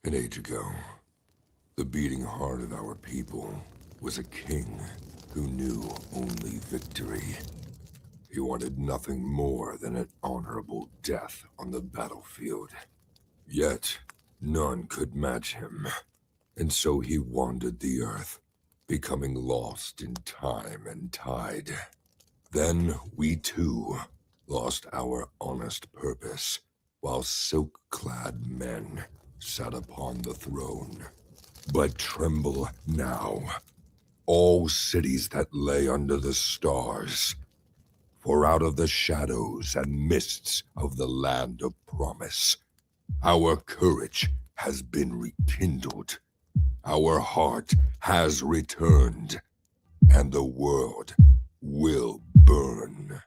An age ago, the beating heart of our people was a king who knew only victory. He wanted nothing more than an honorable death on the battlefield. Yet, none could match him, and so he wandered the earth, becoming lost in time and tide. Then we too lost our honest purpose, while silk-clad men sat upon the throne. But tremble now, all cities that lay under the stars, for out of the shadows and mists of the land of promise, our courage has been rekindled, our heart has returned, and the world will burn.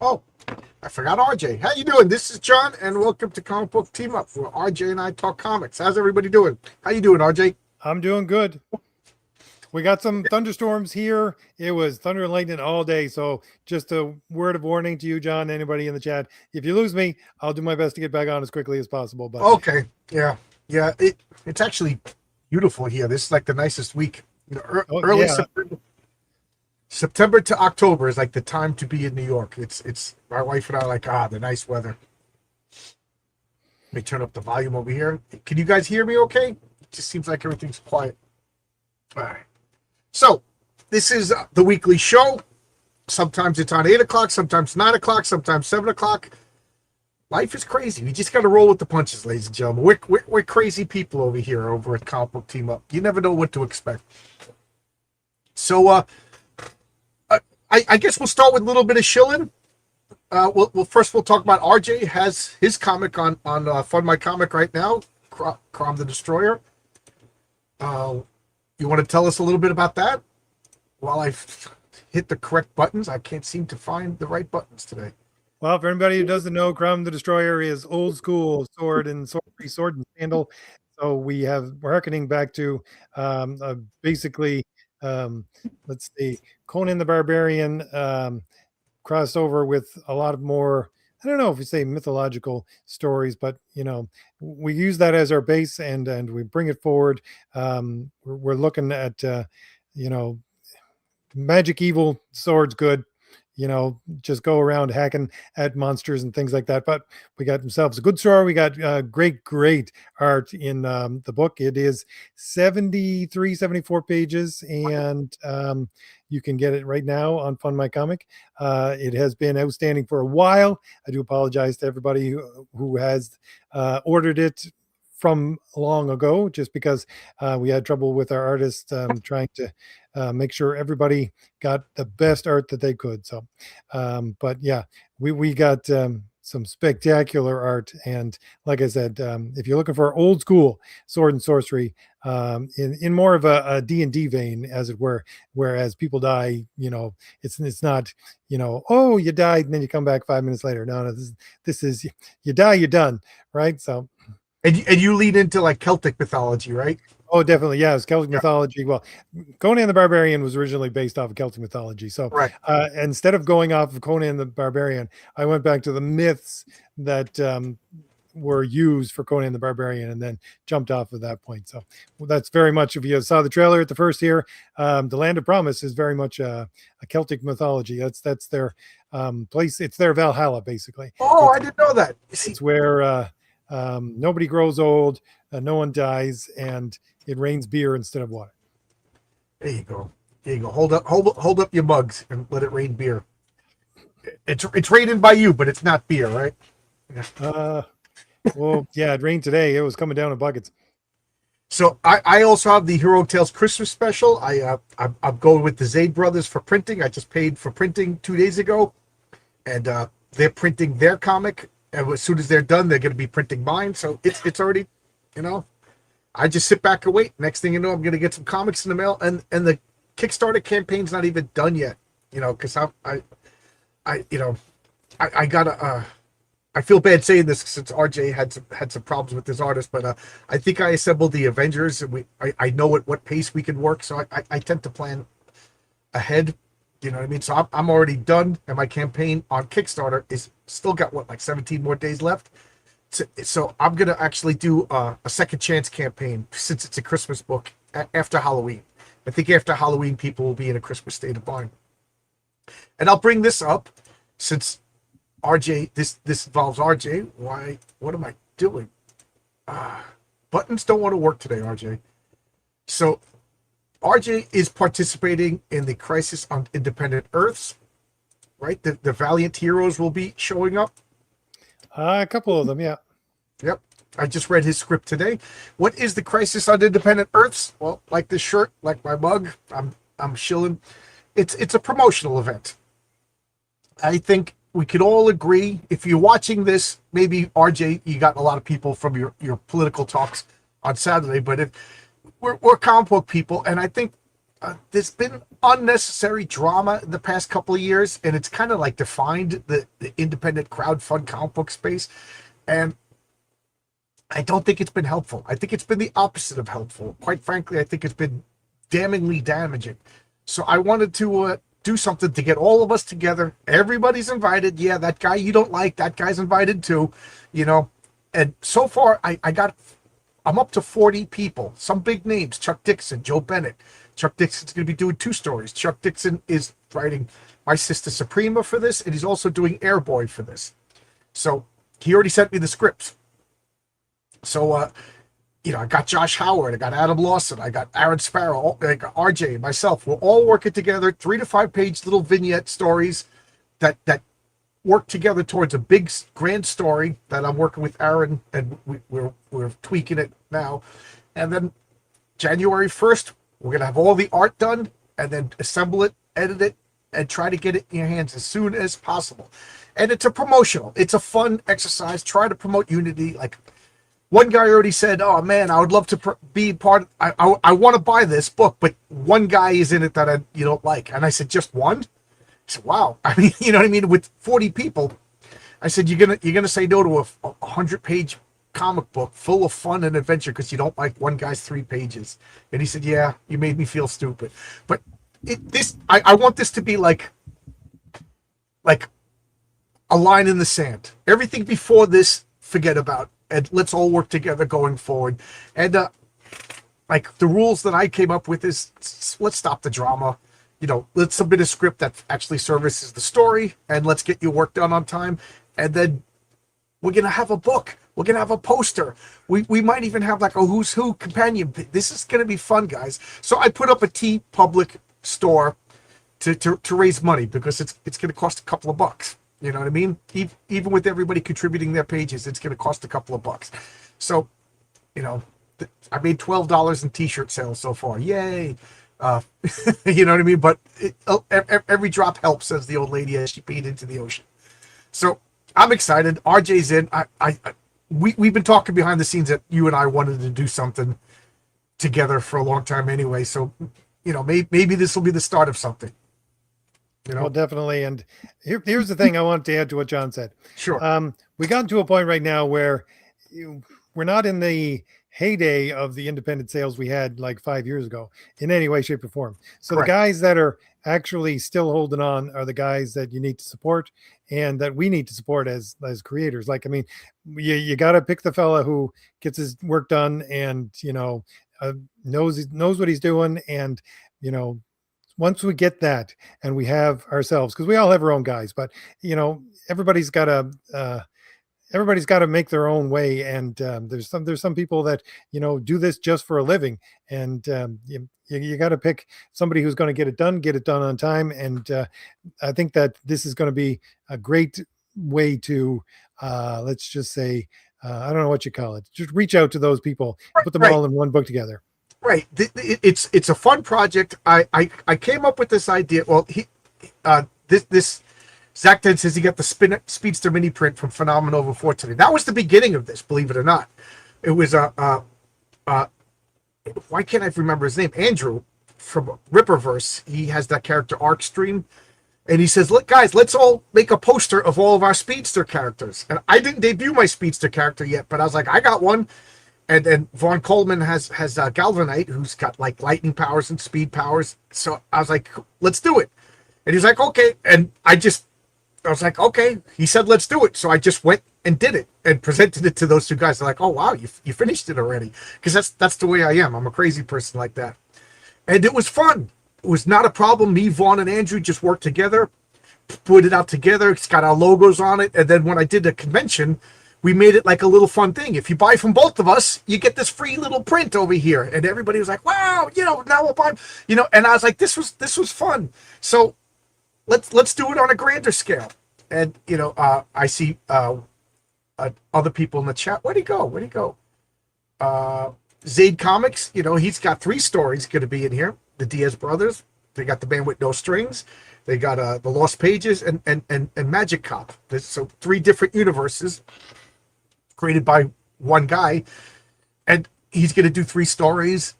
Oh, I forgot RJ. How you doing? This is John, and welcome to Comic Book Team Up, where RJ and I talk comics. How's everybody doing? How you doing, RJ? I'm doing good. We got some thunderstorms here. It was thunder and lightning all day. So just a word of warning to you, John, anybody in the chat. If you lose me, I'll do my best to get back on as quickly as possible. But Okay, yeah. It's actually beautiful here. This is like the nicest week. Early yeah, September to October is like the time to be in New York. It's my wife and I are like the nice weather. Let me turn up the volume over here. Can you guys hear me? Okay. It just seems like everything's quiet. All right. So this is the weekly show. Sometimes it's on 8 o'clock, sometimes 9 o'clock, sometimes 7 o'clock. Life is crazy. We just got to roll with the punches, ladies and gentlemen. We're crazy people over here over at Comic Book Team Up. You never know what to expect. So I guess we'll start with a little bit of shilling. First we'll talk about RJ has his comic on Fund My Comic right now, Crom the Destroyer. You want to tell us a little bit about that? While I hit the correct buttons, I can't seem to find the right buttons today. well, for anybody who doesn't know, Crom the Destroyer is old school sword and sword and sandal. So we're harkening back to basically, let's see, Conan the Barbarian crossed over with a lot of more. I don't know if we say mythological stories, but we use that as our base and we bring it forward. We're looking at you know magic evil swords good, just go around hacking at monsters and things like that. But we got themselves a good story. We got great art in the book. It is 73, 74 pages, and you can get it right now on Fund My Comic. It has been outstanding for a while. I do apologize to everybody who has ordered it from long ago, just because we had trouble with our artists trying to make sure everybody got the best art that they could. So, but yeah, we got some spectacular art. And like I said, if you're looking for old school sword and sorcery, in more of a D&D vein, as it were, whereas people die, it's not, oh, you died and then you come back 5 minutes later. No, this is you die, you're done, right? So. And you lead into like Celtic mythology, right? Oh, definitely. Yeah, it's Celtic mythology. Well, Conan the Barbarian was originally based off of Celtic mythology. So Right. Instead of going off of Conan the Barbarian, I went back to the myths that were used for Conan the Barbarian and then jumped off of that point. So that's very much, if you saw the trailer at the first here, the Land of Promise is very much a Celtic mythology. That's their place. It's their Valhalla, basically. Oh, I didn't know that. It's where nobody grows old, no one dies, and it rains beer instead of water. There you go. There you go. Hold up your mugs and let it rain beer. It's raining by you, but it's not beer, right? Well, yeah, it rained today. It was coming down in buckets. So I also have the Hero Tales Christmas special. I'm going with the Zaid Brothers for printing. I just paid for printing 2 days ago, and they're printing their comic. And as soon as they're done, they're going to be printing mine. So it's already, I just sit back and wait. Next thing you know, I'm going to get some comics in the mail, and the Kickstarter campaign's not even done yet. Because I gotta. I feel bad saying this since RJ had some problems with his artist, but I think I assembled the Avengers, and I know at what pace we can work, so I tend to plan ahead. You know what I mean? So I'm already done, and my campaign on Kickstarter is still got like 17 more days left. So I'm gonna actually do a second chance campaign since it's a Christmas book after Halloween. I think after Halloween, people will be in a Christmas state of mind. And I'll bring this up since RJ, this involves RJ. What am I doing? Buttons don't want to work today, RJ. So RJ is participating in the Crisis on Independent Earths, right? The Valiant Heroes will be showing up. A couple of them, yeah. Yep. I just read his script today. What is the Crisis on Independent Earths? Well, like this shirt, like my mug, I'm shilling. It's a promotional event. I think we could all agree, if you're watching this, maybe RJ, you got a lot of people from your political talks on Saturday, but if we're comic book people, and I think there's been unnecessary drama in the past couple of years, and it's kind of like defined the independent crowdfund comic book space, and I don't think it's been helpful. I think it's been the opposite of helpful. Quite frankly, I think it's been damningly damaging. So I wanted to do something to get all of us together. Everybody's invited. Yeah, that guy you don't like, that guy's invited too, And so far, I'm up to 40 people. Some big names: Chuck Dixon, Joe Bennett. Chuck Dixon's going to be doing 2 stories. Chuck Dixon is writing My Sister Suprema for this, and he's also doing Airboy for this. So he already sent me the scripts. So, I got Josh Howard, I got Adam Lawson, I got Aaron Sparrow, I got RJ, myself. We're all working together, 3 to 5 page little vignette stories that work together towards a big grand story that I'm working with Aaron, and we're tweaking it now. And then January 1st, we're going to have all the art done, and then assemble it, edit it, and try to get it in your hands as soon as possible. And it's a fun exercise. Try to promote unity. Like, one guy already said, "Oh man, I would love to be part. I want to buy this book, but one guy is in it that you don't like." And I said, "Just one?" I said, "Wow." I mean, you know what I mean? With 40 people, I said, "You're gonna say no to a 100-page comic book full of fun and adventure because you don't like one guy's 3 pages?" And he said, "Yeah, you made me feel stupid." But I want this to be like a line in the sand. Everything before this, forget about. And let's all work together going forward. And the rules that I came up with is, let's stop the drama. Let's submit a script that actually services the story, and let's get your work done on time. And then we're gonna have a book. We're gonna have a poster. We might even have like a Who's Who companion. This is gonna be fun, guys. So I put up a TeePublic store to raise money, because it's gonna cost a couple of bucks. You know what I mean? Even with everybody contributing their pages, it's going to cost a couple of bucks. So, I made $12 in t-shirt sales so far. Yay. You know what I mean? But every drop helps, says the old lady as she peed into the ocean. So I'm excited. RJ's in. We've been talking behind the scenes that you and I wanted to do something together for a long time anyway. So, maybe this will be the start of something. Well, definitely. And here's the thing I want to add to what John said. Sure. We got to a point right now where we're not in the heyday of the independent sales we had like 5 years ago in any way, shape, or form. So Correct. the guys that are actually still holding on are the guys that you need to support and that we need to support as creators. Like, I mean, you got to pick the fella who gets his work done and, knows what he's doing. And, once we get that and we have ourselves, because we all have our own guys, but everybody's got to make their own way. And there's some people that do this just for a living, and you got to pick somebody who's going to get it done on time. And I think that this is going to be a great way to let's just say I don't know what you call it, just reach out to those people, put them all in one book together. Right. It's a fun project. I came up with this idea. Well, this Zach then says he got the Speedster mini print from Phenomenova Forte. That was the beginning of this, believe it or not. It was why can't I remember his name? Andrew from Ripperverse. He has that character Arcstream. And he says, look, guys, let's all make a poster of all of our Speedster characters. And I didn't debut my Speedster character yet, but I was like, I got one. And then Vaughn Coleman has Galvanite, who's got like lightning powers and speed powers. So I was like, let's do it. And he's like, okay. And I was like, okay. He said, let's do it. So I just went and did it and presented it to those two guys. They're like, oh, wow, you finished it already. Because that's the way I am. I'm a crazy person like that. And it was fun. It was not a problem. Me, Vaughn, and Andrew just worked together, put it out together. It's got our logos on it. And then when I did the convention, we made it like a little fun thing. If you buy from both of us, you get this free little print over here. And everybody was like, wow, now we'll buy, and I was like, this was fun. So let's do it on a grander scale. And, I see other people in the chat. Where'd he go? Zaid Comics, he's got 3 stories going to be in here. The Diaz brothers, they got The Man with No Strings. They got The Lost Pages and Magic Cop. So 3 different universes created by one guy, and he's going to do 3 stories.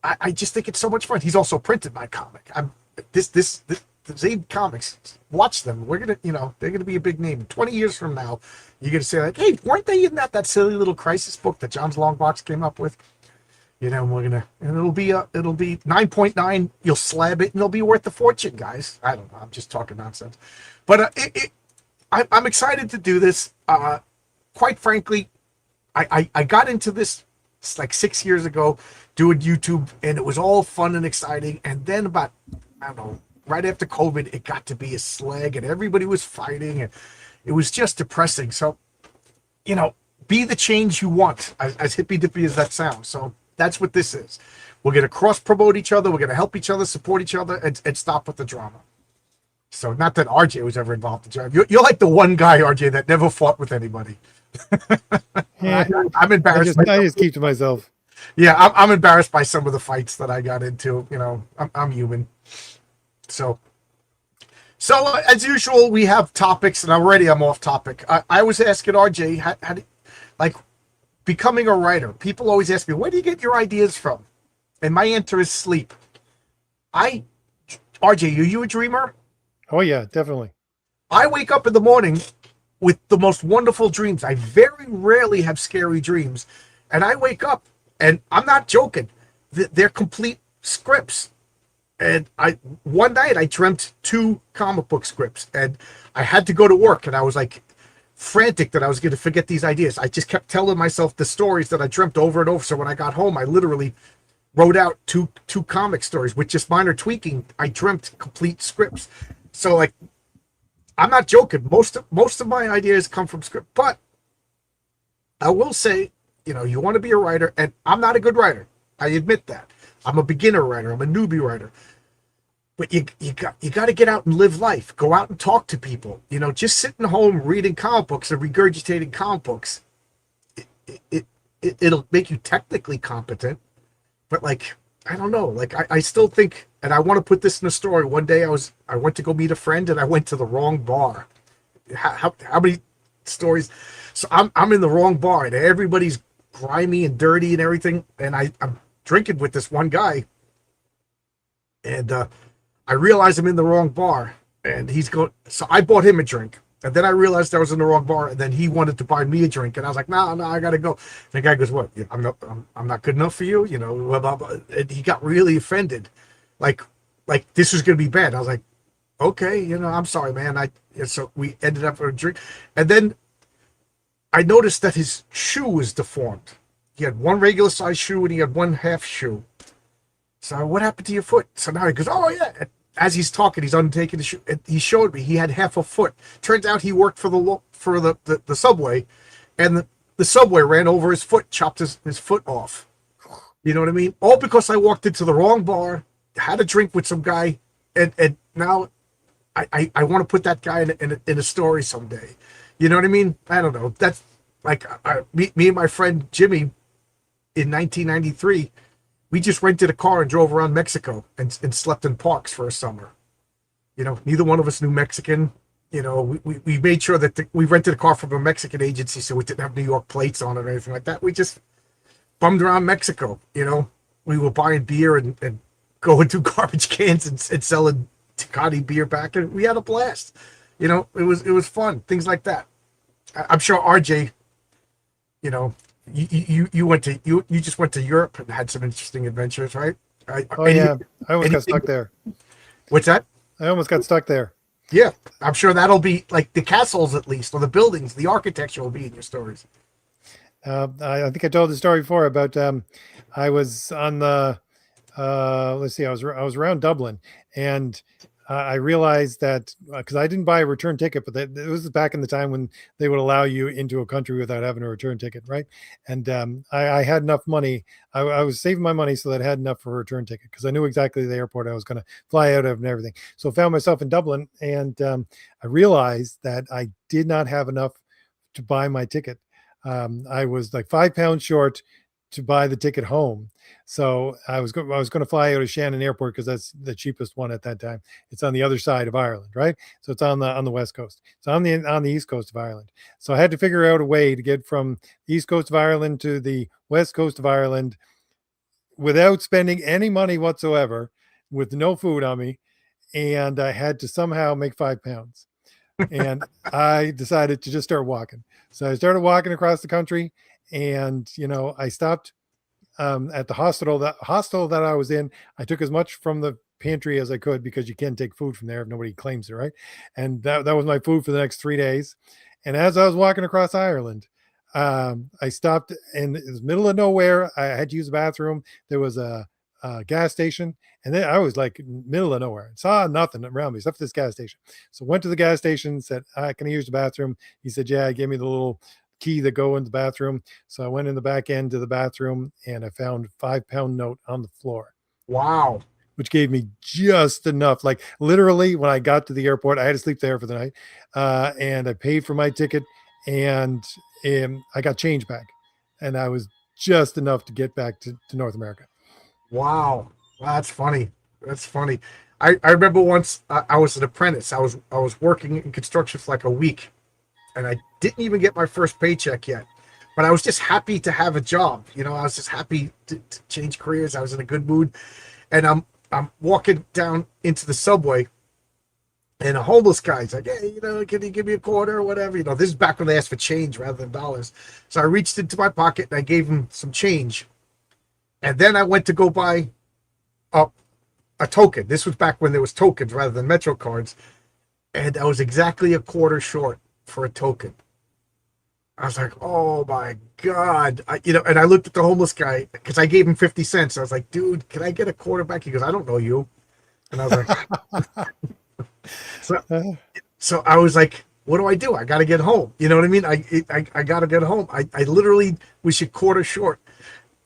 I just think it's so much fun. He's also printed my comic. The Zaid Comics, watch them. We're gonna, they're gonna be a big name. 20 years from now, you're gonna say like, hey, weren't they in that silly little Crisis book that John's Longbox came up with? And it'll be 9.9. You'll slab it, and it'll be worth a fortune, guys. I don't know. I'm just talking nonsense, but I'm excited to do this. Quite frankly, I got into this like 6 years ago doing YouTube, and it was all fun and exciting. And then about, I don't know, right after COVID, it got to be a slag, and everybody was fighting, and it was just depressing. So, be the change you want, as hippy dippy as that sounds. So that's what this is. We're going to cross promote each other. We're going to help each other, support each other, and stop with the drama. So not that RJ was ever involved in drama. You're like the one guy, RJ, that never fought with anybody. Yeah, I'm embarrassed. I just keep to myself. Yeah, I'm embarrassed by some of the fights that I got into. I'm human. So as usual, we have topics, and already I'm off topic. I was asking RJ, how do, like, becoming a writer. People always ask me, where do you get your ideas from? And my answer is sleep. RJ, are you a dreamer? Oh yeah, definitely. I wake up in the morning with the most wonderful dreams. I very rarely have scary dreams. And I wake up, and I'm not joking. They're complete scripts. And one night I dreamt 2 comic book scripts, and I had to go to work, and I was like frantic that I was going to forget these ideas. I just kept telling myself the stories that I dreamt over and over. So when I got home, I literally wrote out two comic stories with just minor tweaking. I dreamt complete scripts. So like, I'm not joking. Most of my ideas come from script, but I will say, you want to be a writer, and I'm not a good writer. I admit that. I'm a beginner writer. I'm a newbie writer. But you got to get out and live life. Go out and talk to people. Just sitting home reading comic books or regurgitating comic books, it'll make you technically competent. But like, I don't know. Like, I still think, and I want to put this in a story. One day I went to go meet a friend, and I went to the wrong bar. how many stories? So I'm in the wrong bar, and everybody's grimy and dirty and everything, and I'm drinking with this one guy, and I realize I'm in the wrong bar, and he's going. So I bought him a drink, and then I realized I was in the wrong bar, and then he wanted to buy me a drink, and I was like, no, I gotta go. And the guy goes, what? I'm not good enough for you, you know? Blah, blah, blah. And he got really offended, like this was gonna be bad. I was like, okay, you know, I'm sorry, man. And so we ended up with a drink, and then I noticed that his shoe was deformed. He had one regular size shoe and he had one half shoe. So what happened to your foot? So now he goes, oh yeah. And as he's talking, he's untaking the shoe. And he showed me he had half a foot. Turns out he worked for the subway, and the subway ran over his foot, chopped his foot off. You know what I mean? All because I walked into the wrong bar, had a drink with some guy, and now I want to put that guy in a story someday. You know what I mean? I don't know. That's like me and my friend Jimmy in 1993. We just rented a car and drove around Mexico and slept in parks for a summer. You know, neither one of us knew Mexican. You know, we made sure that we rented a car from a Mexican agency, so we didn't have New York plates on it or anything like that. We just bummed around Mexico. You know, we were buying beer and going through garbage cans and selling Tecate beer back, and we had a blast. You know, it was fun. Things like that. I'm sure RJ, you know, you just went to Europe and had some interesting adventures, right? Yeah, I almost got stuck there. What's that? I almost got stuck there. Yeah, I'm sure that'll be like the castles, at least, or the buildings, the architecture will be in your stories. I think I told the story before about I was on the let's see, I was around Dublin, and I realized that because I didn't buy a return ticket, but it was back in the time when they would allow you into a country without having a return ticket, right? And I had enough money. I was saving my money so that I had enough for a return ticket because I knew exactly the airport I was going to fly out of and everything. So I found myself in Dublin, and I realized that I did not have enough to buy my ticket. I was like £5 short to buy the ticket home. So I was going to fly out of Shannon Airport because that's the cheapest one at that time. It's on the other side of Ireland, right? So it's on the west coast. So on the east coast of Ireland. So I had to figure out a way to get from the east coast of Ireland to the west coast of Ireland without spending any money whatsoever, with no food on me, and I had to somehow make £5. And I decided to just start walking. So I started walking across the country, and you know, I stopped at the hostel that I was in. I took as much from the pantry as I could because you can't take food from there if nobody claims it, right? And that was my food for the next 3 days. And as I was walking across Ireland, I stopped in the middle of nowhere. I had to use the bathroom. There was a gas station, and then I was like middle of nowhere, saw nothing around me except for this gas station. So went to the gas station, said, can I use the bathroom? He said, yeah. Gave me the little key that go in the bathroom. So I went in the back end to the bathroom, and I found £5 note on the floor. Wow. Which gave me just enough. Like literally when I got to the airport, I had to sleep there for the night. And I paid for my ticket, and I got change back, and I was just enough to get back to North America. Wow. That's funny. That's funny. I remember once I was an apprentice. I was working in construction for like a week, and I didn't even get my first paycheck yet, but I was just happy to have a job. You know, I was just happy to change careers. I was in a good mood, and I'm walking down into the subway, and a homeless guy's like, hey, you know, can you give me a quarter or whatever? You know, this is back when they asked for change rather than dollars. So I reached into my pocket and I gave him some change, and then I went to go buy a token. This was back when there was tokens rather than Metro cards, and I was exactly a quarter short for a token. I was like, oh my God. And I looked at the homeless guy because I gave him 50 cents. I was like, dude, can I get a quarter back? He goes, I don't know you. And I was like, so I was like, what do? I got to get home. You know what I mean? I got to get home. I literally was a quarter short.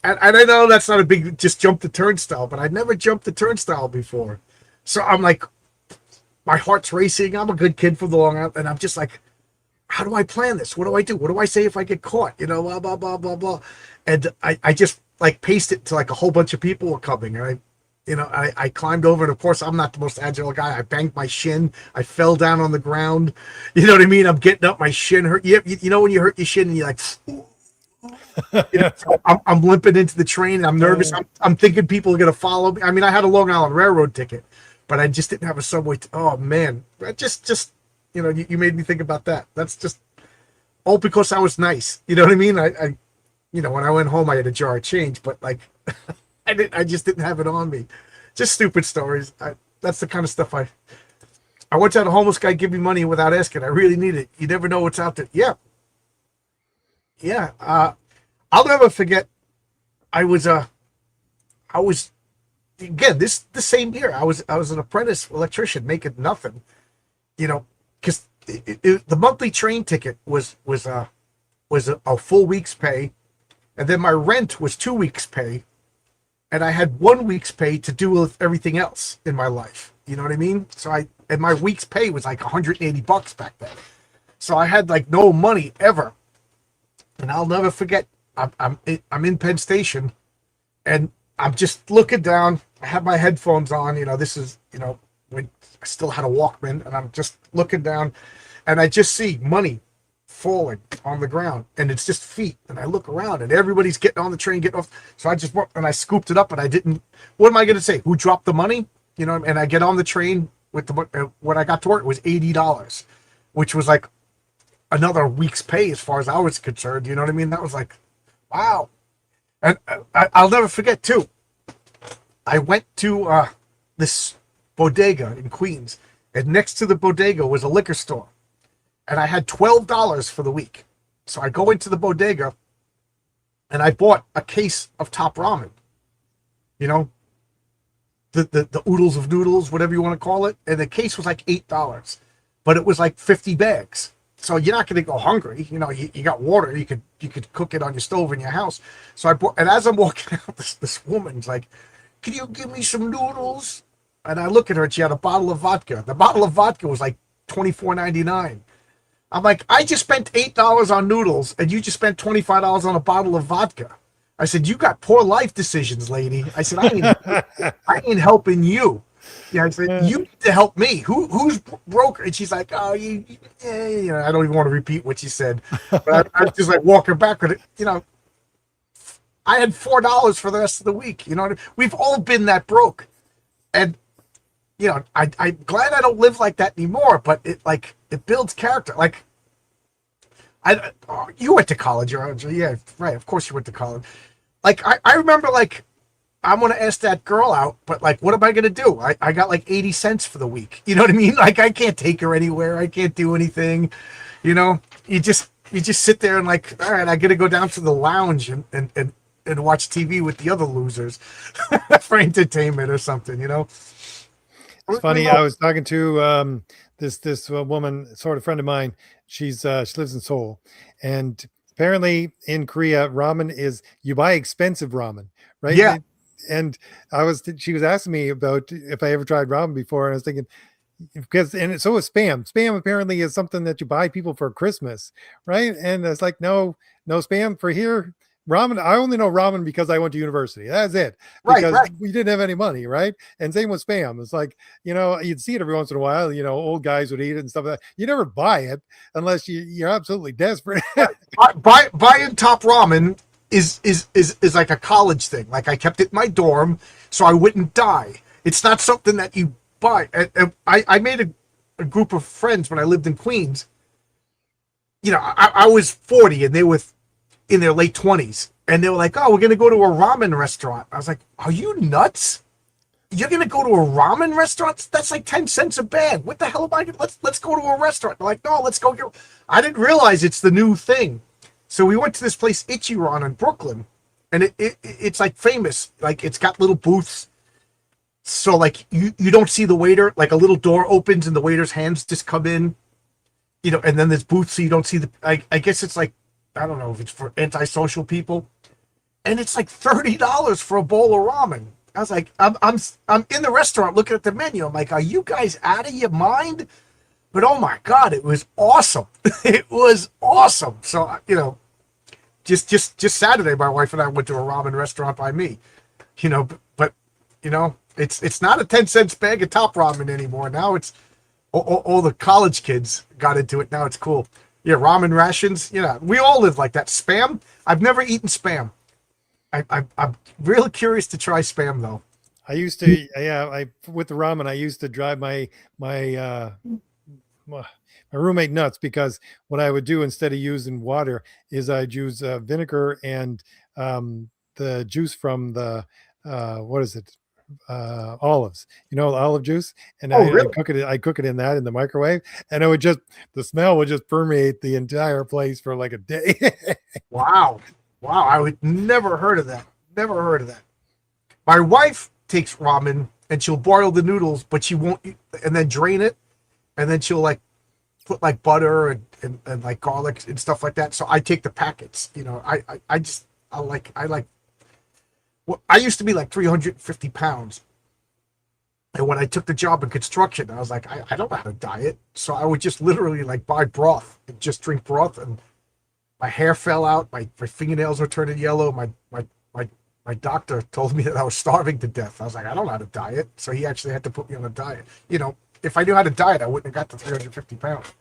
And I know that's not a big, just jump the turnstile, but I'd never jumped the turnstile before. So I'm like, my heart's racing. I'm a good kid for the long out. And I'm just like, how do I plan this? What do I do? What do I say if I get caught? You know, blah, blah, blah, blah, blah. And I just like paced it to like a whole bunch of people were coming. And You know, I climbed over, and of course, I'm not the most agile guy. I banged my shin. I fell down on the ground. You know what I mean? I'm getting up. My shin hurt. You know when you hurt your shin and you're like, you know, so I'm limping into the train. And I'm nervous. I'm thinking people are gonna follow me. I mean, I had a Long Island Railroad ticket, but I just didn't have a subway. Oh man, just you know, you made me think about that. That's just all because I was nice. You know what I mean? I you know, when I went home, I had a jar of change, but like, I just didn't have it on me. Just stupid stories. That's the kind of stuff I once had a homeless guy give me money without asking. I really need it. You never know what's out there. Yeah. I'll never forget. I was again the same year. I was an apprentice electrician making nothing. You know, because the monthly train ticket was a full week's pay, and then my rent was 2 weeks' pay, and I had 1 week's pay to do with everything else in my life. You know what I mean? So and my week's pay was like $180 back then. So I had like no money ever. And I'll never forget. I'm in Penn Station, and I'm just looking down. I have my headphones on. You know, this is, you know, when I still had a Walkman, and I'm just looking down, and I just see money falling on the ground, and it's just feet. And I look around, and everybody's getting on the train, getting off. So I just walked, and I scooped it up, and I didn't. What am I going to say? Who dropped the money? You know, and I get on the train with the when I got to work, it was $80, which was like another week's pay as far as I was concerned. You know what I mean? That was like, wow. And I'll never forget too. I went to this bodega in Queens, and next to the bodega was a liquor store, and I had $12 for the week. So I go into the bodega, and I bought a case of Top Ramen. You know, the oodles of noodles, whatever you want to call it, and the case was like $8, but it was like 50 bags. So you're not going to go hungry. You know, you got water. You could cook it on your stove in your house. So I bought, and as I'm walking out, this woman's like, "Can you give me some noodles?" And I look at her, and she had a bottle of vodka. The bottle of vodka was like $24.99. I'm like, I just spent $8 on noodles, and you just spent $25 on a bottle of vodka. I said, you got poor life decisions, lady. I said, I ain't helping you. Yeah, I said, you need to help me. Who's broke? And she's like, oh, you know, I don't even want to repeat what she said. But I was just like walking back with it. You know, I had $4 for the rest of the week. You know, we've all been that broke. And, you know, I'm glad I don't live like that anymore, but it builds character. Like, you went to college, yeah, right. Of course you went to college. Like, I remember, like, I'm going to ask that girl out, but like, what am I going to do? I got like 80 cents for the week. You know what I mean? Like, I can't take her anywhere. I can't do anything. You know, you just sit there and like, all right, I got to go down to the lounge and watch TV with the other losers for entertainment or something, you know? It's funny. I was talking to this woman, sort of friend of mine. She lives in Seoul, and apparently in Korea, ramen is, you buy expensive ramen, right? Yeah. And she was asking me about if I ever tried ramen before, and I was thinking, and so is spam. Spam apparently is something that you buy people for Christmas, right? And it's like, no spam for here. Ramen, I only know ramen because I went to university. That's it. Because right. We didn't have any money, right? And same with spam. It's like, you know, you'd see it every once in a while. You know, old guys would eat it and stuff like that. You never buy it unless you're absolutely desperate. Buying Top Ramen is like a college thing. Like, I kept it in my dorm so I wouldn't die. It's not something that you buy. I made a group of friends when I lived in Queens. You know, I was 40 and they were in their late 20s, and they were like, oh, we're going to go to a ramen restaurant. I was like, are you nuts? You're going to go to a ramen restaurant? That's like 10 cents a bag. What the hell am I going to, let's go to a restaurant. They're like, no, let's go get, I didn't realize it's the new thing. So we went to this place, Ichiran in Brooklyn, and it's like famous. Like, it's got little booths. So like you don't see the waiter, like a little door opens and the waiter's hands just come in, you know, and then there's booths so you don't see I guess it's like, I don't know if it's for antisocial people, and it's like $30 for a bowl of ramen. I was like, I'm in the restaurant looking at the menu. I'm like, are you guys out of your mind? But oh my God, it was awesome. It was awesome. So, you know, just Saturday, my wife and I went to a ramen restaurant by me, you know, but You know, it's not a 10 cents bag of top ramen anymore. Now it's all the college kids got into it. Now it's cool. Yeah, ramen rations. You know, we all live like that. Spam. I've never eaten spam. I'm really curious to try spam though. I used to, yeah, I with the ramen, I used to drive my roommate nuts because what I would do instead of using water is I'd use vinegar and the juice from the what is it? Olives, olive juice, and Oh, I really? cook it. I cook it in that in the microwave, and it would just the smell would just permeate the entire place for like a day. Wow. Wow. I would never heard of that. Never heard of that. My wife takes ramen and she'll boil the noodles, but she won't, and then drain it, and then she'll like put like butter and like garlic and stuff like that. So I take the packets. You know, I just I like. Well, I used to be like 350 pounds, and when I took the job in construction, I was like, I don't know how to diet, so I would just literally like buy broth and just drink broth, and my hair fell out, my fingernails were turning yellow, my doctor told me that I was starving to death. I was like, I don't know how to diet. So he actually had to put me on a diet. You know, if I knew how to diet, I wouldn't have got to 350 pounds.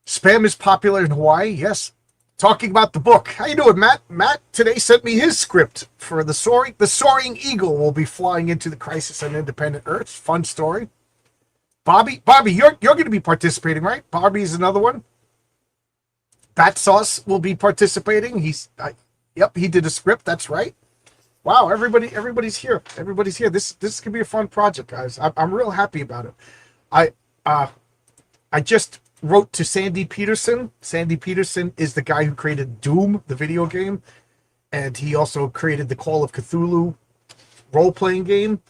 Spam is popular in Hawaii. Yes. Talking about the book. How you doing, Matt? Matt today sent me his script for the Soaring Eagle will be flying into the Crisis on Independent Earth. Fun story. Bobby, you're going to be participating, right? Bobby's another one. Bat Sauce will be participating. Yep, he did a script. That's right. Wow, everybody's here. Everybody's here. This could be a fun project, guys. I'm real happy about it. I just wrote to Sandy Peterson. Sandy Peterson is the guy who created Doom, the video game, and he also created the Call of Cthulhu role-playing game.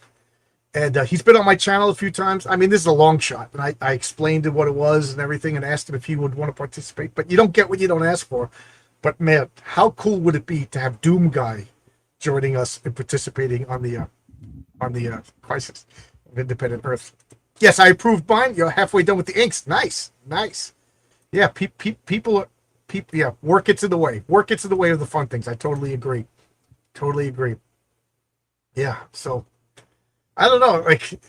And he's been on my channel a few times. I mean, this is a long shot, and I explained what it was and everything, and asked him if he would want to participate. But you don't get what you don't ask for. But man, how cool would it be to have Doom Guy joining us and participating on the Crisis of Independent Earth? Yes, I approved mine. You're halfway done with the inks. Nice. Yeah, people. Yeah, work gets in the way. Work gets in the way of the fun things. I totally agree. Yeah. So I don't know. Like,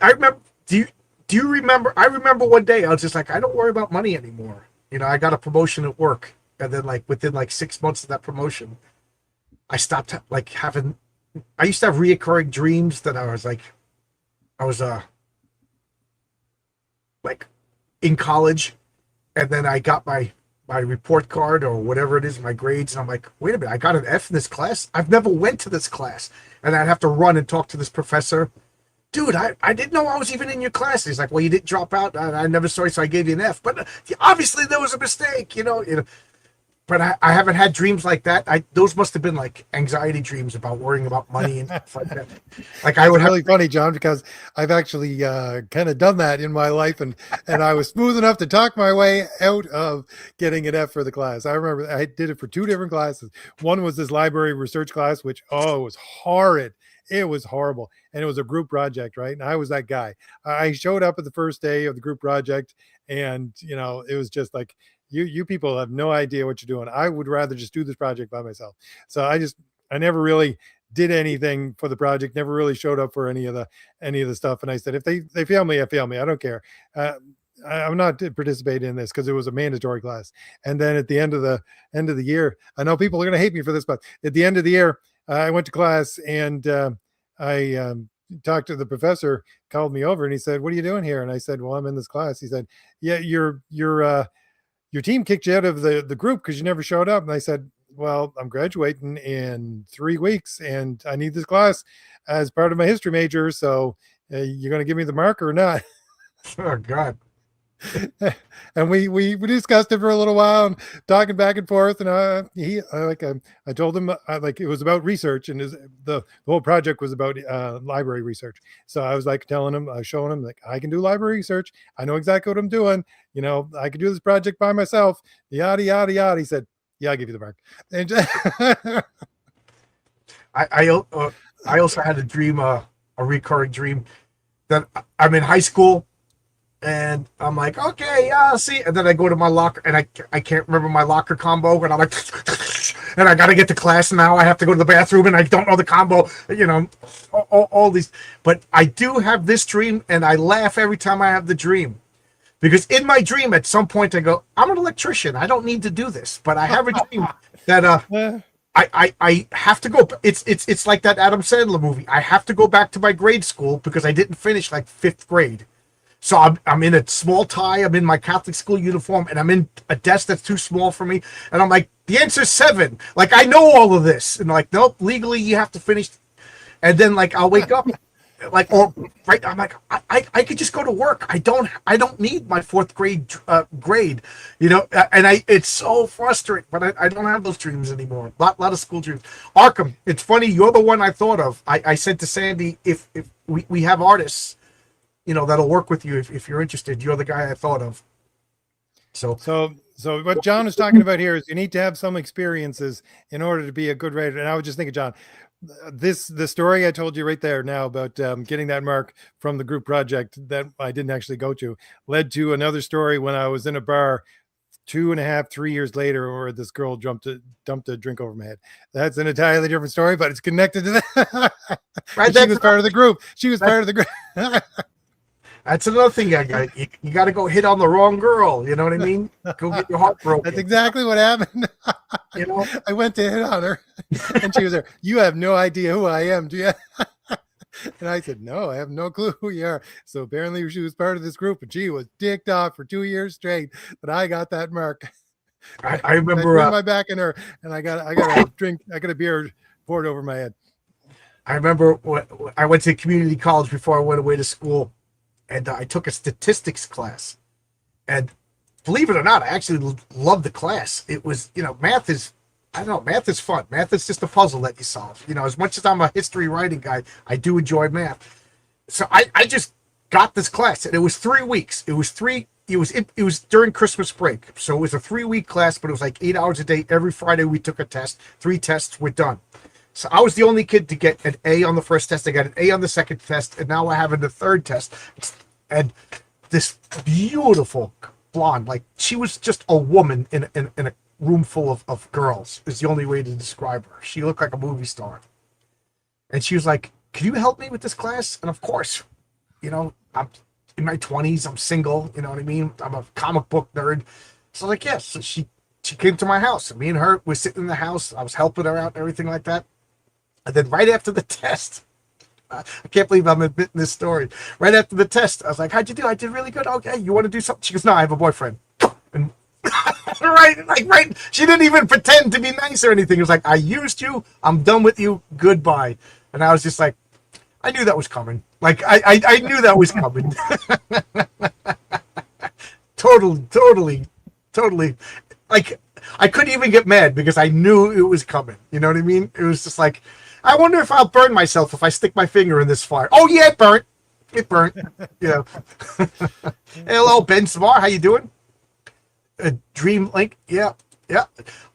I remember. Do you remember? I remember one day I was just like, I don't worry about money anymore. You know, I got a promotion at work, and then like within like 6 months of that promotion, I stopped like having. I used to have reoccurring dreams that I was like in college, and then I got my report card or whatever it is, my grades, and I'm like, wait a minute, I got an F in this class. I've never went to this class, and I'd have to run and talk to this professor. Dude, I didn't know I was even in your class. He's like, well, you didn't drop out. I never saw you, so I gave you an F. But obviously there was a mistake, you know. But I haven't had dreams like that. Those must have been like anxiety dreams about worrying about money and stuff like that. Like I would It's really funny, John, because I've actually kind of done that in my life, and I was smooth enough to talk my way out of getting an F for the class. I remember I did it for 2 different classes. One was this library research class, which it was horrid. It was horrible, and it was a group project, right? And I was that guy. I showed up at the first day of the group project, and it was just like, you people have no idea what you're doing. I would rather just do this project by myself. So I never really did anything for the project, never really showed up for any of the stuff. And I said, if they fail me, I fail me. I don't care. I'm not participating in this because it was a mandatory class. And then at the end of the year, I know people are going to hate me for this, but at the end of the year, I went to class, and I talked to the professor, called me over, and he said, what are you doing here? And I said, well, I'm in this class. He said, yeah, your team kicked you out of the group because you never showed up. And I said, well, I'm graduating in 3 weeks, and I need this class as part of my history major. So you're going to give me the marker or not? Oh God. And we discussed it for a little while, and talking back and forth. And I told him like it was about research, and the whole project was about library research. So I was like telling him, showing him like I can do library research. I know exactly what I'm doing. I could do this project by myself. Yada yada yada. He said, "Yeah, I'll give you the mark." And I also had a dream, a recurring dream, that I'm in high school. And I'm like, okay, yeah, see. And then I go to my locker, and I can't remember my locker combo, and I'm like, and I got to get to class, and now I have to go to the bathroom, and I don't know the combo, you know, all these. But I do have this dream, and I laugh every time I have the dream. Because in my dream, at some point, I go, I'm an electrician. I don't need to do this. But I have a dream that I have to go. It's like that Adam Sandler movie. I have to go back to my grade school because I didn't finish like 5th grade. So I'm in a small tie. I'm in my Catholic school uniform, and I'm in a desk that's too small for me. And I'm like, the answer's 7. Like, I know all of this. And like, nope, legally you have to finish. And then like I'll wake up. Like, or right, I'm like, I could just go to work. I don't need my 4th grade grade, you know. And it's so frustrating, but I don't have those dreams anymore. Lot of school dreams. Arkham, it's funny. You're the one I thought of. I said to Sandy, if we have artists, you know, that'll work with you if you're interested. You're the guy I thought of. So what John is talking about here is you need to have some experiences in order to be a good writer. And I was just thinking, John, the story I told you right there now about getting that mark from the group project that I didn't actually go to led to another story when I was in a bar 2.5, 3 years later, where this girl dumped a drink over my head. That's an entirely different story, but it's connected to that. Right, she was part of the group. She was part of the group. That's another thing. You got to go hit on the wrong girl. You know what I mean? Go get your heart broken. That's exactly what happened. You know, I went to hit on her, and she was there. You have no idea who I am, do you? And I said, no, I have no clue who you are. So apparently she was part of this group, and she was dicked off for 2 years straight. But I got that mark. I remember my back in her, and I got a drink. I got a beer poured over my head. I remember I went to community college before I went away to school. And I took a statistics class, and believe it or not, I actually loved the class. It was, you know, math is fun. Math is just a puzzle that you solve. You know, as much as I'm a history writing guy, I do enjoy math. So I just got this class, and it was 3 weeks. It was during Christmas break. So it was a 3-week class, but it was like 8 hours a day. Every Friday we took a test. 3 tests were done. So I was the only kid to get an A on the first test. I got an A on the second test, and now I have the 3rd test. And this beautiful blonde, like, she was just a woman in a room full of girls, is the only way to describe her. She looked like a movie star. And she was like, can you help me with this class? And of course, you know, I'm in my 20s. I'm single. You know what I mean? I'm a comic book nerd. So like, yes. So she came to my house, and me and her were sitting in the house. I was helping her out and everything like that. And then right after the test, I can't believe I'm admitting this story. Right after the test, I was like, how'd you do? I did really good. Okay, you want to do something? She goes, no, I have a boyfriend. And right. She didn't even pretend to be nice or anything. It was like, I used you. I'm done with you. Goodbye. And I was just like, I knew that was coming. Like, I knew that was coming. Totally. Like, I couldn't even get mad because I knew it was coming. You know what I mean? It was just like, I wonder if I'll burn myself if I stick my finger in this fire. Oh yeah, it burnt. You know. Hey, hello, Ben Samar, how you doing? Dream Link, yeah.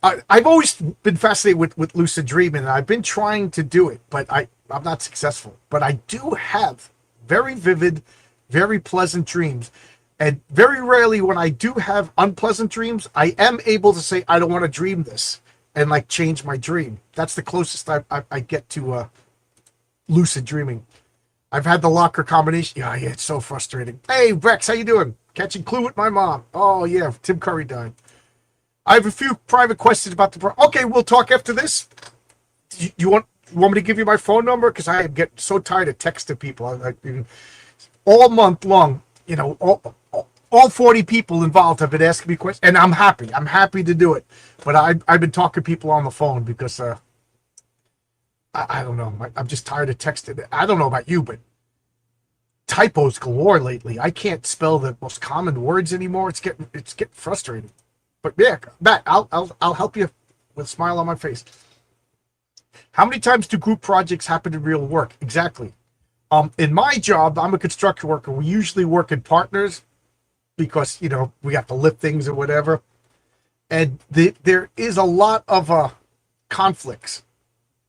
I've always been fascinated with lucid dreaming, and I've been trying to do it, but I'm not successful. But I do have very vivid, very pleasant dreams. And very rarely when I do have unpleasant dreams, I am able to say, I don't want to dream this, and like change my dream. That's the closest I get to lucid dreaming. I've had the locker combination. Yeah, it's so frustrating. Hey, Rex, how you doing? Catching Clue with my mom. Oh, yeah, Tim Curry died. I have a few private questions about the... Okay, we'll talk after this. You want me to give you my phone number? Because I am getting so tired of texting people. All month long, you know, all 40 people involved have been asking me questions, and I'm happy. I'm happy to do it. But I've been talking to people on the phone because I don't know. I'm just tired of texting. I don't know about you, but typos galore lately. I can't spell the most common words anymore. It's getting frustrating. But yeah, Matt, I'll help you with a smile on my face. How many times do group projects happen in real work? Exactly. In my job, I'm a construction worker. We usually work in partners because, you know, we have to lift things or whatever. And there is a lot of conflicts.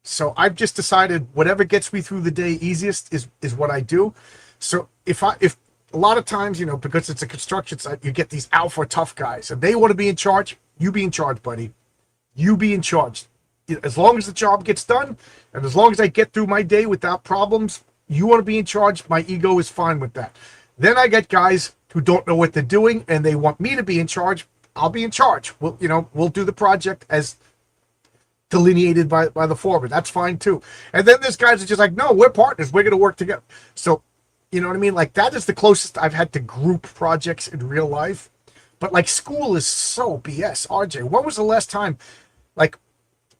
So I've just decided whatever gets me through the day easiest is what I do. So if a lot of times, you know, because it's a construction site, you get these alpha tough guys and they want to be in charge. You be in charge, buddy. You be in charge. as long as the job gets done, and as long as I get through my day without problems, you want to be in charge, my ego is fine with that. Then I get guys who don't know what they're doing and they want me to be in charge. I'll be in charge. We'll do the project as delineated by the foreman. That's fine too. And then there's guys that are just like, no, we're partners. We're going to work together. So, you know what I mean? Like, that is the closest I've had to group projects in real life. But like, school is so BS. RJ, when was the last time, like,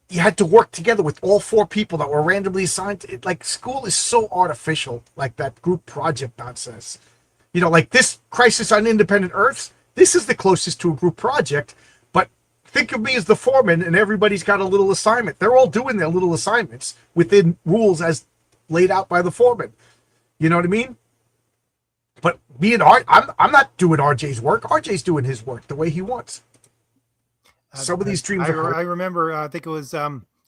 you had to work together with all 4 people that were randomly assigned to it? Like, school is so artificial, like that group project nonsense. You know, like this Crisis on Independent Earths, this is the closest to a group project, but think of me as the foreman and everybody's got a little assignment. They're all doing their little assignments within rules as laid out by the foreman. You know what I mean? But me and I'm not doing RJ's work. RJ's doing his work the way he wants. Some of these dreams I, are hard. I remember, I think it was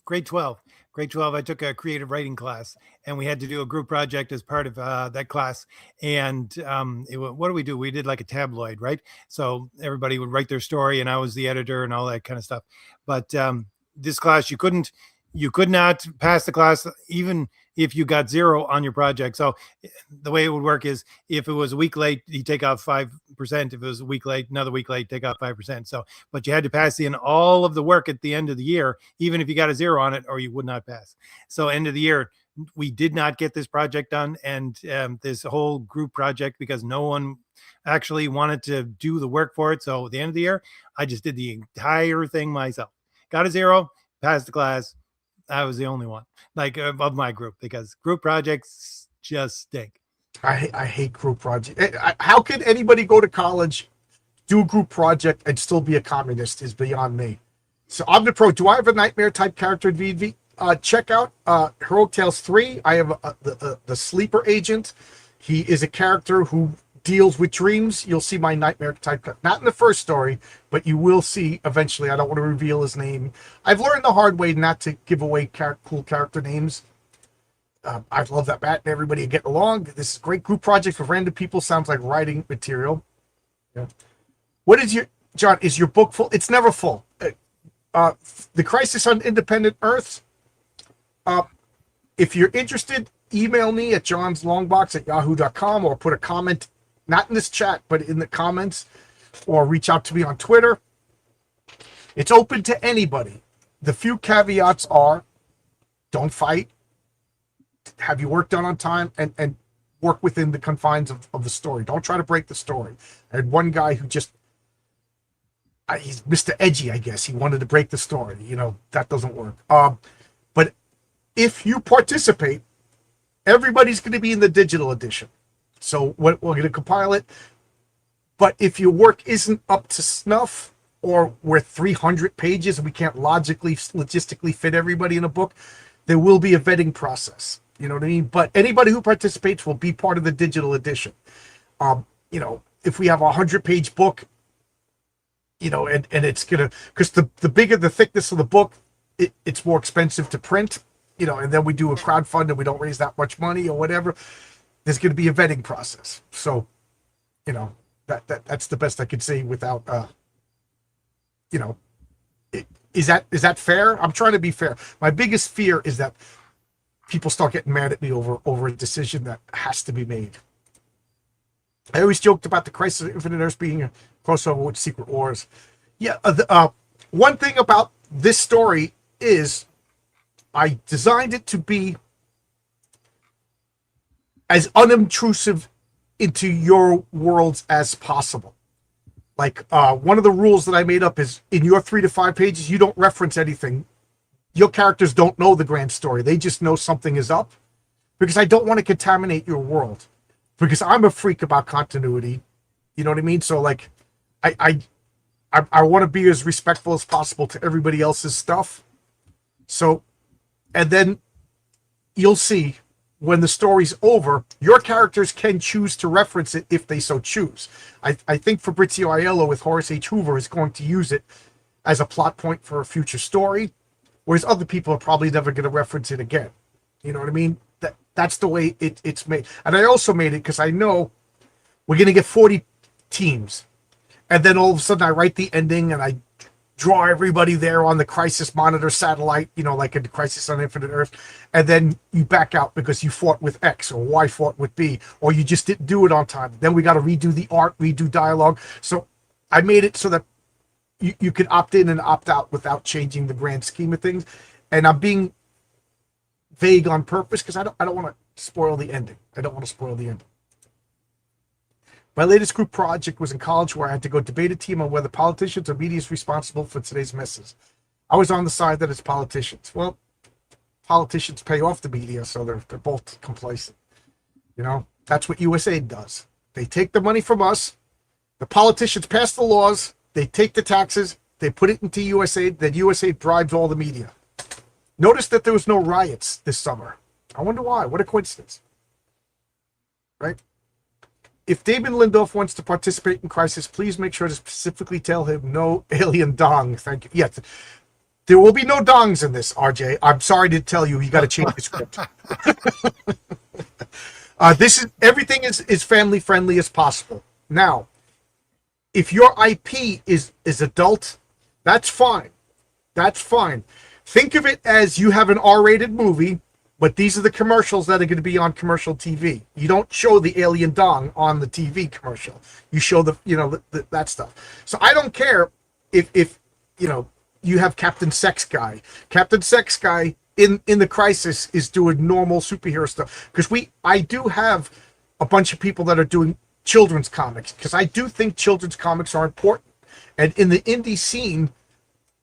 grade 12. Grade 12, I took a creative writing class, and we had to do a group project as part of that class. And what do we do? We did like a tabloid, right? So everybody would write their story, and I was the editor and all that kind of stuff. But this class, you could not pass the class even if you got 0 on your project. So the way it would work is, if it was a week late, you take off 5%. If it was a week late, another week late, take off 5%. So, but you had to pass in all of the work at the end of the year, even if you got a 0 on it, or you would not pass. So end of the year, we did not get this project done, and this whole group project, because no one actually wanted to do the work for it. So at the end of the year, I just did the entire thing myself. Got a 0, passed the class. I was the only one, like, of my group, because group projects just stink. I hate group projects. How can anybody go to college, do a group project, and still be a communist is beyond me. So Omnipro, do I have a nightmare type character in V&V? Check out Heroic Tales 3. I have the sleeper agent. He is a character who deals with dreams. You'll see my nightmare type, not in the first story, but you will see eventually. I don't want to reveal his name. I've learned the hard way not to give away cool character names. I love that Matt and everybody get along. This is a great group project for random people. Sounds like writing material. Yeah. What is John, is your book full? It's never full. The Crisis on Independent Earths. If you're interested, email me at johnslongbox@yahoo.com, or put a comment, not in this chat, but in the comments, or reach out to me on Twitter. It's open to anybody. The few caveats are, don't fight, have your work done on time, and work within the confines of the story. Don't try to break the story. I had one guy who just, he's Mr. Edgy, I guess. He wanted to break the story. You know, that doesn't work. But if you participate, everybody's going to be in the digital edition. So we're going to compile it. But if your work isn't up to snuff, or we're 300 pages and we can't logistically fit everybody in a book, there will be a vetting process. You know what I mean? But anybody who participates will be part of the digital edition. You know, if we have a 100-page book, you know, and it's going to, because the bigger the thickness of the book, it's more expensive to print, you know, and then we do a crowdfund and we don't raise that much money or whatever. There's going to be a vetting process. So, you know, that's the best I could say without, you know, is that fair? I'm trying to be fair. My biggest fear is that people start getting mad at me over a decision that has to be made. I always joked about the Crisis of Infinite Earths being a crossover with Secret Wars. Yeah, one thing about this story is I designed it to be as unobtrusive into your worlds as possible. Like, one of the rules that I made up is, in your 3 to 5 pages, you don't reference anything. Your characters don't know the grand story. They just know something is up, because I don't want to contaminate your world, because I'm a freak about continuity. You know what I mean? So, like, I want to be as respectful as possible to everybody else's stuff. So, and then you'll see when the story's over, your characters can choose to reference it if they so choose. I think Fabrizio Aiello with Horace H. Hoover is going to use it as a plot point for a future story, whereas other people are probably never going to reference it again. You know what I mean? That's the way it's made. And I also made it because I know we're going to get 40 teams. And then all of a sudden I write the ending and I draw everybody there on the Crisis Monitor satellite, like in Crisis on Infinite Earth, and then you back out because you fought with X or Y fought with B, or you just didn't do it on time. Then we got to redo the art, redo dialogue. So I made it so that you could opt in and opt out without changing the grand scheme of things. And I'm being vague on purpose because I don't want to spoil the ending. My latest group project was in college where I had to go debate a team on whether politicians or media is responsible for today's messes. I was on the side that it's politicians. Well, politicians pay off the media, so they're both complacent. That's what USAID does. They take the money from us. The politicians pass the laws. They take the taxes. They put it into USAID. Then USAID bribes all the media. Notice that there was no riots this summer. I wonder why. What a coincidence. Right? If Damon Lindelof wants to participate in Crisis, please make sure to specifically tell him no alien dong. Thank you. Yes, there will be no dongs in this, RJ. I'm sorry to tell you, you got to change the script. Everything is family friendly as possible. Now, if your IP is adult, that's fine. That's fine. Think of it as you have an R-rated movie, but these are the commercials that are going to be on commercial TV. You don't show the alien dong on the TV commercial. You show that stuff. So I don't care if you have Captain Sex Guy. Captain Sex Guy in the Crisis is doing normal superhero stuff because I do have a bunch of people that are doing children's comics because I do think children's comics are important. And in the indie scene,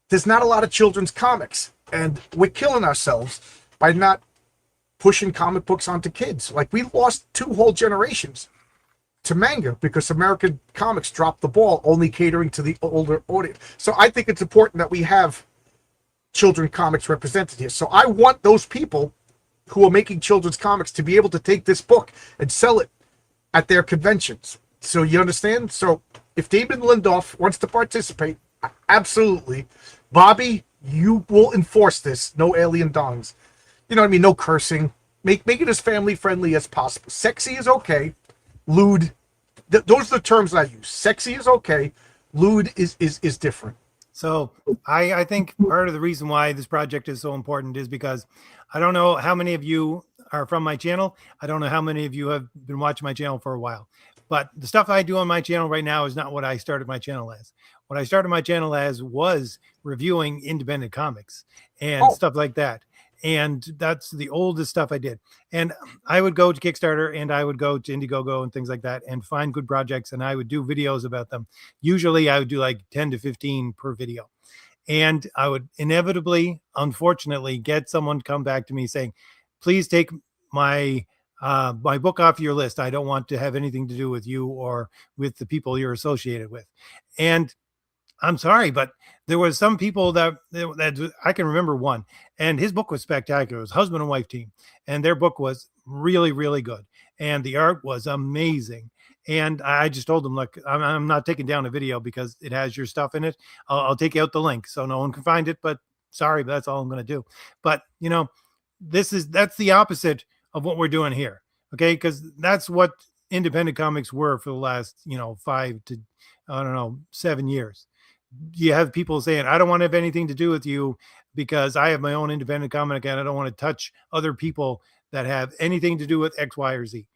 there's not a lot of children's comics, and we're killing ourselves by not pushing comic books onto kids. Like, we lost 2 whole generations to manga because American comics dropped the ball, only catering to the older audience. So I think it's important that we have children's comics represented here. So I want those people who are making children's comics to be able to take this book and sell it at their conventions. So you understand? So if David Lindelof wants to participate, absolutely. Bobby, you will enforce this. No alien dongs. You know what I mean? No cursing. Make it as family friendly as possible. Sexy is okay. Lewd. Those are the terms I use. Sexy is okay. Lewd is different. So I think part of the reason why this project is so important is because I don't know how many of you are from my channel. I don't know how many of you have been watching my channel for a while. But the stuff I do on my channel right now is not what I started my channel as. What I started my channel as was reviewing independent comics and stuff like that. And that's the oldest stuff I did. And I would go to Kickstarter and I would go to Indiegogo and things like that and find good projects, and I would do videos about them. Usually I would do like 10 to 15 per video. And I would inevitably, unfortunately, get someone to come back to me saying, please take my book off your list. I don't want to have anything to do with you or with the people you're associated with. And I'm sorry, but there was some people that I can remember one, and his book was spectacular. It was Husband and Wife Team, and their book was really, really good, and the art was amazing. And I just told them, look, I'm not taking down a video because it has your stuff in it. I'll take out the link so no one can find it, but sorry, but that's all I'm going to do. But that's the opposite of what we're doing here. Okay. Because that's what independent comics were for the last, 5 to, 7 years. You have people saying, I don't want to have anything to do with you because I have my own independent comic and I don't want to touch other people that have anything to do with X, Y, or Z.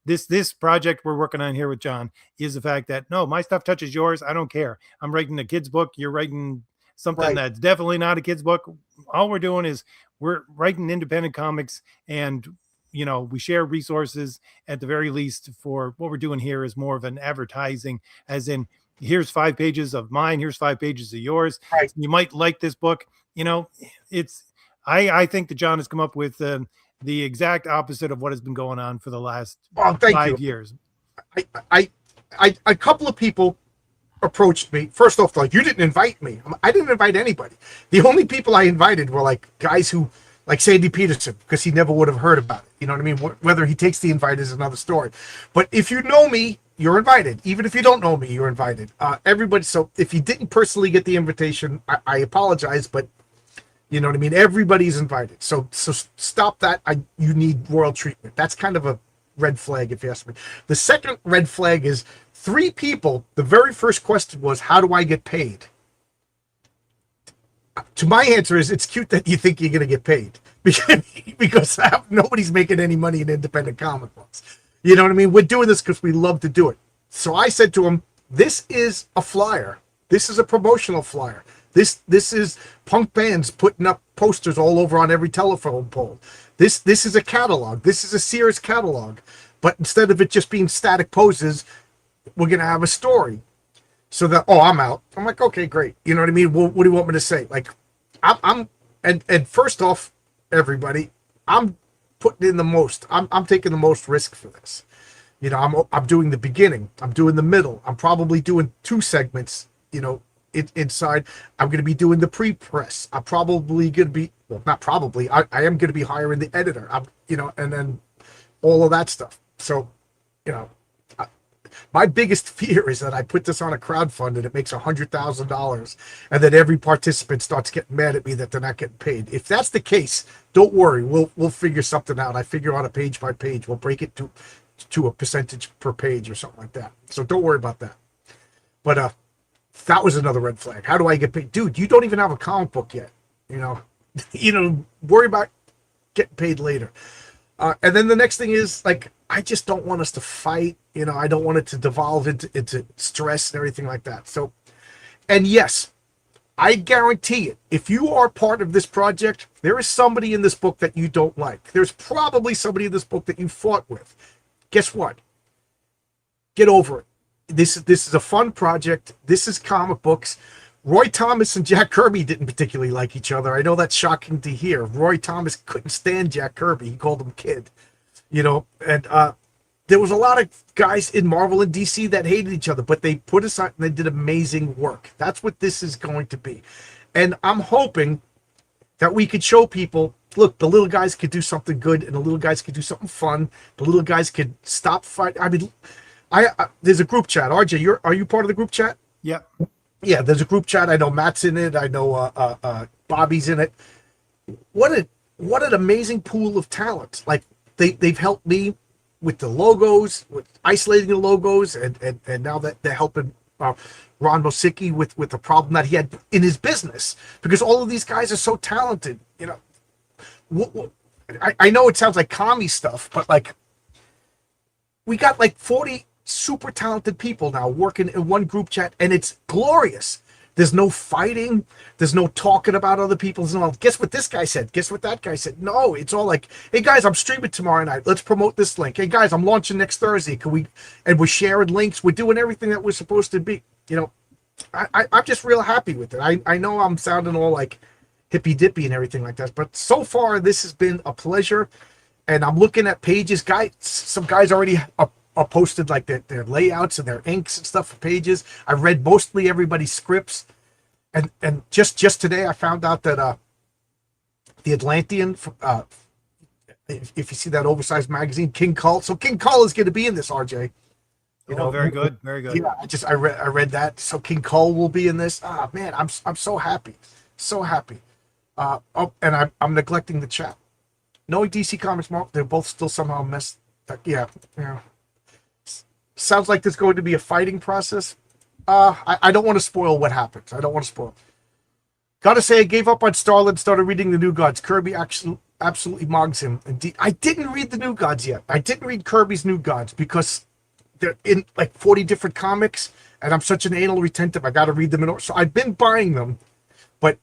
This project we're working on here with John is the fact that, no, my stuff touches yours. I don't care. I'm writing a kid's book. You're writing something that's definitely not a kid's book. All we're doing is we're writing independent comics, and we share resources at the very least. For what we're doing here is more of an advertising, as in, here's 5 pages of mine, here's 5 pages of yours. Right. You might like this book. I think that John has come up with the exact opposite of what has been going on for the last 5 years. A couple of people approached me. First off, like, you didn't invite me. I didn't invite anybody. The only people I invited were like guys who, like Sandy Peterson, because he never would have heard about it. You know what I mean? Whether he takes the invite is another story. But if you know me, you're invited. Even if you don't know me, you're invited. Everybody. So if you didn't personally get the invitation, I apologize, but you know what I mean? Everybody's invited. So stop that. You need royal treatment. That's kind of a red flag, if you ask me. The second red flag is 3 people. The very first question was, how do I get paid? to my answer is it's cute that you think you're going to get paid because nobody's making any money in independent comic books. You know what I mean? We're doing this because we love to do it. So I said to him, this is a flyer. This is a promotional flyer. This is punk bands putting up posters all over on every telephone pole. This is a catalog. This is a Sears catalog. But instead of it just being static poses, we're going to have a story. So that, oh, I'm out. I'm like, okay, great. You know what I mean? What do you want me to say? Like, and first off, everybody, I'm putting in the most. I'm taking the most risk for this. You know, I'm doing the beginning. I'm doing the middle. I'm probably doing 2 segments. You know, inside. I'm going to be doing the pre-press. I'm probably going to be, well, not probably. I am going to be hiring the editor. You know, and then all of that stuff. So, you know. My biggest fear is that I put this on a crowdfund and it makes $100,000 and then every participant starts getting mad at me that they're not getting paid. If that's the case, don't worry. We'll figure something out. I figure out a page by page. We'll break it to a percentage per page or something like that. So don't worry about that. But that was another red flag. How do I get paid? Dude, you don't even have a comic book yet. You know, worry about getting paid later. And then the next thing is, like, I just don't want us to fight. You know, I don't want it to devolve into stress and everything like that. So, and yes, I guarantee it. If you are part of this project, there is somebody in this book that you don't like. There's probably somebody in this book that you fought with. Guess what? Get over it. This is a fun project. This is comic books. Roy Thomas and Jack Kirby didn't particularly like each other. I know that's shocking to hear. Roy Thomas couldn't stand Jack Kirby. He called him kid. You know, and there was a lot of guys in Marvel and DC that hated each other, but they put aside and they did amazing work. That's what this is going to be. And I'm hoping that we could show people, look, the little guys could do something good and the little guys could do something fun. The little guys could stop fighting. I mean, there's a group chat. RJ, are you part of the group chat? Yeah. Yeah, there's a group chat. I know Matt's in it. I know Bobby's in it. What an amazing pool of talent. Like, they've helped me with the logos, with isolating the logos, and now that they're helping Ron Mosicki with the problem that he had in his business, because all of these guys are so talented. You know, I know it sounds like commie stuff, but like, we got like 40 super talented people now working in one group chat, and it's glorious. There's no fighting. There's no talking about other people's. No, guess what this guy said? Guess what that guy said? No, it's all like, hey guys, I'm streaming tomorrow night. Let's promote this link. Hey guys, I'm launching next Thursday. Can we? And we're sharing links. We're doing everything that we're supposed to be. You know, I'm just real happy with it. I know I'm sounding all like hippy dippy and everything like that, but so far this has been a pleasure. And I'm looking at pages. Some guys already are posted like their layouts and their inks and stuff for pages. I read mostly everybody's scripts, and just today I found out that the Atlantean, if you see that oversized magazine, King Kull. So King Kull is going to be in this, RJ. You know, very good, very good. Yeah, I read that. So King Kull will be in this. Ah, man, I'm so happy, so happy. Oh, and I'm neglecting the chat. Knowing DC Comics Marvel, they're both still somehow messed. Yeah. Sounds like there's going to be a fighting process. I don't want to spoil what happens. I don't want to spoil. Gotta say, I gave up on Starlin, started reading the New Gods. Kirby absolutely mogs him. Indeed, I didn't read the New Gods yet. I didn't read Kirby's New Gods because they're in like 40 different comics, and I'm such an anal retentive. I got to read them in order. So I've been buying them, but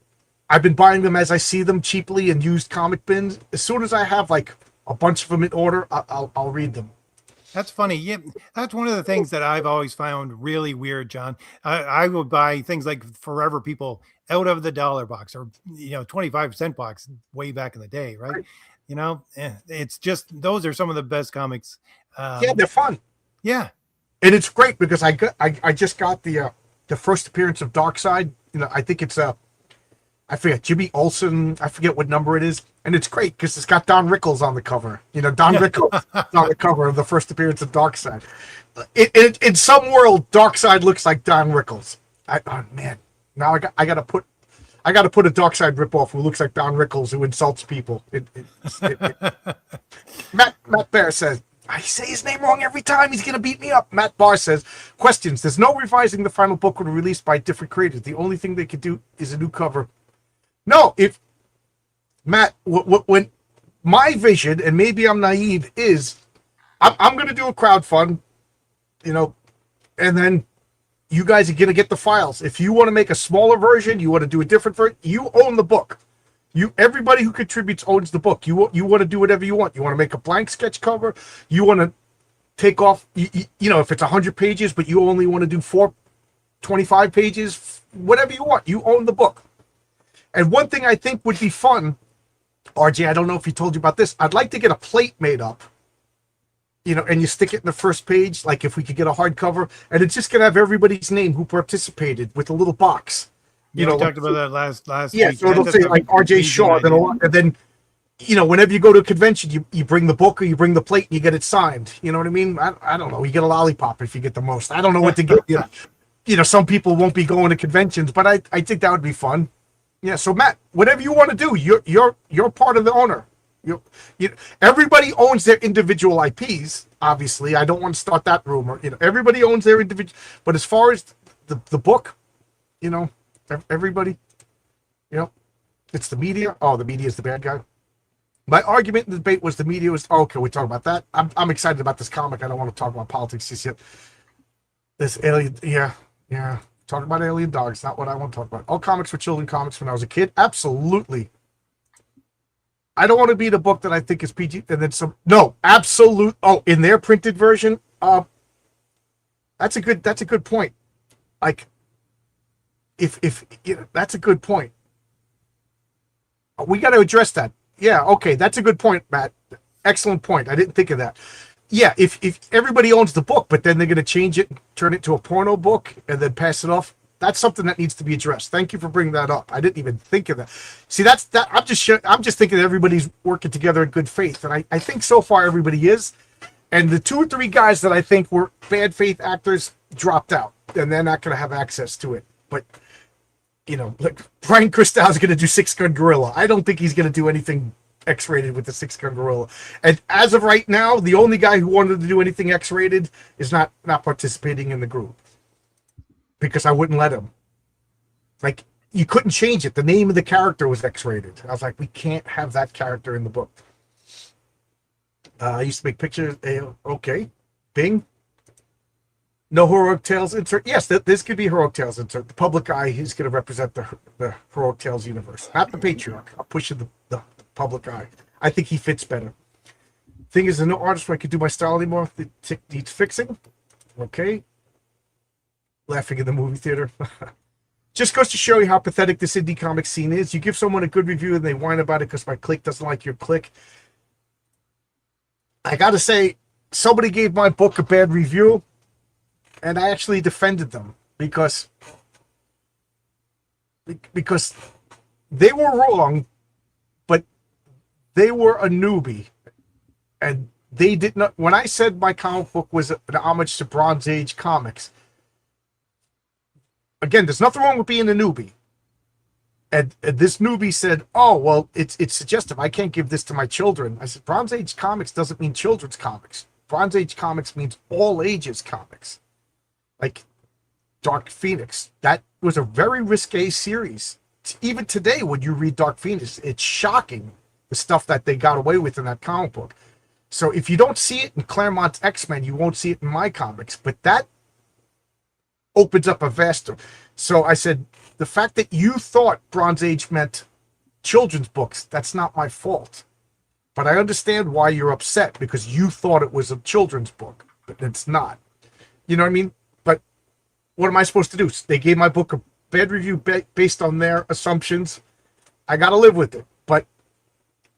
I've been buying them as I see them cheaply in used comic bins. As soon as I have like a bunch of them in order, I'll read them. That's funny. Yeah, that's one of the things that I've always found really weird, John. I would buy things like Forever People out of the dollar box, or 25-cent box way back in the day, right? You know, it's just, those are some of the best comics. Yeah, they're fun. Yeah, and it's great because I just got the first appearance of Darkseid. You know, I think it's I forget, Jimmy Olsen. I forget what number it is. And it's great because it's got Don Rickles on the cover. You know, Don Rickles on the cover of the first appearance of Darkseid. In some world, Darkseid looks like Don Rickles. Oh man, now I got to put a Darkseid ripoff who looks like Don Rickles, who insults people. Matt Bear says, I say his name wrong every time. He's going to beat me up. Matt Barr says, questions. There's no revising the final book when released by different creators. The only thing they could do is a new cover No, if Matt, when my vision, and maybe I'm naive, is I'm going to do a crowdfund, you know, and then you guys are going to get the files. If you want to make a smaller version, you want to do a different version, you own the book. Everybody who contributes owns the book. You want to do whatever you want. You want to make a blank sketch cover. You want to take off, you know, if it's 100 pages, but you only want to do 25 pages, whatever you want. You own the book. And one thing I think would be fun, RJ, I don't know if he told you about this. I'd like to get a plate made up, you know, and you stick it in the first page, like if we could get a hardcover, and it's just going to have everybody's name who participated with a little box. You know, we talked about that last yeah, week. so it'll say like RJ Shaw, and then, you know, whenever you go to a convention, you bring the book or you bring the plate and you get it signed. You know what I mean? I don't know. You get a lollipop if you get the most. I don't know what to get you. You know, some people won't be going to conventions, but I think that would be fun. Yeah, so Matt, whatever you want to do, you're part of the owner. You everybody owns their individual IPs. Obviously, I don't want to start that rumor. You know, everybody owns their individual. But as far as the book, you know, everybody, you know, it's the media. Oh, the media is the bad guy. My argument in the debate was the media was okay. We talk about that. I'm excited about this comic. I don't want to talk about politics just yet. This alien, yeah. Talking about alien dogs, not what I want to talk about. All comics were children comics when I was a kid. Absolutely. I don't want to be the book that I think is PG and then some. No, absolute. Oh, in their printed version, that's a good point. Like, if you know, that's a good point. We got to address that. Yeah, okay, that's a good point, Matt. Excellent point. I didn't think of that. Yeah, if everybody owns the book, but then they're going to change it, turn it to a porno book, and then pass it off. That's something that needs to be addressed. Thank you for bringing that up. I didn't even think of that. See, that's that. I'm just thinking everybody's working together in good faith, and I think so far everybody is. And the 2 or 3 guys that I think were bad faith actors dropped out, and they're not going to have access to it. But you know, like Brian Crystal is going to do Six Gun Gorilla. I don't think he's going to do anything X-rated with the Six Gun Gorilla. And as of right now, the only guy who wanted to do anything X-rated is not participating in the group because I wouldn't let him. Like, you couldn't change it. The name of the character was X-rated. I was like, we can't have that character in the book. I used to make pictures. Okay, Bing. No Heroic Tales insert. Yes, this could be Heroic Tales insert. The public eye is going to represent the Heroic Tales universe, not the patriarch. I'm pushing the public eye. I think he fits better. Thing is, there's no artist where I could do my style anymore. The tick needs fixing. Okay. Laughing in the movie theater. Just goes to show you how pathetic this indie comic scene is. You give someone a good review and they whine about it because my clique doesn't like your clique. I got to say, somebody gave my book a bad review. And I actually defended them because they were wrong, but they were a newbie, and they did not. When I said my comic book was an homage to Bronze Age comics, again, there's nothing wrong with being a newbie. And this newbie said, "Oh, well, it's suggestive. I can't give this to my children." I said, "Bronze Age comics doesn't mean children's comics. Bronze Age comics means all ages comics." Like Dark Phoenix, that was a very risque series. Even today, when you read Dark Phoenix, it's shocking the stuff that they got away with in that comic book. So if you don't see it in Claremont's X-Men, you won't see it in my comics. But that opens up a vaster. So I said, the fact that you thought Bronze Age meant children's books, that's not my fault. But I understand why you're upset, because you thought it was a children's book, but it's not. You know what I mean? What am I supposed to do? They gave my book a bad review based on their assumptions. I got to live with it. But,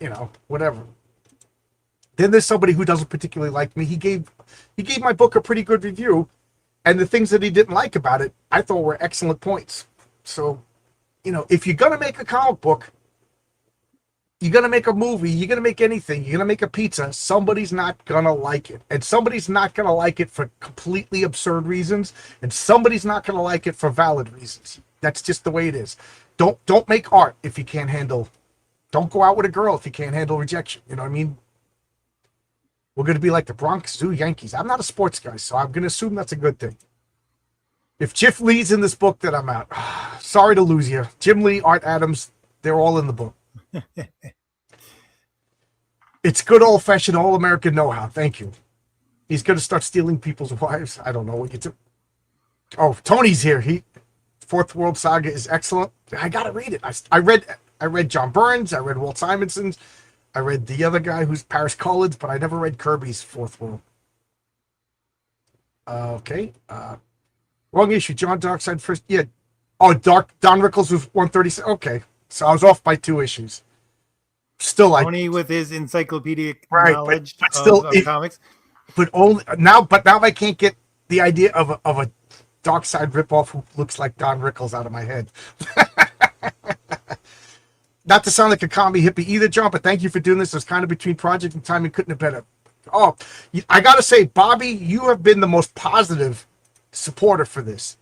you know, whatever. Then there's somebody who doesn't particularly like me. He gave my book a pretty good review. And the things that he didn't like about it, I thought were excellent points. So, you know, if you're going to make a comic book, you're going to make a movie, you're going to make anything, you're going to make a pizza, somebody's not going to like it. And somebody's not going to like it for completely absurd reasons, and somebody's not going to like it for valid reasons. That's just the way it is. Don't make art if you can't handle, don't go out with a girl if you can't handle rejection. You know what I mean? We're going to be like the Bronx Zoo Yankees. I'm not a sports guy, so I'm going to assume that's a good thing. If Jim Lee's in this book, then I'm out. Sorry to lose you. Jim Lee, Art Adams, They're all in the book. It's good old-fashioned all-American know-how. Thank you. He's going to start stealing people's wives. I don't know what you do. Oh, Tony's here. Fourth World Saga is excellent. I got to read it. I read John Burns. I read Walt Simonson's. I read the other guy who's Paris Collins, but I never read Kirby's Fourth World. Okay. Wrong issue. John Darkseid first. Yeah. Oh, Don Rickles was 136. Okay. So I was off by 2 issues. Still, Tony with his encyclopedic right, knowledge but still, of comics. But now I can't get the idea of a Darkseid ripoff who looks like Don Rickles out of my head. Not to sound like a commie hippie either, John, but thank you for doing this. It was kind of between project and timing. Couldn't have been better. Oh, I got to say, Bobby, you have been the most positive supporter for this.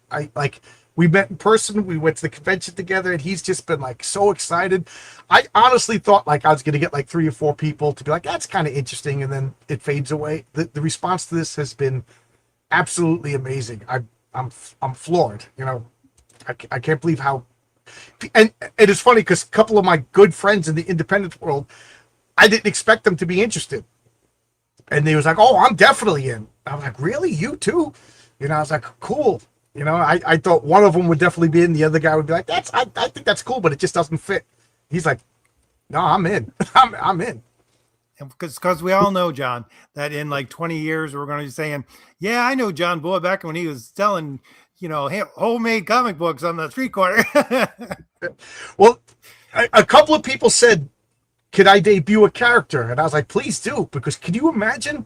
We met in person. We went to the convention together, and he's just been like so excited. I honestly thought like I was going to get like 3 or 4 people to be like, that's kind of interesting, and then it fades away. The response to this has been absolutely amazing. I'm floored. You know, I can't believe how. And it is funny because a couple of my good friends in the independent world, I didn't expect them to be interested, and they was like, "Oh, I'm definitely in." I was like, "Really, you too?" You know, I was like, "Cool." You know, I thought one of them would definitely be in. The other guy would be like, I think that's cool, but it just doesn't fit. He's like, no, I'm in. I'm in. Because we all know, John, that in like 20 years, we're going to be saying, yeah, I know John Boy back when he was selling, homemade comic books on the street corner. Well, a couple of people said, could I debut a character? And I was like, please do, because can you imagine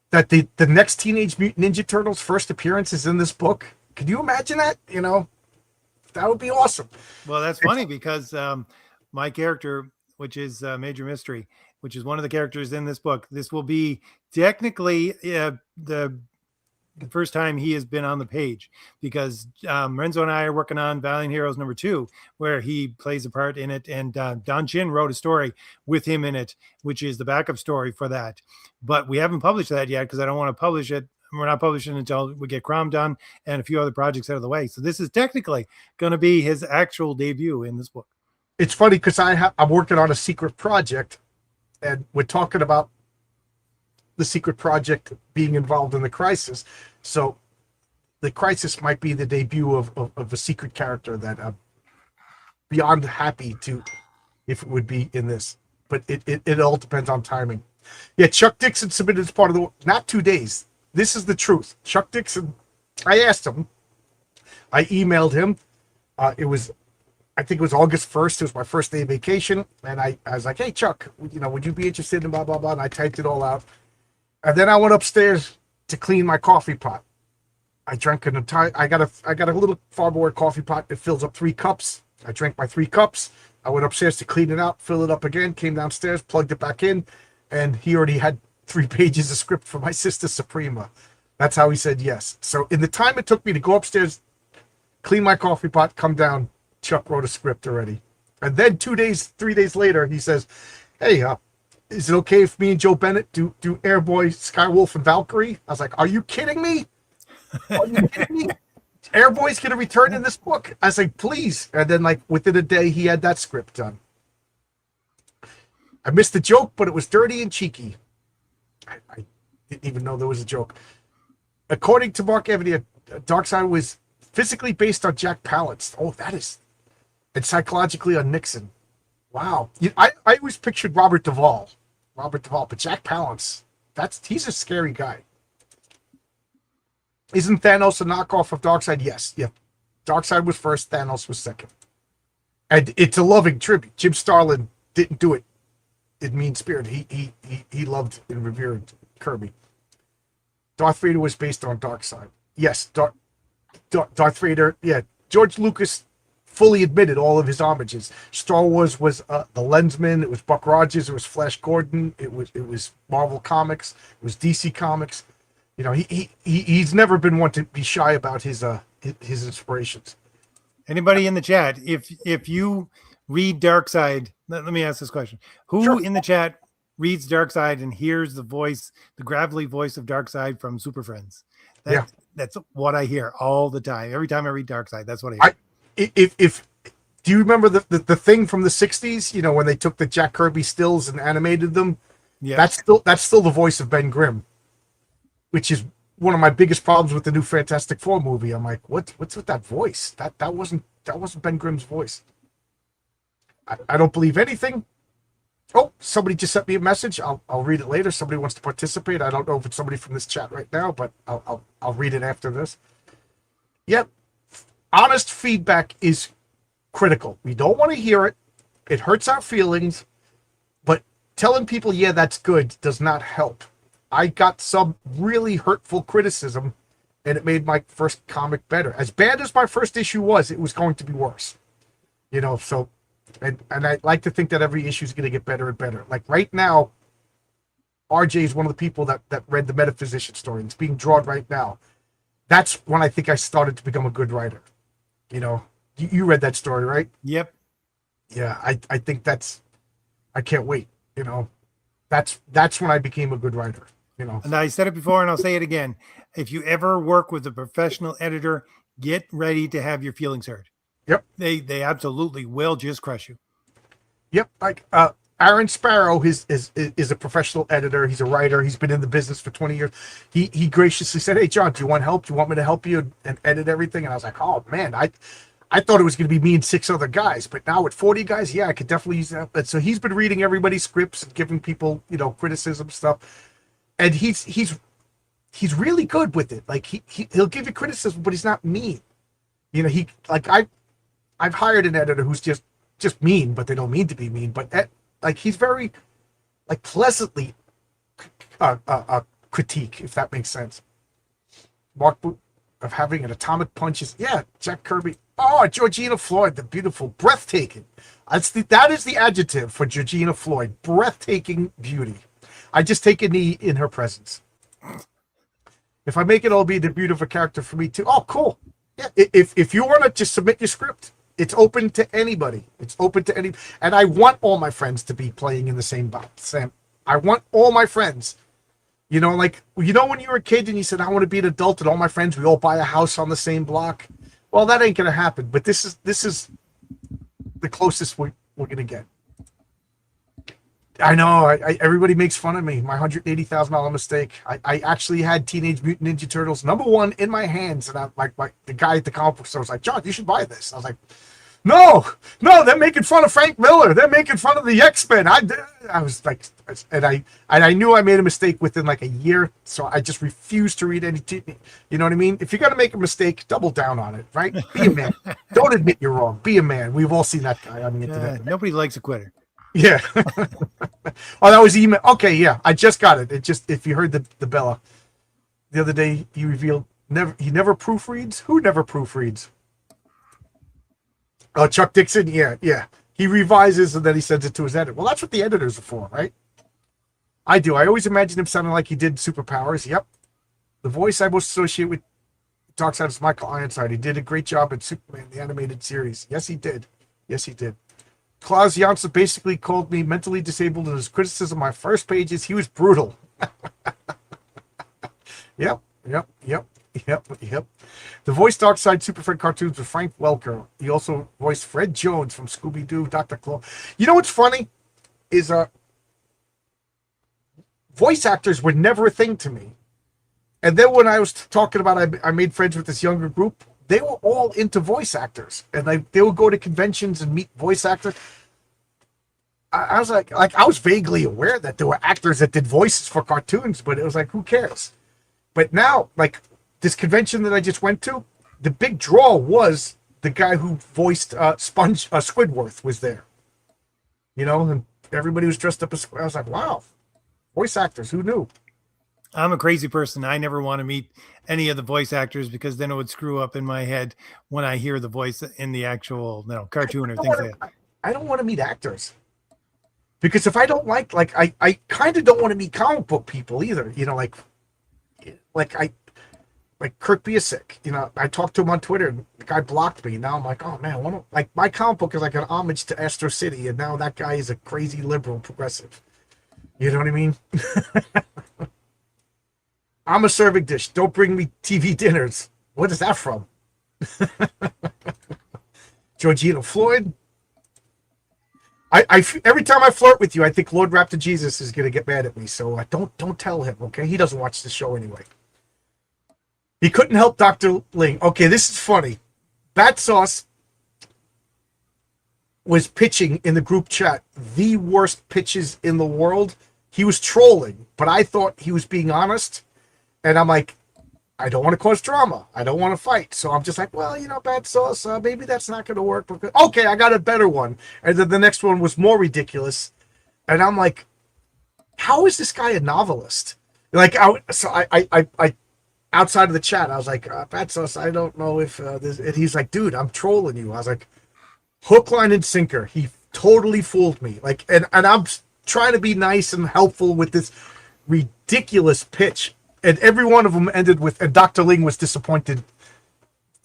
that the next Teenage Mutant Ninja Turtles first appearance is in this book? Could you imagine that? You know, that would be awesome. Well, that's funny because my character, which is Major Mystery, which is one of the characters in this book, this will be technically the first time he has been on the page, because Renzo and I are working on Valiant Heroes #2, where he plays a part in it. And Don Chin wrote a story with him in it, which is the backup story for that. But we haven't published that yet because I don't want to publish it. We're not publishing until we get Crom done and a few other projects out of the way. So this is technically going to be his actual debut in this book. It's funny because I'm working on a secret project, and we're talking about the secret project being involved in the Crisis. So the Crisis might be the debut of a secret character that I'm beyond happy to, if it would be in this. But it all depends on timing. Yeah, Chuck Dixon submitted as part of the, not 2 days. This is the truth. Chuck Dixon, I asked him, I emailed him. I think it was August 1st. It was my first day of vacation. And I was like, hey, Chuck, would you be interested in blah, blah, blah? And I typed it all out. And then I went upstairs to clean my coffee pot. I drank an entire, I got a little Farberware coffee pot that fills up 3 cups. I drank my 3 cups. I went upstairs to clean it out, fill it up again, came downstairs, plugged it back in, and he already had 3 pages of script for my sister Suprema. That's how he said yes. So in the time it took me to go upstairs, clean my coffee pot, come down, Chuck wrote a script already. And then 3 days later, he says, hey, is it okay if me and Joe Bennett do Airboy, Skywolf, and Valkyrie? I was like, are you kidding me? Are you kidding me? Airboy's going to return in this book. I was like, please. And then like within a day, he had that script done. I missed the joke, but it was dirty and cheeky. I didn't even know there was a joke. According to Mark Evany, Darkseid was physically based on Jack Palance. Oh, that is. And psychologically on Nixon. Wow. I always pictured Robert Duvall, but Jack Palance, he's a scary guy. Isn't Thanos a knockoff of Darkseid? Yes. Yeah. Darkseid was first, Thanos was second. And it's a loving tribute. Jim Starlin didn't do it in mean spirit. He loved and revered Kirby. Darth Vader was based on Darkseid. Yes, Darth Vader. Yeah, George Lucas fully admitted all of his homages. Star Wars was the Lensman. It was Buck Rogers. It was Flash Gordon. It was Marvel Comics. It was DC Comics. He's never been one to be shy about his inspirations. Anybody in the chat, if you read Darkseid, let me ask this question: who Sure. in the chat reads Darkseid and hears the voice, the gravelly voice of Darkseid from Super Friends? That's what I hear all the time. Every time I read Darkseid, that's what I hear. Do you remember the thing from the 60s, you know, when they took the Jack Kirby stills and animated them? Yeah. That's still the voice of Ben Grimm, which is one of my biggest problems with the new Fantastic Four movie. I'm like, what's with that voice? That wasn't Ben Grimm's voice. I don't believe anything. Oh, somebody just sent me a message. I'll read it later. Somebody wants to participate. I don't know if it's somebody from this chat right now, but I'll read it after this. Yep. Honest feedback is critical. We don't want to hear it. It hurts our feelings, but telling people, yeah, that's good, does not help. I got some really hurtful criticism, and it made my first comic better. As bad as my first issue was, it was going to be worse. You know, so, and I like to think that every issue is going to get better and better. Like right now, RJ is one of the people that read the Metaphysician story. It's being drawn right now. That's when I think I started to become a good writer. You know, you read that story, right? Yep. Yeah, I think I can't wait. You know, that's when I became a good writer. You know, And I said it before and I'll say it again. If you ever work with a professional editor, get ready to have your feelings hurt. Yep. They absolutely will just crush you. Yep. Like Aaron Sparrow is a professional editor. He's a writer. He's been in the business for 20 years. He graciously said, "Hey John, do you want help? Do you want me to help you and edit everything?" And I was like, "Oh man, I thought it was going to be me and 6 other guys, but now with 40 guys, yeah, I could definitely use that." But so he's been reading everybody's scripts and giving people, you know, criticism stuff, and he's really good with it. Like he'll give you criticism, but he's not mean. You know, I've hired an editor who's just mean, but they don't mean to be mean. But like he's very like pleasantly critique, if that makes sense. Mark Boot of having an atomic punches. Yeah, Jack Kirby. Oh, Georgina Floyd, the beautiful, breathtaking. That is the adjective for Georgina Floyd. Breathtaking beauty. I just take a knee in her presence. If I make it all be the beauty of a character for me too. Oh, cool. Yeah. If you want to just submit your script, it's open to anybody. It's open to any, and I want all my friends to be playing in the same box. Sam, I want all my friends. You know, like, you know, when you were a kid and you said, "I want to be an adult," and all my friends, we all buy a house on the same block. Well, that ain't gonna happen. But this is the closest we're gonna get. I know. Everybody makes fun of me. My $180,000 mistake. I actually had Teenage Mutant Ninja Turtles #1 in my hands, and I'm like the guy at the comic book store was like, "John, you should buy this." I was like, No, they're making fun of Frank Miller. They're making fun of the X-Men. I was like, and I knew I made a mistake within like a year, so I just refused to read any. You know what I mean? If you're gonna make a mistake, double down on it, right? Be a man. Don't admit you're wrong. Be a man. We've all seen that guy on the internet. Nobody likes a quitter. Yeah. Oh, that was email. Okay, yeah, I just got it. It just, if you heard the Bella the other day, he revealed he never proofreads. Who never proofreads? Oh, Chuck Dixon. Yeah. He revises and then he sends it to his editor. Well, that's what the editors are for, right? I do. I always imagine him sounding like he did Superpowers. Yep. The voice I most associate with Darkseid is Michael Ironside. He did a great job in Superman, the animated series. Yes, he did. Klaus Janssen basically called me mentally disabled in his criticism of my first pages. He was brutal. Yep. The voice Darkseid Super Fred cartoons with Frank Welker. He also voiced Fred Jones from Scooby-Doo, Dr. Claw. You know what's funny is voice actors were never a thing to me. And then when I was talking about I made friends with this younger group, they were all into voice actors, and they would go to conventions and meet voice actors. I was like I was vaguely aware that there were actors that did voices for cartoons, but it was like, who cares? But now, like this convention that I just went to, the big draw was the guy who voiced Squidward was there. You know, and everybody was dressed up as. I was like, wow, voice actors. Who knew? I'm a crazy person. I never want to meet any of the voice actors because then it would screw up in my head when I hear the voice in the actual cartoon or things like that. I don't want to meet actors. Because if I don't like I kind of don't want to meet comic book people either. You know, like Kurt Busiek. You know, I talked to him on Twitter and the guy blocked me. Now I'm like, oh man, my comic book is like an homage to Astro City, and now that guy is a crazy liberal progressive. You know what I mean? I'm a serving dish. Don't bring me TV dinners. What is that from? Georgina Floyd. Every time I flirt with you, I think Lord Raptor Jesus is gonna get mad at me. So don't tell him, okay? He doesn't watch the show anyway. He couldn't help Dr. Ling. Okay, this is funny. Bat Sauce was pitching in the group chat the worst pitches in the world. He was trolling, but I thought he was being honest. And I'm like, I don't want to cause drama. I don't want to fight. So I'm just like, well, Bad Sauce, maybe that's not going to work. Okay, I got a better one. And then the next one was more ridiculous. And I'm like, how is this guy a novelist? Like, I outside of the chat, I was like, Bad Sauce, I don't know if this. And he's like, dude, I'm trolling you. I was like, hook, line, and sinker. He totally fooled me. Like, and I'm trying to be nice and helpful with this ridiculous pitch. And every one of them ended with, and Dr. Ling was disappointed.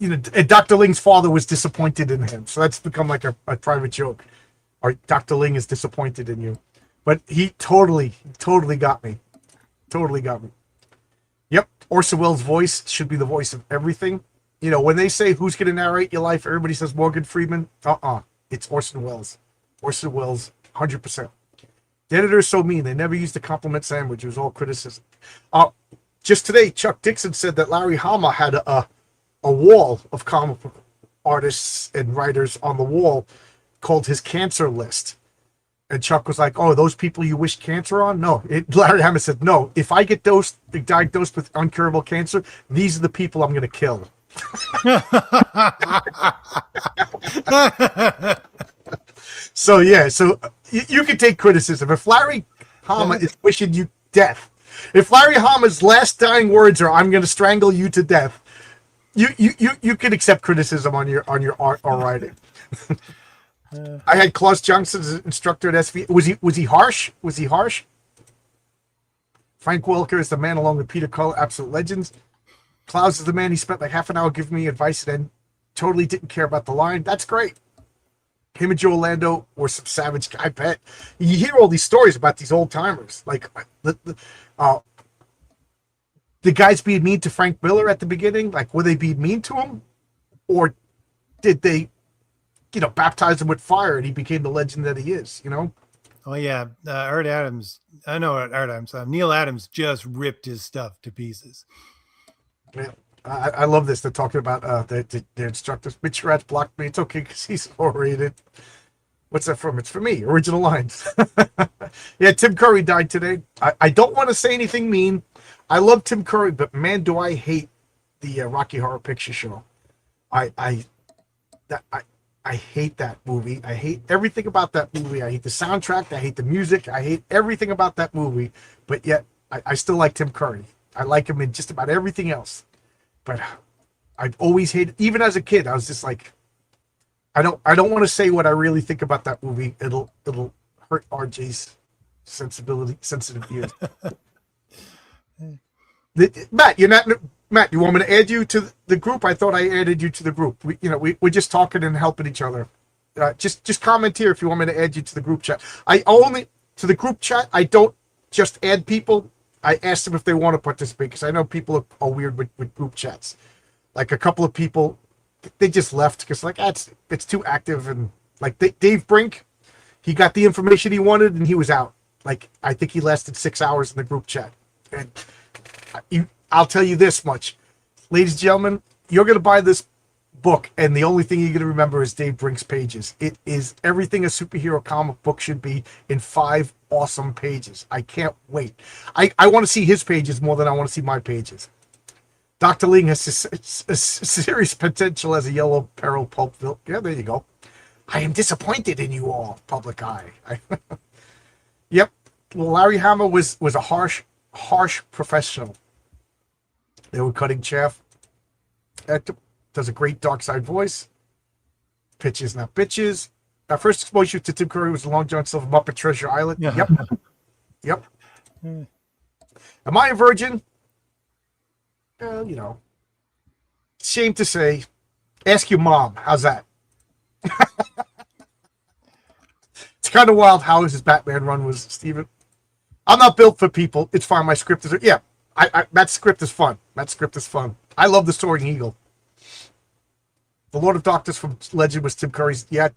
And Dr. Ling's father was disappointed in him. So that's become like a private joke. Or Dr. Ling is disappointed in you. But he totally got me. Totally got me. Yep. Orson Welles' voice should be the voice of everything. When they say who's going to narrate your life, everybody says Morgan Freeman. It's Orson Welles. Orson Welles, 100%. The editor's so mean. They never used the compliment sandwich. It was all criticism. Just today, Chuck Dixon said that Larry Hama had a wall of comic book artists and writers on the wall called his cancer list. And Chuck was like, oh, those people you wish cancer on? No. Larry Hama said, no, if I get diagnosed with incurable cancer, these are the people I'm going to kill. So you can take criticism. If Larry Hama is wishing you death, if Larry Hama's last dying words are "I'm going to strangle you to death," you can accept criticism on your art or writing. I had Klaus Johnson as instructor at SV. Was he harsh? Was he harsh? Frank Welker is the man along with Peter Cullen, absolute legends. Klaus is the man. He spent like half an hour giving me advice and then totally didn't care about the line. That's great. Him and Joe Orlando were some savage. I bet you hear all these stories about these old timers, like the guys being mean to Frank Miller at the beginning. Like, were they being mean to him, or did they, baptize him with fire and he became the legend that he is? Oh yeah, Art Adams. I know Art Adams. Neil Adams just ripped his stuff to pieces. Yeah. I love this. They're talking about their instructors. Mitch Ratz blocked me. It's okay because he's overrated. What's that from? It's for me. Original lines. Yeah, Tim Curry died today. I don't want to say anything mean. I love Tim Curry, but man, do I hate the Rocky Horror Picture Show. I hate that movie. I hate everything about that movie. I hate the soundtrack. I hate the music. I hate everything about that movie. But yet, I still like Tim Curry. I like him in just about everything else. But I've always hated, even as a kid, I was just like, I don't want to say what I really think about that movie. It'll hurt RJ's sensitive ears. Matt, Matt, you want me to add you to the group? I thought I added you to the group. We're just talking and helping each other. Just comment here if you want me to add you to the group chat. To the group chat, I don't just add people. I asked them if they want to participate because I know people are weird with group chats. Like a couple of people, they just left because it's too active, and like Dave Brink, he got the information he wanted and he was out. Like I think he lasted 6 hours in the group chat. And I'll tell you this much, ladies and gentlemen, you're gonna buy this book, and the only thing you're gonna remember is Dave Brink's pages. It is everything a superhero comic book should be in 5 awesome pages. I can't wait. I want to see his pages more than I want to see my pages. Dr. Ling has serious potential as a yellow peril pulp. Yeah, there you go. I am disappointed in you all, public eye. Yep. Well, Larry Hama was a harsh professional. They were cutting chaff. Does a great dark side voice. Pitches, not bitches. Our first exposure to Tim Curry was the Long John Silver Muppet Treasure Island. Yeah. Yep. Am I a virgin? Well, shame to say. Ask your mom. How's that? It's kind of wild how his Batman run was, Steven. I'm not built for people. It's fine. My script is... Yeah. That script is fun. I love the Soaring Eagle. The Lord of Darkness from Legend was Tim Curry's. Yeah,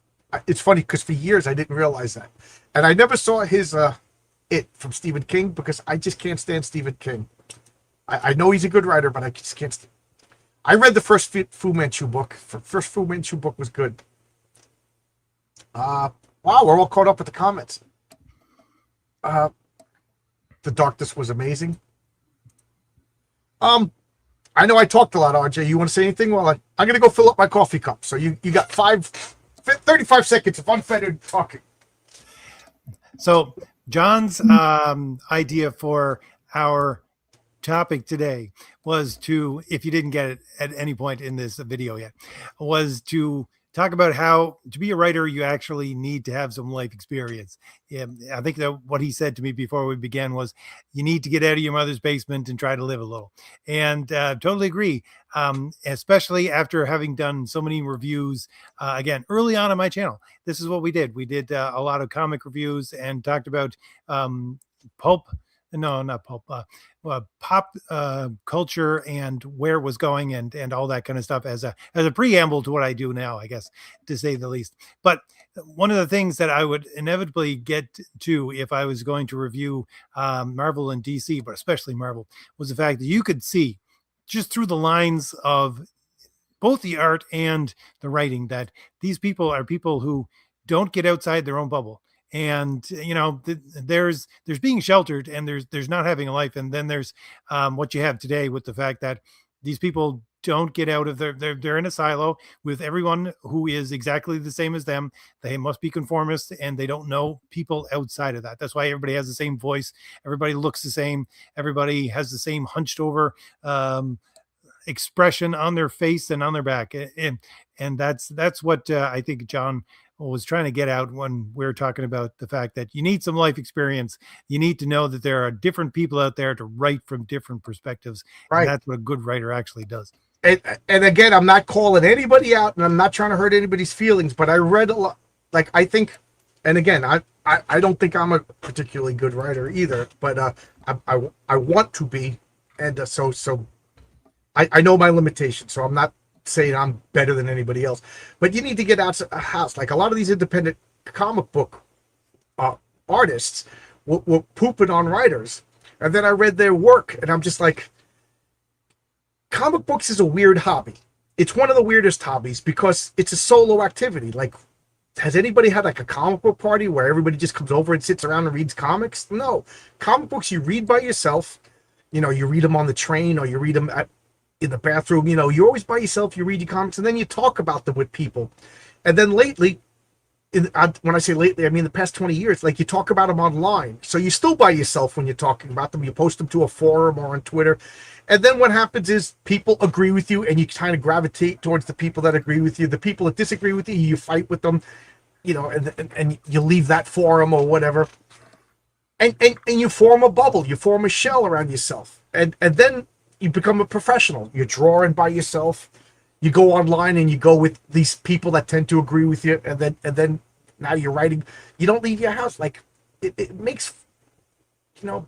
it's funny because for years I didn't realize that, and I never saw his It from Stephen King because I just can't stand Stephen King. I know he's a good writer, but I just can't. I read the first Fu Manchu book. First Fu Manchu book was good. Wow, we're all caught up with the comments. The Darkness was amazing. I know I talked a lot, RJ. You want to say anything? Well, I'm going to go fill up my coffee cup. So you got 35 seconds of unfettered talking. So John's idea for our topic today was to, if you didn't get it at any point in this video yet, was to talk about how to be a writer, you actually need to have some life experience. I think that what he said to me before we began was, you need to get out of your mother's basement and try to live a little. And totally agree, especially after having done so many reviews, again, early on my channel. This is what we did. We did a lot of comic reviews and talked about pulp. No, not pulp. Pop culture and where it was going and all that kind of stuff as a preamble to what I do now, I guess, to say the least. But one of the things that I would inevitably get to if I was going to review Marvel and DC, but especially Marvel, was the fact that you could see just through the lines of both the art and the writing that these people are people who don't get outside their own bubble. And there's being sheltered, and there's not having a life, and then there's what you have today with the fact that these people don't get out of they're in a silo with everyone who is exactly the same as them. They must be conformists, and they don't know people outside of that. That's why everybody has the same voice, everybody looks the same, everybody has the same hunched over expression on their face and on their back, and that's what I think John was trying to get out when we were talking about the fact that you need some life experience. You need to know that there are different people out there to write from different perspectives. Right. And that's what a good writer actually does. And again, I'm not calling anybody out, and I'm not trying to hurt anybody's feelings, but I read a lot. Like, I think, and again, I don't think I'm a particularly good writer either, but I want to be, and so I know my limitations, so I'm not saying I'm better than anybody else, but you need to get out of a house. Like a lot of these independent comic book artists were pooping on writers, and then I read their work, and I'm just like, comic books is a weird hobby. It's one of the weirdest hobbies because it's a solo activity. Like, has anybody had like a comic book party where everybody just comes over and sits around and reads comics? No. Comic books you read by yourself. You read them on the train, or you read them in the bathroom. You're always by yourself. You read your comics, and then you talk about them with people. And then lately, when I say lately, I mean the past 20 years, like, you talk about them online. So you're still by yourself when you're talking about them. You post them to a forum or on Twitter. And then what happens is people agree with you, and you kind of gravitate towards the people that agree with you. The people that disagree with you, you fight with them, and you leave that forum or whatever. And you form a bubble. You form a shell around yourself. And then you become a professional. You're drawing by yourself. You go online and you go with these people that tend to agree with you, and then now you're writing. You don't leave your house. Like, it makes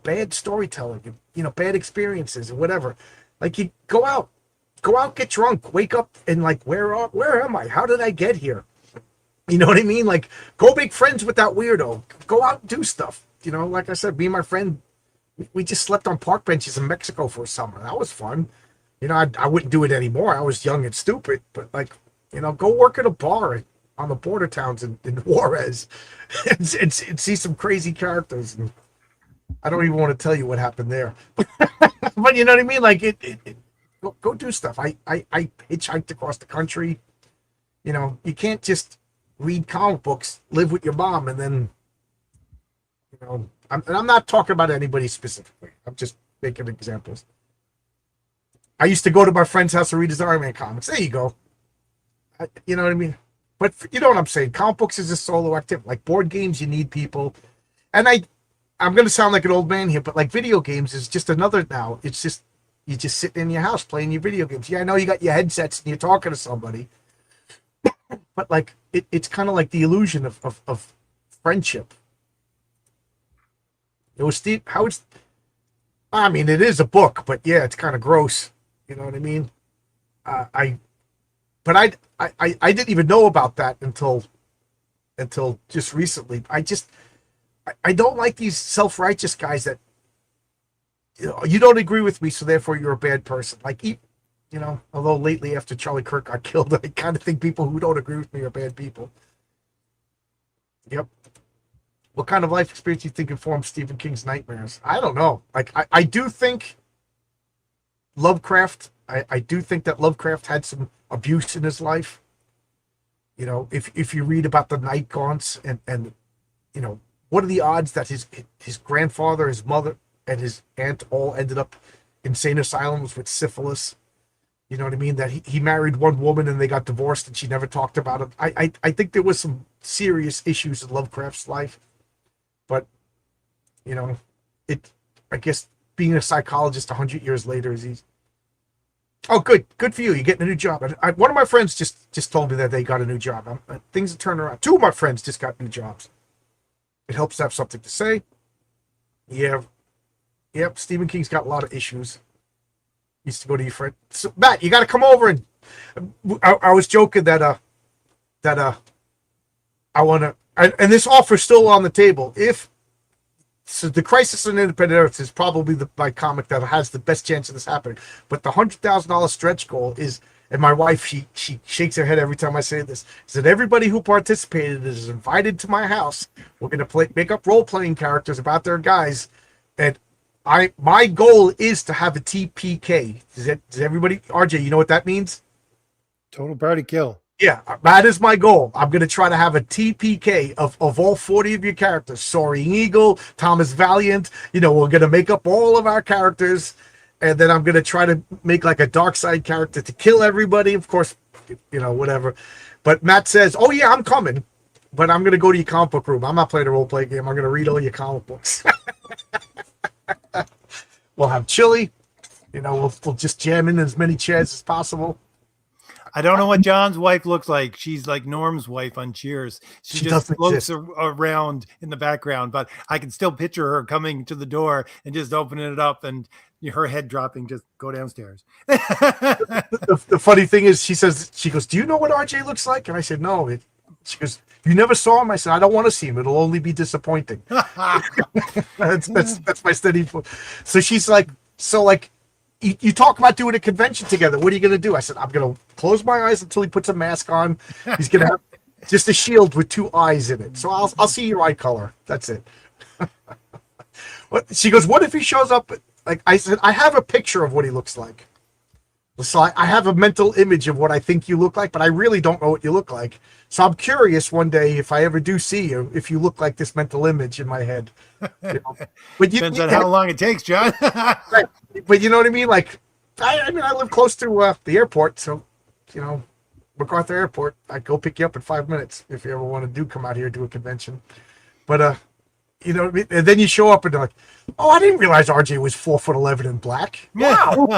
bad storytelling, bad experiences or whatever. Like, you go out, get drunk, wake up, and like, where am I? How did I get here? You know what I mean? Like, go make friends with that weirdo. Go out and do stuff. Like I said, me and my friend, we just slept on park benches in Mexico for a summer. That was fun. I wouldn't do it anymore. I was young and stupid, but like, go work at a bar on the border towns in Juarez and see some crazy characters. And I don't even want to tell you what happened there, but you know what I mean? Like, go do stuff. I hitchhiked across the country. You can't just read comic books, live with your mom, and then, I'm not talking about anybody specifically. I'm just making examples. I used to go to my friend's house to read his Iron Man comics. There you go. You know what I mean? But you know what I'm saying? Comic books is a solo activity. Like board games, you need people. And I'm going to sound like an old man here, but like video games is just another now. It's just, you just sitting in your house playing your video games. Yeah, I know you got your headsets and you're talking to somebody. But like, it's kind of like the illusion of friendship. It was Steve, I mean, it is a book, but yeah, it's kind of gross. You know what I mean? but I didn't even know about that until just recently. I don't like these self-righteous guys that, you don't agree with me, so therefore you're a bad person. Like, although lately after Charlie Kirk got killed, I kind of think people who don't agree with me are bad people. Yep. What kind of life experience do you think informs Stephen King's nightmares? I don't know. Like, I do think Lovecraft, I do think that Lovecraft had some abuse in his life. If you read about the night gaunts and what are the odds that his grandfather, his mother, and his aunt all ended up insane asylums with syphilis? You know what I mean? That he married one woman and they got divorced and she never talked about it. I think there was some serious issues in Lovecraft's life. But, I guess being a psychologist 100 years later is easy. Oh, good for you. You're getting a new job. One of my friends just told me that they got a new job. Things are turning around. Two of my friends just got new jobs. It helps to have something to say. Yeah. Yep. Stephen King's got a lot of issues. Used to go to your friend. So, Matt, you got to come over and I was joking that I want to, and this offer's still on the table. So the Crisis on Independent Earth is probably my comic that has the best chance of this happening. But the $100,000 stretch goal is, and my wife, she shakes her head every time I say this, is that everybody who participated is invited to my house. We're going to make up role-playing characters about their guys. And my goal is to have a TPK. Does everybody, RJ, you know what that means? Total party kill. Yeah, that is my goal. I'm going to try to have a TPK of all 40 of your characters. Soaring Eagle, Thomas Valiant. We're going to make up all of our characters. And then I'm going to try to make like a dark side character to kill everybody. Of course, whatever. But Matt says, oh, yeah, I'm coming. But I'm going to go to your comic book room. I'm not playing a role-play game. I'm going to read all your comic books. We'll have chili. We'll just jam in as many chairs as possible. I don't know what John's wife looks like. She's like Norm's wife on Cheers. She just floats around in the background, but I can still picture her coming to the door and just opening it up and her head dropping, just go downstairs. The funny thing is, she goes, do you know what RJ looks like? And I said, no. She goes, you never saw him? I said, I don't want to see him. It'll only be disappointing. That's my steady. So she's like, you talk about doing a convention together. What are you going to do? I said, I'm going to close my eyes until he puts a mask on. He's going to have just a shield with two eyes in it. So I'll see your eye color. That's it. She goes, what if he shows up? Like I said, I have a picture of what he looks like. So I have a mental image of what I think you look like, but I really don't know what you look like. So I'm curious one day if I ever do see you, if you look like this mental image in my head. But depends on how long it takes, John. Right. But you know what I mean? Like, I live close to the airport, so MacArthur Airport. I'd go pick you up in 5 minutes if you ever want to come out here and do a convention. But and then you show up and they're like, oh, I didn't realize RJ was 4'11" and black. Wow.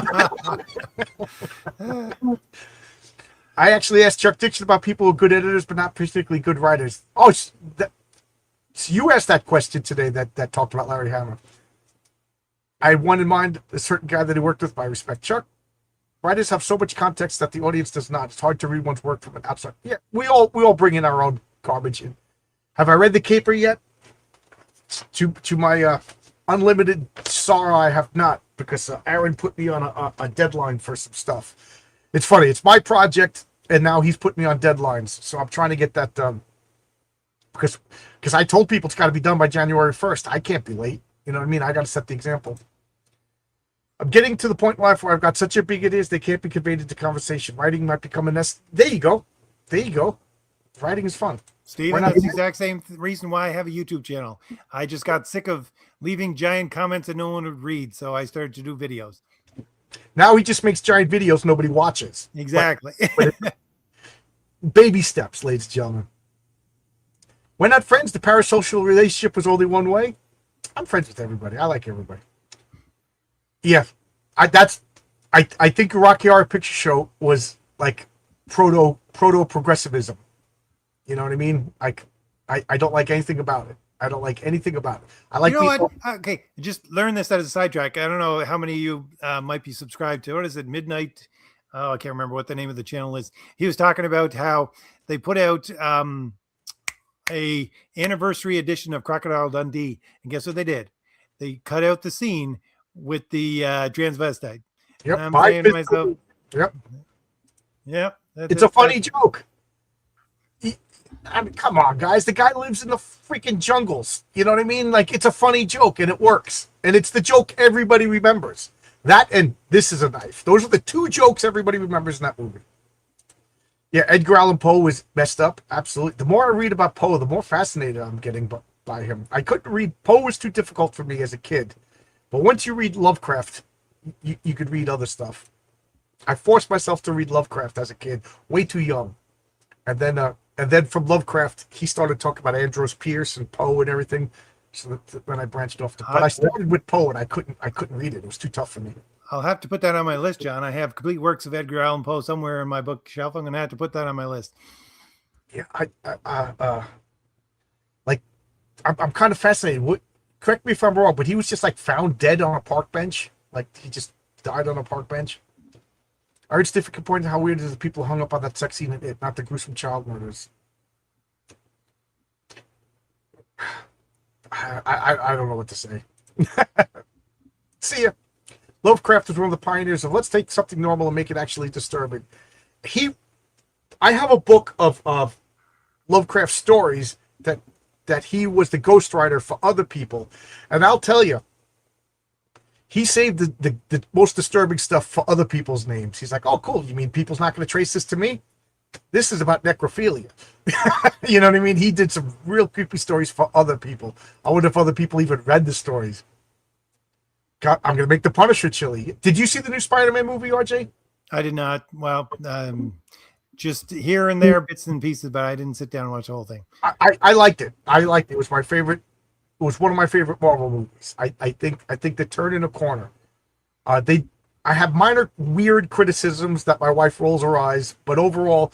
I actually asked Chuck Dixon about people who are good editors but not particularly good writers. Oh, so you asked that question today that talked about Larry Hama. I had one in mind, a certain guy that he worked with, by respect. Chuck, writers have so much context that the audience does not. It's hard to read one's work from an outside. Yeah, we all bring in our own garbage in. Have I read The Caper yet? To my unlimited sorrow, I have not, because Aaron put me on a deadline for some stuff. It's funny. It's my project, and now he's put me on deadlines. So I'm trying to get that done. Because I told people it's got to be done by January 1st. I can't be late. You know what I mean? I got to set the example. I'm getting to the point in life where I've got such a big ideas they can't be conveyed into conversation. Writing might become a nest. There you go. Writing is fun. Steven, that's the exact same reason why I have a YouTube channel. I just got sick of leaving giant comments that no one would read, so I started to do videos. Now he just makes giant videos nobody watches. Exactly. But baby steps, ladies and gentlemen. We're not friends. The parasocial relationship was only one way. I'm friends with everybody. I like everybody. Yeah, I think Rocky Horror Picture Show was like proto progressivism. You know what I mean? Like, I don't like anything about it. I don't like anything about it. I like people. What? Okay, just learn this as a sidetrack. I don't know how many of you might be subscribed to. What is it? Midnight oh, I can't remember what the name of the channel is. He was talking about how they put out a anniversary edition of Crocodile Dundee, and guess what they did? They cut out the scene with the transvestite. Yep. And I'm Buy saying to myself, Yep. yeah, It's a funny joke. I mean, come on, guys. The guy lives in the freaking jungles. You know what I mean? Like, it's a funny joke, and it works. And it's the joke everybody remembers. That and this is a knife. Those are the two jokes everybody remembers in that movie. Yeah, Edgar Allan Poe was messed up. Absolutely. The more I read about Poe, the more fascinated I'm getting by him. I couldn't read. Poe was too difficult for me as a kid. But once you read Lovecraft, you could read other stuff. I forced myself to read Lovecraft as a kid, way too young. And then from Lovecraft, he started talking about Andros Pierce and Poe and everything. So then I branched off to, but I started with Poe and I couldn't read it. It was too tough for me. I'll have to put that on my list, John. I have complete works of Edgar Allan Poe somewhere in my bookshelf. I'm going to have to put that on my list. Yeah, I'm kind of fascinated. Correct me if I'm wrong, but he was just like found dead on a park bench. Like he just died on a park bench. I heard Stephen could point out how weird it is that people hung up on that sex scene in it, not the gruesome child murders. I don't know what to say. See ya. Lovecraft was one of the pioneers of let's take something normal and make it actually disturbing. I have a book of Lovecraft stories that he was the ghostwriter for other people, and I'll tell you, he saved the most disturbing stuff for other people's names. He's like, oh, cool. You mean people's not going to trace this to me? This is about necrophilia. You know what I mean? He did some real creepy stories for other people. I wonder if other people even read the stories. God, I'm going to make the Punisher chilly. Did you see the new Spider-Man movie, RJ? I did not. Well, just here and there, bits and pieces, but I didn't sit down and watch the whole thing. I liked it. I liked it. It was my favorite. It was one of my favorite Marvel movies. I think they turned in a corner. I have minor weird criticisms that my wife rolls her eyes, but overall,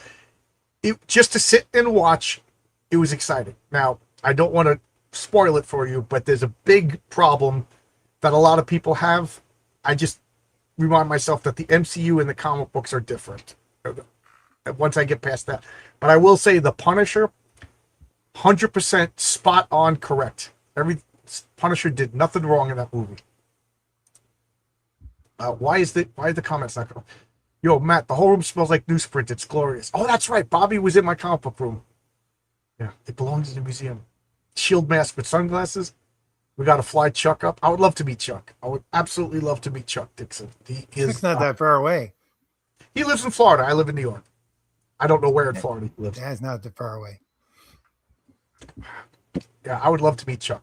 just to sit and watch, it was exciting. Now, I don't want to spoil it for you, but there's a big problem that a lot of people have. I just remind myself that the MCU and the comic books are different. Once I get past that, but I will say the Punisher, 100% spot on correct. Punisher did nothing wrong in that movie. Why is the comments not going? Yo, Matt, the whole room smells like newsprint. It's glorious. Oh, that's right. Bobby was in my comic book room. Yeah, it belongs in the museum. Shield mask with sunglasses. We got to fly Chuck up. I would love to meet Chuck. I would absolutely love to meet Chuck Dixon. It's not that far away. He lives in Florida. I live in New York. I don't know where in Florida he lives. That's not that far away. Yeah, I would love to meet Chuck.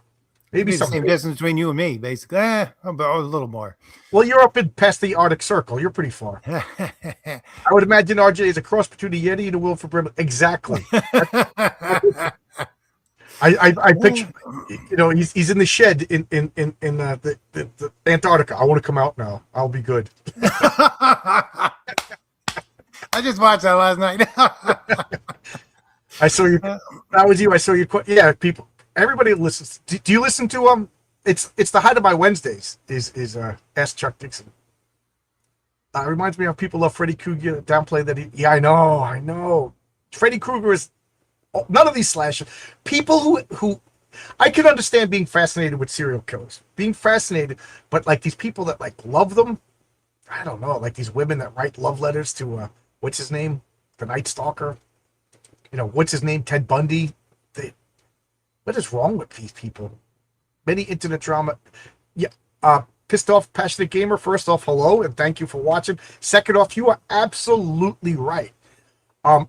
Maybe the same distance between you and me, basically. About a little more. Well, you're up in past the Arctic Circle. You're pretty far. I would imagine RJ is a cross between a Yeti and a Wilford Brimley. Exactly. I picture, he's in the shed in the Antarctica. I want to come out now. I'll be good. I just watched that last night. I saw you. That was you. I saw you. Yeah, people. Everybody listens. Do you listen to It's the height of my Wednesdays. Is Ask Chuck Dixon. It reminds me of people love Freddy Krueger. Downplay that. Yeah, I know. Freddy Krueger is none of these slashers. People who I can understand being fascinated with serial killers, being fascinated, but like these people that like love them. I don't know, like these women that write love letters to what's his name, the Night Stalker. What's his name, Ted Bundy. What is wrong with these people? Many internet drama. Yeah. Pissed Off Passionate Gamer. First off, hello and thank you for watching. Second off, you are absolutely right. I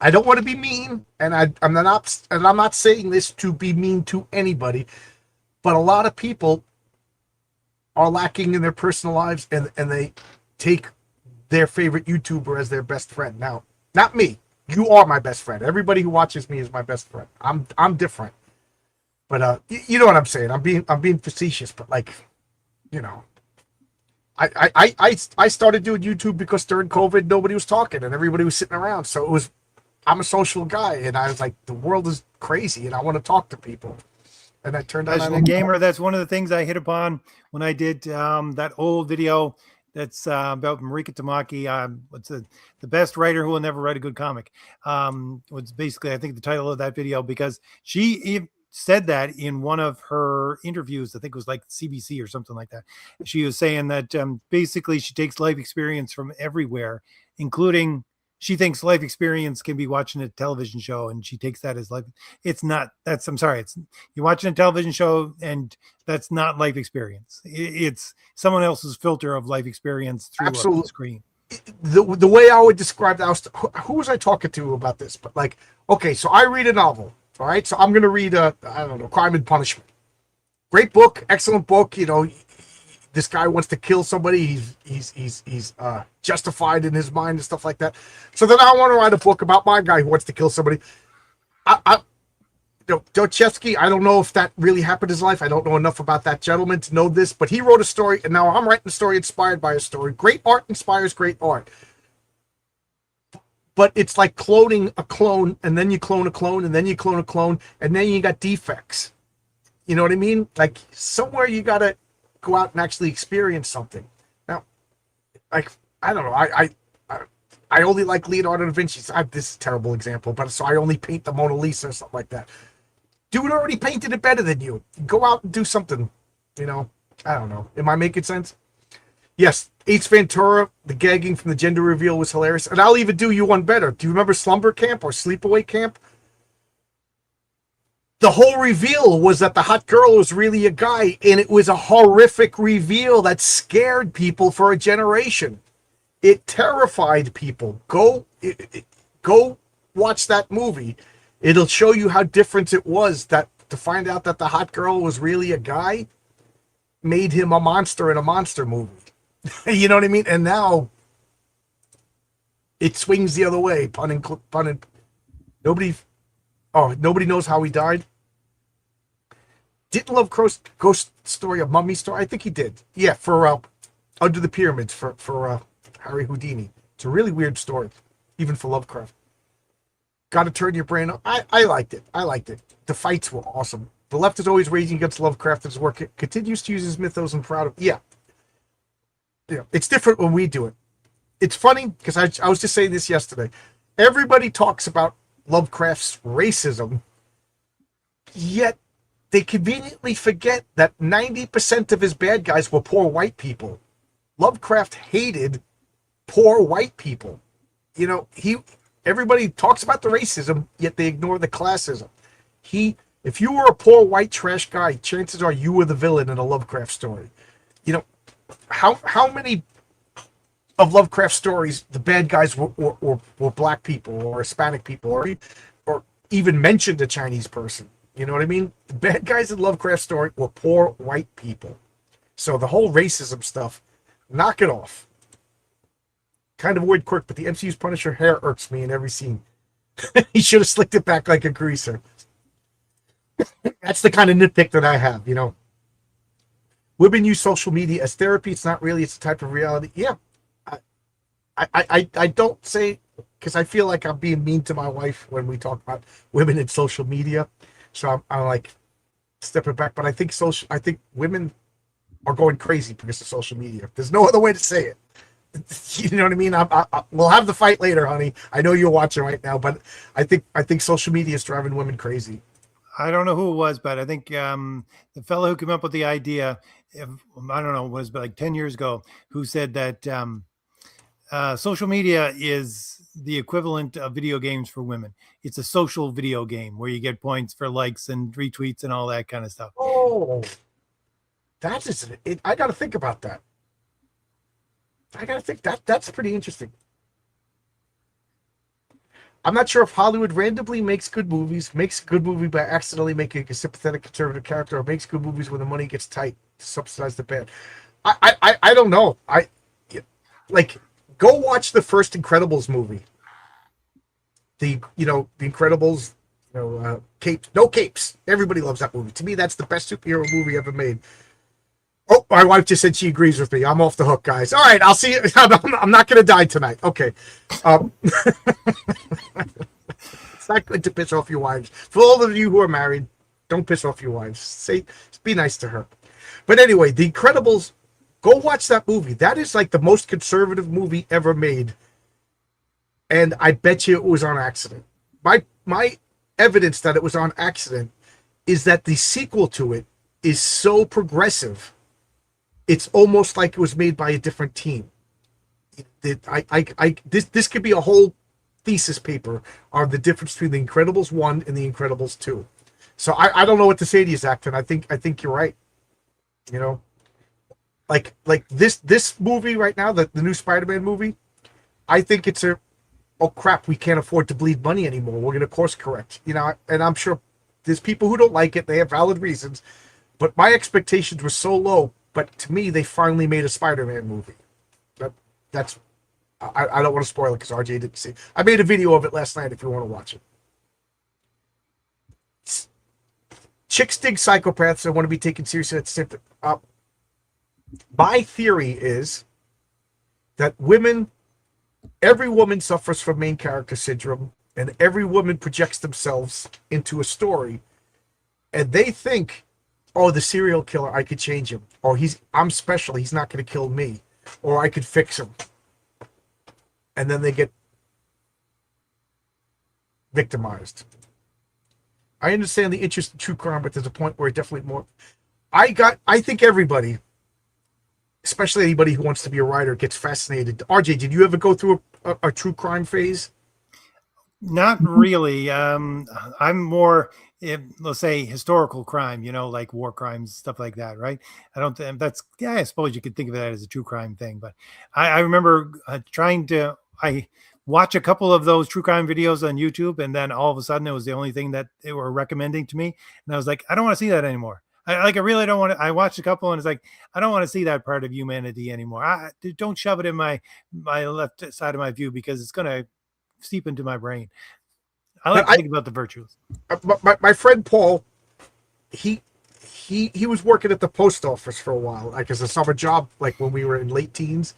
don't want to be mean, and I'm not saying this to be mean to anybody, but a lot of people are lacking in their personal lives, and they take their favorite YouTuber as their best friend. Now, not me. You are my best friend. Everybody who watches me is my best friend. I'm different, but you know what I'm saying. I'm being facetious, but like, I started doing YouTube because during COVID nobody was talking and everybody was sitting around. So I'm a social guy, and I was like, the world is crazy, and I want to talk to people. And I turned out as a gamer. That's one of the things I hit upon when I did that old video that's about Marika Tamaki. What's the best writer who will never write a good comic? Was basically, I think, the title of that video, because she said that in one of her interviews. I think it was like CBC or something like that. She was saying that basically she takes life experience from everywhere, including, she thinks life experience can be watching a television show, and she takes that as life. It's not. That's, I'm sorry. It's, you're watching a television show, and that's not life experience. It's someone else's filter of life experience through Absolutely. a screen. The way I would describe that, who was I talking to about this? But like, okay, so I read a novel. All right, so I'm gonna read I don't know, Crime and Punishment. Great book, excellent book. You know, this guy wants to kill somebody. He's justified in his mind and stuff like that. So then I want to write a book about my guy who wants to kill somebody. Dostoevsky, I don't know if that really happened in his life. I don't know enough about that gentleman to know this, but he wrote a story, and now I'm writing a story inspired by a story. Great art inspires great art. But it's like cloning a clone, and then you clone a clone, and then you clone a clone, and then you got defects. You know what I mean? Like, somewhere you got to go out and actually experience something. Now, like, I don't know. I only like Leonardo da Vinci. This is a terrible example, but so I only paint the Mona Lisa or something like that. Dude already painted it better than you. Go out and do something. You know, I don't know. Am I making sense? Yes, Ace Ventura, the gagging from the gender reveal was hilarious. And I'll even do you one better. Do you remember Slumber Camp or Sleepaway Camp? The whole reveal was that the hot girl was really a guy, and it was a horrific reveal that scared people for a generation. It terrified people. Go watch that movie. It'll show you how different it was, that to find out that the hot girl was really a guy made him a monster in a monster movie. You know what I mean? And now it swings the other way. Nobody knows how he died. Didn't love Ghost Story, a mummy story? I think he did. Yeah, for Under the Pyramids for Harry Houdini. It's a really weird story, even for Lovecraft. Got to turn your brain on. I liked it. The fights were awesome. The left is always raging against Lovecraft and his work. It continues to use his mythos and proud of. Yeah, it's different when we do it. It's funny because I was just saying this yesterday. Everybody talks about Lovecraft's racism, yet they conveniently forget that 90% of his bad guys were poor white people. Lovecraft hated poor white people. You know, everybody talks about the racism, yet they ignore the classism. If you were a poor white trash guy, chances are you were the villain in a Lovecraft story. You know, how many of Lovecraft stories the bad guys were black people or Hispanic people or even mentioned a Chinese person? You know what I mean? The bad guys in Lovecraft story were poor white people. So the whole racism stuff, knock it off. Kind of a weird quirk, but the MCU's Punisher hair irks me in every scene. He should have slicked it back like a greaser. That's the kind of nitpick that I have, you know. Women use social media as therapy. It's not really, it's a type of reality. Yeah. I don't say, because I feel like I'm being mean to my wife when we talk about women in social media. So I'm like stepping back. But I think women are going crazy because of social media. There's no other way to say it. You know what I mean? We'll have the fight later, honey. I know you're watching right now, but I think social media is driving women crazy. I don't know who it was, but I think the fellow who came up with the idea, I don't know, was like 10 years ago, who said that social media is the equivalent of video games for women. It's a social video game where you get points for likes and retweets and all that kind of stuff. Oh, that is it. I got to think about that. That's pretty interesting. I'm not sure if Hollywood randomly makes good movies by accidentally making a sympathetic conservative character, or makes good movies when the money gets tight to subsidize the bad. I don't know. Go watch the first Incredibles movie. The Incredibles, capes, no capes. Everybody loves that movie. To me, that's the best superhero movie ever made. Oh, my wife just said she agrees with me. I'm off the hook, guys. All right, I'll see you. I'm not going to die tonight. Okay. It's not good to piss off your wives. For all of you who are married, don't piss off your wives. Be nice to her. But anyway, The Incredibles Go watch that movie. That is like the most conservative movie ever made. And I bet you it was on accident. My evidence that it was on accident is that the sequel to it is so progressive. It's almost like it was made by a different team. This could be a whole thesis paper on the difference between The Incredibles 1 and The Incredibles 2. So I don't know what to say to you, Zach, and I think you're right. You know, like this movie right now, the new Spider-Man movie, I think it's oh crap, we can't afford to bleed money anymore. We're gonna course correct. You know, and I'm sure there's people who don't like it, they have valid reasons, but my expectations were so low. But to me, they finally made a Spider-Man movie. That's I don't want to spoil it because RJ didn't see. I made a video of it last night if you want to watch it. Chicks dig psychopaths and want to be taken seriously. That's simple. My theory is that every woman suffers from main character syndrome, and every woman projects themselves into a story, and they think, oh, the serial killer, I could change him, or I'm special, he's not going to kill me, or I could fix him. And then they get victimized. I understand the interest in true crime, but there's a point where it definitely more. I think everybody, especially anybody who wants to be a writer, gets fascinated. RJ, did you ever go through a true crime phase? Not really. I'm more, let's say, historical crime, like war crimes, stuff like that, right? I don't think I suppose you could think of that as a true crime thing, but I remember I watch a couple of those true crime videos on YouTube, and then all of a sudden it was the only thing that they were recommending to me. And I was like, I don't want to see that anymore. I really don't want to. I watched a couple and it's like, I don't want to see that part of humanity anymore. Don't shove it in my left side of my view because it's going to seep into my brain. I like to think about the virtues. My friend Paul, he was working at the post office for a while, like as a summer job, like when we were in late teens,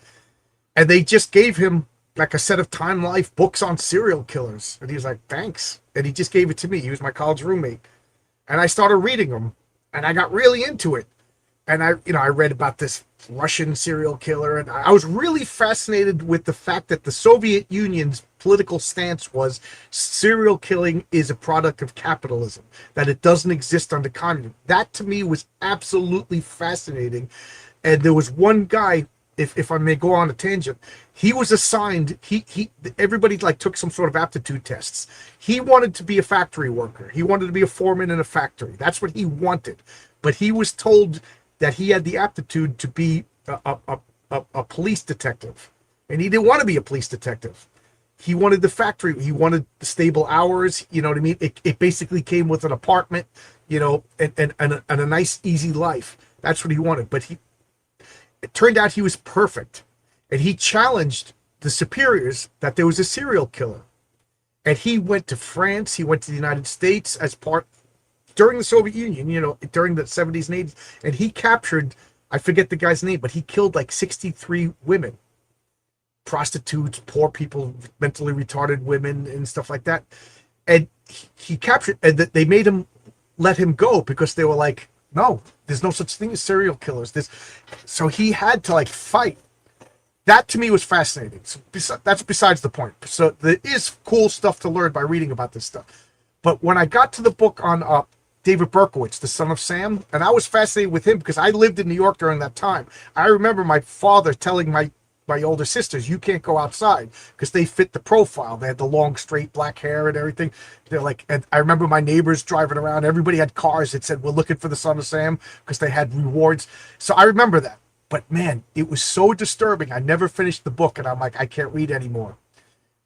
and they just gave him like a set of Time Life books on serial killers, and he was like, thanks, and he just gave it to me. He was my college roommate, and I started reading them, and I got really into it. And I read about this Russian serial killer, and I was really fascinated with the fact that the Soviet Union's political stance was serial killing is a product of capitalism, that it doesn't exist under communism. That to me was absolutely fascinating. And there was one guy, if I may go on a tangent, he was assigned, everybody like took some sort of aptitude tests. He wanted to be a factory worker. He wanted to be a foreman in a factory. That's what he wanted. But he was told that he had the aptitude to be a police detective. And he didn't want to be a police detective. He wanted the factory. He wanted the stable hours. You know what I mean? It basically came with an apartment, and a nice, easy life. That's what he wanted. But it turned out he was perfect. And he challenged the superiors that there was a serial killer. And he went to France. He went to the United States during the Soviet Union, during the 70s and 80s, and he captured, I forget the guy's name, but he killed like 63 women, prostitutes, poor people, mentally retarded women, and stuff like that. And he captured, and they made him let him go because they were like, no, there's no such thing as serial killers. So he had to like fight. That to me was fascinating. So that's besides the point. So there is cool stuff to learn by reading about this stuff. But when I got to the book on David Berkowitz, the son of Sam, and I was fascinated with him because I lived in New York during that time. I remember my father telling my older sisters, you can't go outside because they fit the profile. They had the long, straight black hair and everything. They're like, and I remember my neighbors driving around. Everybody had cars that said, we're looking for the son of Sam because they had rewards. So I remember that. But man, it was so disturbing. I never finished the book, and I'm like, I can't read anymore.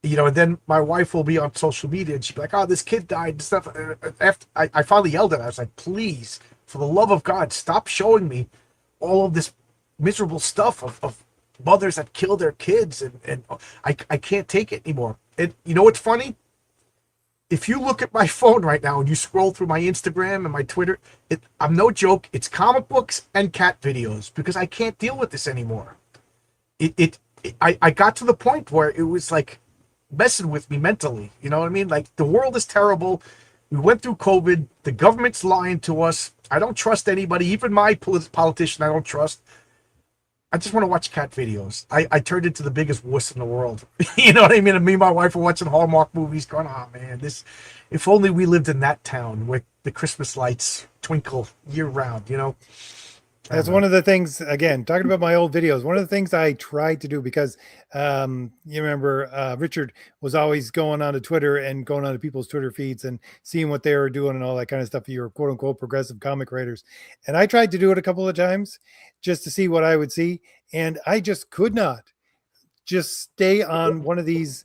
And then my wife will be on social media and she'd be like, oh, this kid died and stuff. After I finally yelled at her. I was like, please, for the love of God, stop showing me all of this miserable stuff of mothers that kill their kids. And I can't take it anymore. And you know what's funny? If you look at my phone right now and you scroll through my Instagram and my Twitter, I'm no joke. It's comic books and cat videos because I can't deal with this anymore. I got to the point where it was like, messing with me mentally, you know what I mean? Like, the world is terrible. We went through COVID. The government's lying to us. I don't trust anybody, even my politician I don't trust. I just want to watch cat videos. I turned into the biggest wuss in the world. You know what I mean? And me and my wife were watching Hallmark movies going, oh man, this, if only we lived in that town where the Christmas lights twinkle year round, you know? That's one of the things, again, talking about my old videos, one of the things I tried to do because you remember Richard was always going onto Twitter and going onto people's Twitter feeds and seeing what they were doing and all that kind of stuff. Your quote unquote progressive comic writers. And I tried to do it a couple of times just to see what I would see. And I just could not just stay on one of these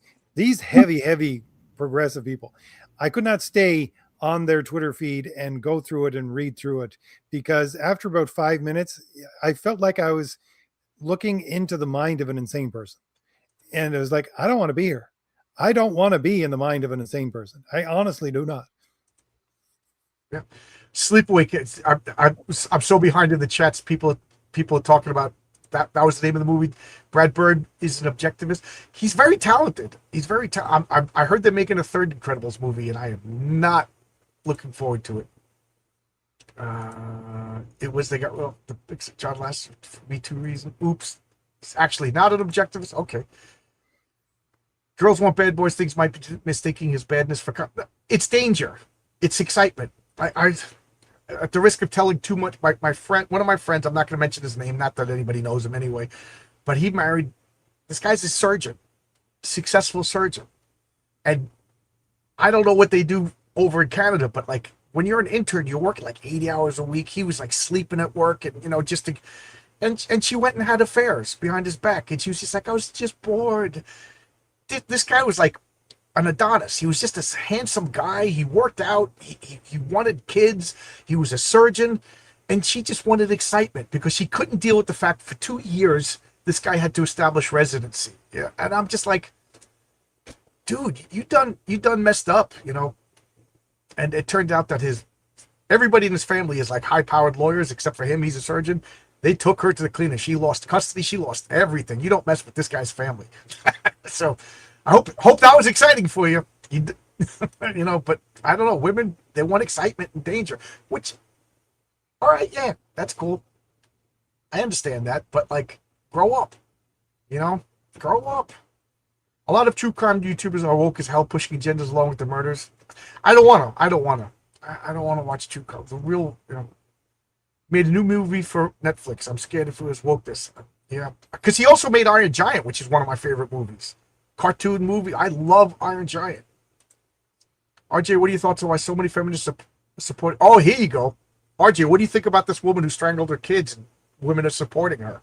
heavy progressive people. I could not stay on their Twitter feed and go through it and read through it because after about 5 minutes, I felt like I was looking into the mind of an insane person. And it was like, I don't want to be here. I don't want to be in the mind of an insane person. I honestly do not. Yeah. Sleepaway Kids. I'm so behind in the chats. People are talking about that. That was the name of the movie. Brad Bird is an objectivist. He's very talented. He's very talented. I heard they're making a third Incredibles movie, and I am not looking forward to it. It was they got the John Lasseter for Me Too reason. Oops, it's actually not an objectivist. Okay. Girls Want Bad Boys things might be mistaking his badness for. It's danger. It's excitement. I at the risk of telling too much, my friend, one of my friends, I'm not going to mention his name, not that anybody knows him anyway, but he married. This guy's a surgeon, successful surgeon, and I don't know what they do over in Canada, but like when you're an intern, you're working like 80 hours a week. He was like sleeping at work and, you know, just to, and she went and had affairs behind his back. And she was just like, I was just bored. This guy was like an Adonis. He was just a handsome guy. He worked out. He wanted kids. He was a surgeon. And she just wanted excitement because she couldn't deal with the fact for 2 years, this guy had to establish residency. Yeah. And I'm just like, dude, you done messed up, you know? And it turned out that everybody in his family is like high-powered lawyers, except for him. He's a surgeon. They took her to the cleaner. She lost custody. She lost everything. You don't mess with this guy's family. So I hope that was exciting for you. You know, but I don't know. Women, they want excitement and danger, which, all right, yeah, that's cool. I understand that, but like, grow up, you know, grow up. A lot of true crime YouTubers are woke as hell, pushing agendas along with the murders. I don't want to watch true crime. The real, you know, made a new movie for Netflix. I'm scared if it was wokeness. Yeah, because he also made Iron Giant, which is one of my favorite movies. Cartoon movie. I love Iron Giant. RJ, what are your thoughts on why so many feminists support? Oh, here you go. RJ, what do you think about this woman who strangled her kids and women are supporting her?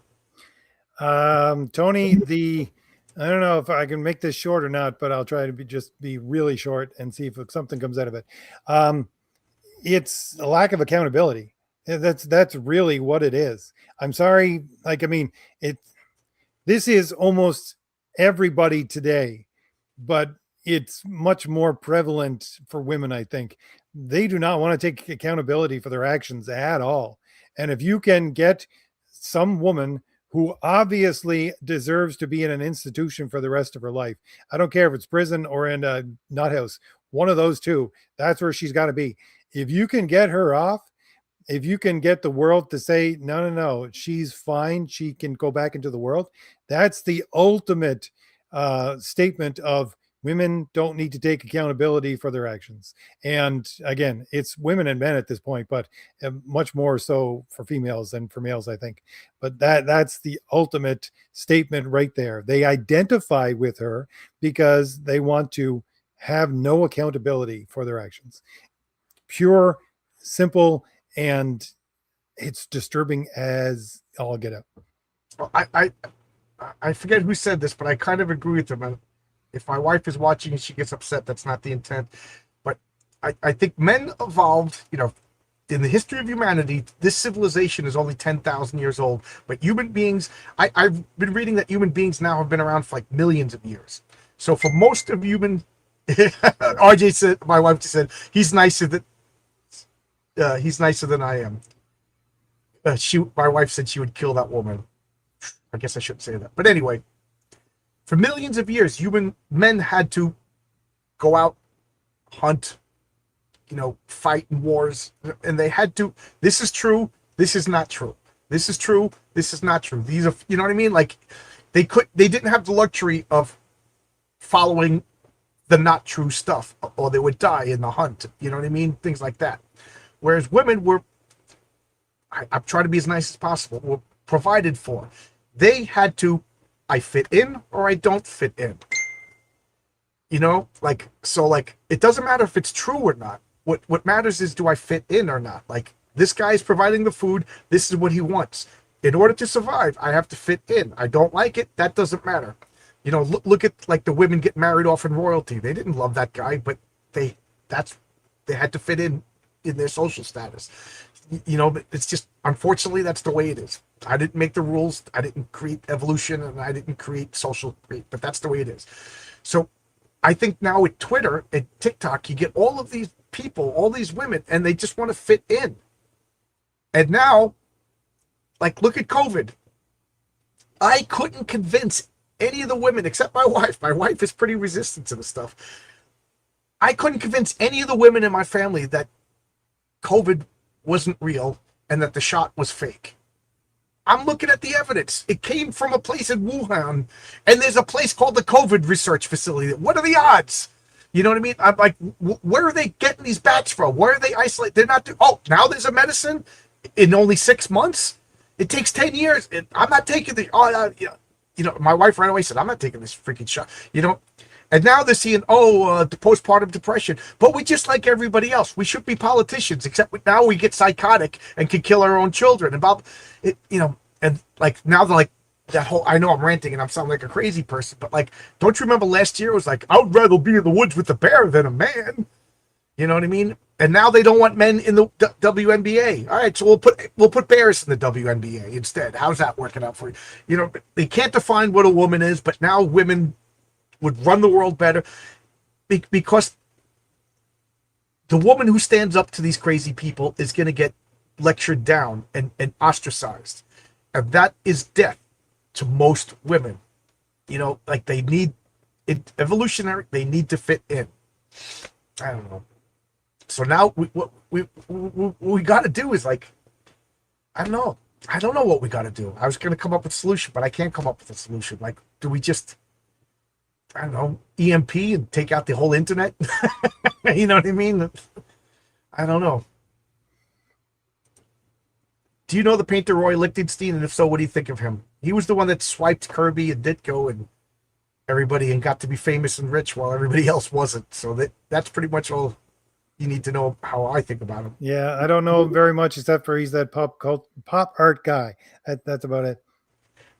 Tony, I don't know if I can make this short or not, but I'll try to be really short and see if something comes out of it. It's a lack of accountability. That's really what it is. I'm sorry. Like, I mean, this is almost everybody today, but it's much more prevalent for women. I think they do not want to take accountability for their actions at all. And if you can get some woman who obviously deserves to be in an institution for the rest of her life, I don't care if it's prison or in a nut house, one of those two, that's where she's got to be. If you can get her off, if you can get the world to say, no, she's fine, she can go back into the world, that's the ultimate statement of women don't need to take accountability for their actions. And again, it's women and men at this point, but much more so for females than for males, I think. But that's the ultimate statement right there. They identify with her because they want to have no accountability for their actions. Pure, simple, and it's disturbing as all get out. Well, I forget who said this, but I kind of agree with them. If my wife is watching and she gets upset, that's not the intent. But I think men evolved, you know, in the history of humanity. This civilization is only 10,000 years old, but human beings, I've been reading that human beings now have been around for like millions of years. So for most of human, RJ said, my wife just said, he's nicer than I am. My wife said she would kill that woman. I guess I shouldn't say that. But anyway, for millions of years, men had to go out, hunt, you know, fight in wars, and they had to. This is true. This is not true. This is true. This is not true. These are, you know what I mean? Like they didn't have the luxury of following the not true stuff, or they would die in the hunt. You know what I mean? Things like that. Whereas women were, I'm trying to be as nice as possible, were provided for. They had to, I fit in or I don't fit in. You know, like, so like, it doesn't matter if it's true or not. What matters is, do I fit in or not? Like, this guy is providing the food. This is what he wants. In order to survive, I have to fit in. I don't like it. That doesn't matter. You know, look at like the women get married off in royalty. They didn't love that guy, but they had to fit in their social status. You know, it's just, unfortunately, that's the way it is. I didn't make the rules. I didn't create evolution, and I didn't create social, but that's the way it is. So I think now with Twitter and TikTok, you get all of these people, all these women, and they just want to fit in. And now, like, look at COVID. I couldn't convince any of the women except my wife. My wife is pretty resistant to the stuff. I couldn't convince any of the women in my family that COVID wasn't real and that the shot was fake. I'm looking at the evidence. It came from a place in Wuhan, and there's a place called the COVID research facility. What are the odds? You know what I mean? I'm like, where are they getting these bats from? Where are they isolated? They're not. Now there's a medicine in only 6 months. It takes 10 years. I'm not taking the. You know, my wife right away said, I'm not taking this freaking shot. You know, and now they're seeing, the postpartum depression. But we just like everybody else. We should be politicians, except now we get psychotic and can kill our own children. And Bob, you know, and like now they're like that whole. I know I'm ranting and I'm sounding like a crazy person, but like, don't you remember last year? It was like, I would rather be in the woods with a bear than a man. You know what I mean? And now they don't want men in the WNBA. All right, so we'll put bears in the WNBA instead. How's that working out for you? You know, they can't define what a woman is, but now women would run the world better because the woman who stands up to these crazy people is going to get lectured down and ostracized. And that is death to most women. You know, like they need it evolutionary, they need to fit in. I don't know. So now what we got to do is like, I don't know. I don't know what we got to do. I was going to come up with a solution, but I can't come up with a solution. Like, do we just, I don't know, EMP and take out the whole internet? You know what I mean? I don't know. Do you know the painter Roy Lichtenstein? And if so, what do you think of him? He was the one that swiped Kirby and Ditko and everybody and got to be famous and rich while everybody else wasn't. So that's pretty much all you need to know how I think about him. Yeah, I don't know very much except for he's that pop art guy. That's about it.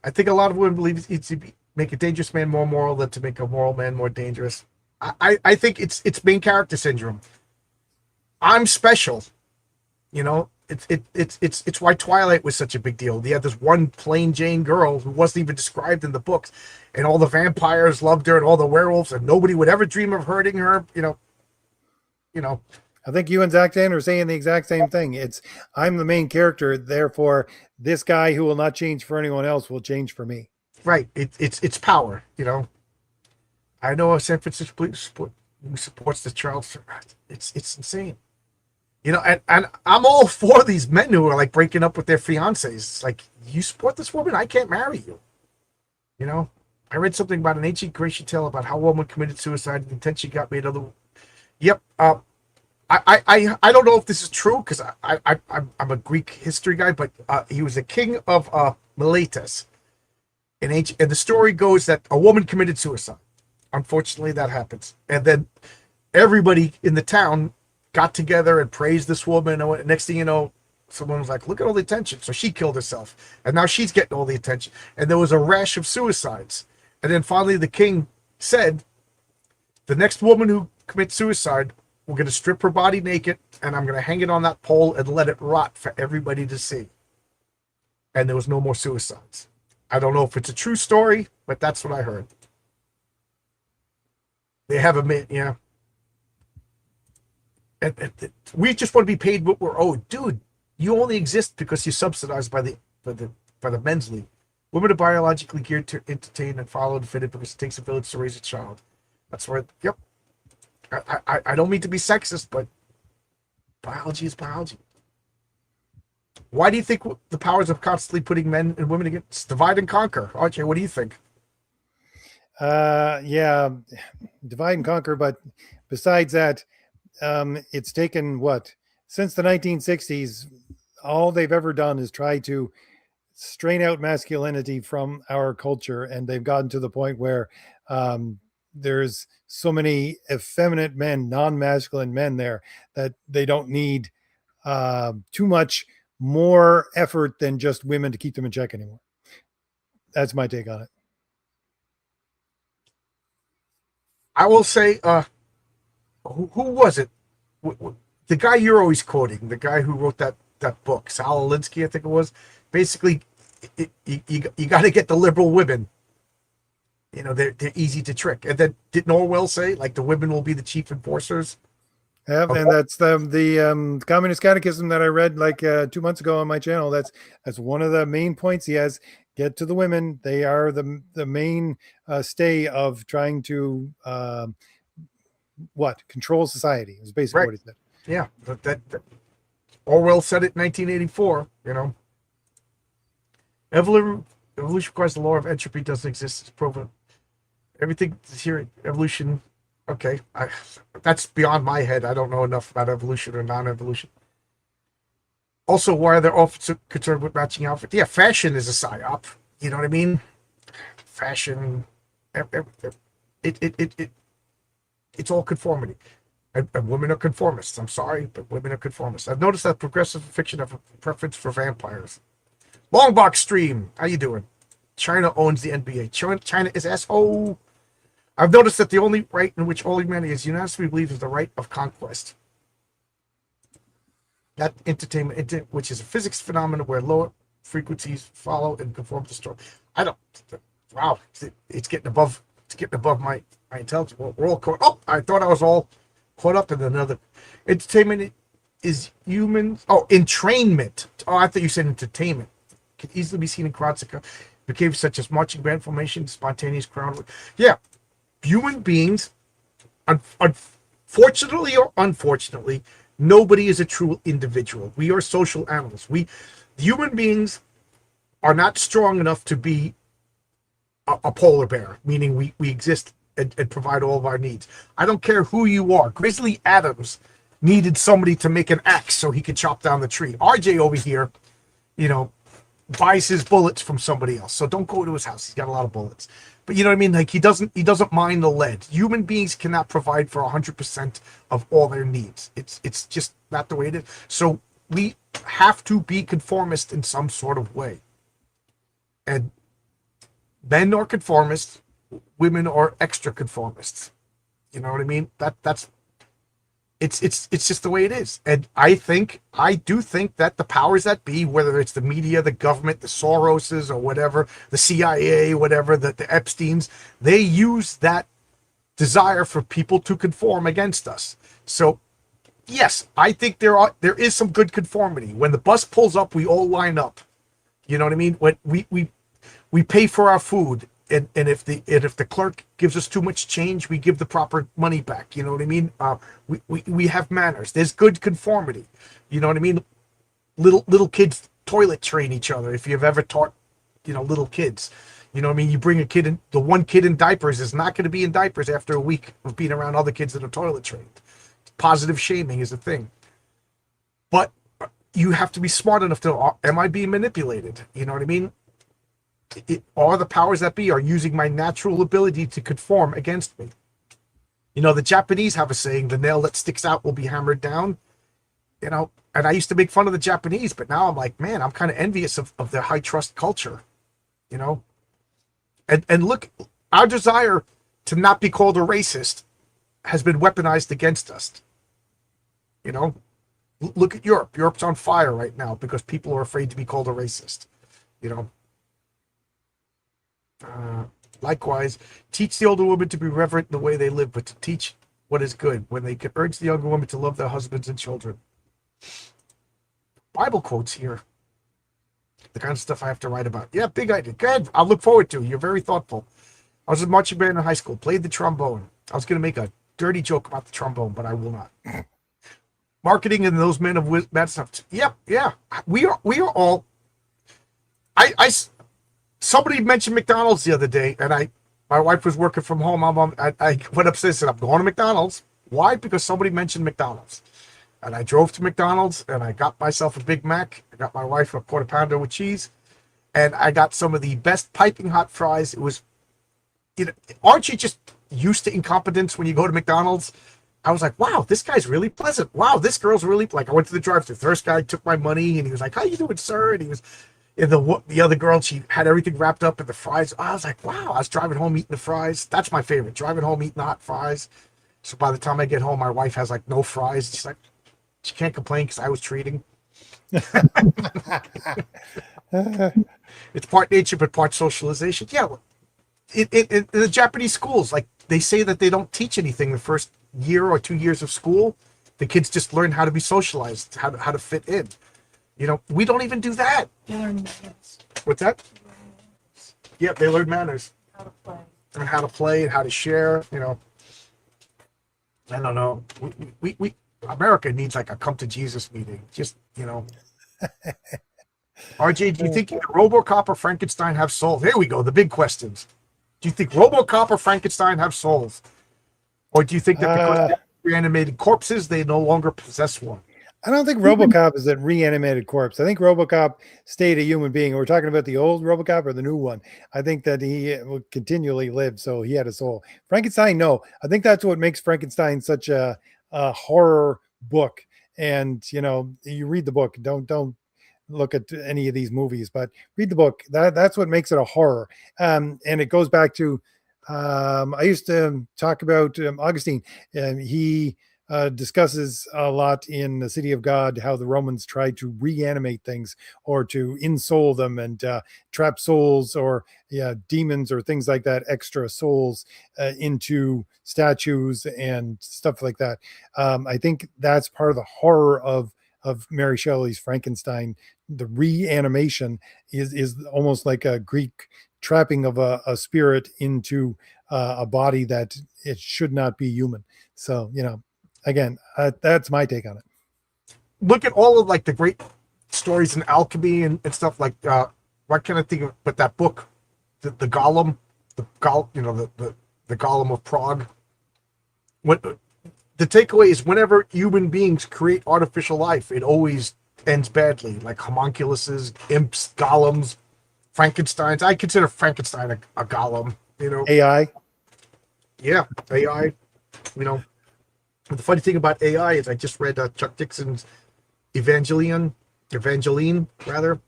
I think a lot of women believe it's to make a dangerous man more moral than to make a moral man more dangerous. I think it's main character syndrome. I'm special, you know. It's why Twilight was such a big deal. You had this one plain Jane girl who wasn't even described in the books, and all the vampires loved her and all the werewolves, and nobody would ever dream of hurting her. You know. I think you and Zach Dan are saying the exact same thing. It's I'm the main character, therefore this guy who will not change for anyone else will change for me. Right. It's power. You know. I know a San Francisco police who supports the child. It's insane. You know, and I'm all for these men who are like breaking up with their fiancés. It's like, you support this woman, I can't marry you. You know, I read something about an ancient Grecian tale about how a woman committed suicide and the intent she got made other. Yep. I don't know if this is true because I'm a Greek history guy, but he was a king of Miletus. And the story goes that a woman committed suicide. Unfortunately, that happens, and then everybody in the town got together and praised this woman. And next thing you know, someone was like, "Look at all the attention." So she killed herself, and now she's getting all the attention. And there was a rash of suicides. And then finally, the king said, "The next woman who commits suicide, we're going to strip her body naked, and I'm going to hang it on that pole and let it rot for everybody to see." And there was no more suicides. I don't know if it's a true story, but that's what I heard. They have yeah. And we just want to be paid what we're owed, dude. You only exist because you're subsidized by the men's league. Women are biologically geared to entertain and follow and fit it because it takes a village to raise a child. That's where. Yep. I don't mean to be sexist, but biology is biology. Why do you think the powers of constantly putting men and women against divide and conquer? RJ, what do you think? Yeah, divide and conquer. But besides that, it's taken what, since the 1960s, all they've ever done is try to strain out masculinity from our culture, and they've gotten to the point where there's so many effeminate men, non-masculine men there, that they don't need too much more effort than just women to keep them in check anymore. That's my take on it. I will say, who was it? The guy you're always quoting, the guy who wrote that book, Sal Alinsky, I think it was. Basically, you got to get the liberal women. You know, they're easy to trick. And then didn't Orwell say like the women will be the chief enforcers? Yeah, and that's the Communist Catechism that I read like 2 months ago on my channel. That's one of the main points he has. Get to the women; they are the main stay of trying to control society. Is basically what he said. Yeah, that Orwell said it in 1984. You know, evolution requires the law of entropy doesn't exist. It's proven. Everything is here. Evolution. Okay, that's beyond my head. I don't know enough about evolution or non-evolution. Also, why are they often so concerned with matching outfits? Yeah, fashion is a psyop. You know what I mean? Fashion, it's all conformity. And women are conformists. I'm sorry, but women are conformists. I've noticed that progressive fiction have a preference for vampires. Longbox Stream, how you doing? China owns the NBA. China is asshole. I've noticed that the only right in which all humanity is unanimously believed is the right of conquest. That entertainment, which is a physics phenomenon where lower frequencies follow and conform to story. I don't. Wow, it's getting above. It's getting above my intelligence. We're all caught. Oh, I thought I was all caught up in another. Entertainment is humans. Oh, entrainment. Oh, I thought you said entertainment. Can easily be seen in crowds that became such as marching band formation, spontaneous crowd. Yeah, human beings. Unfortunately or unfortunately, nobody is a true individual. We are social animals. Human beings are not strong enough to be a polar bear, meaning we exist and provide all of our needs. I don't care who you are. Grizzly Adams needed somebody to make an axe so he could chop down the tree. RJ over here, you know, buys his bullets from somebody else. So don't go to his house. He's got a lot of bullets. But you know what I mean? Like he doesn't mind the lead. Human beings cannot provide for 100% of all their needs. It's just not the way it is. So we have to be conformist in some sort of way. And men are conformists, women are extra conformists. You know what I mean? That's it's just the way it is. And I do think that the powers that be, whether it's the media, the government, the Soroses or whatever, the CIA, whatever, the Epsteins, they use that desire for people to conform against us. So yes, I think there is some good conformity. When the bus pulls up, we all line up. You know what I mean? When we pay for our food, and if the clerk gives us too much change, we give the proper money back. You know what I mean? We have manners. There's good conformity. You know what I mean? Little kids toilet train each other. If you've ever taught, you know, little kids, you know what I mean? You bring a kid in, the one kid in diapers is not going to be in diapers after a week of being around other kids that are toilet trained. Positive shaming is a thing. But you have to be smart enough to, am I being manipulated? You know what I mean? Are the powers that be are using my natural ability to conform against me. You know, the Japanese have a saying, the nail that sticks out will be hammered down. You know, and I used to make fun of the Japanese, but now I'm like, man, I'm kind of envious of their high trust culture. You know? And look, our desire to not be called a racist has been weaponized against us. You know? Look at Europe. Europe's on fire right now because people are afraid to be called a racist. You know? Likewise, teach the older women to be reverent in the way they live, but to teach what is good, when they can urge the younger women to love their husbands and children. Bible quotes here. The kind of stuff I have to write about. Yeah, big idea. Good. I'll look forward to it. You're very thoughtful. I was in marching band in high school, played the trombone. I was going to make a dirty joke about the trombone, but I will not. marketing and those men of that stuff. Yep, yeah. We are all. Somebody mentioned McDonald's the other day, and my wife was working from home. I went upstairs and said, I'm going to McDonald's. Why? Because somebody mentioned McDonald's. And I drove to McDonald's and I got myself a Big Mac. I got my wife a quarter pounder with cheese. And I got some of the best piping hot fries. It was, aren't you just used to incompetence when you go to McDonald's? I was like, wow, this guy's really pleasant. Wow, this girl's really, like, I went to the drive-thru. First guy took my money and he was like, how you doing, sir? And he was, and the other girl, she had everything wrapped up in the fries. I was like, wow, I was driving home eating the fries. That's my favorite, driving home eating the hot fries. So by the time I get home, my wife has like no fries. She's like, she can't complain because I was treating. It's part nature, but part socialization. Yeah. In the Japanese schools, like they say that they don't teach anything the first year or 2 years of school. The kids just learn how to be socialized, how to fit in. We don't even do that. They learn manners. What's that? They learn manners. Yeah, they learn manners How to play. and how to play and how to share. I don't know. We America needs like a come to Jesus meeting. Just RJ, do you think RoboCop or Frankenstein have souls? Here we go. The big questions. Do you think RoboCop or Frankenstein have souls, or do you think that because they're reanimated corpses, they no longer possess one? I don't think RoboCop is a reanimated corpse. I think RoboCop stayed a human being. We're talking about the old RoboCop or the new one. I think that he would continually live, so he had a soul. Frankenstein, no. I think that's what makes Frankenstein such a horror book. And you read the book. Don't look at any of these movies, but read the book. That's what makes it a horror. And it goes back to I used to talk about Augustine, and he discusses a lot in the City of God how the Romans tried to reanimate things or to ensoul them and trap souls or demons or things like that, extra souls into statues and stuff like that. I think that's part of the horror of Mary Shelley's Frankenstein. The reanimation is almost like a Greek trapping of a spirit into a body that it should not be human. So, again, that's my take on it. Look at all of like the great stories in alchemy and stuff like what can I think of but that book, the Golem, the Golem of Prague. What the takeaway is, whenever human beings create artificial life, it always ends badly, like homunculuses, imps, golems, Frankensteins. I consider Frankenstein a golem, AI. Yeah, AI, The funny thing about AI is I just read Chuck Dixon's Evangeline, rather,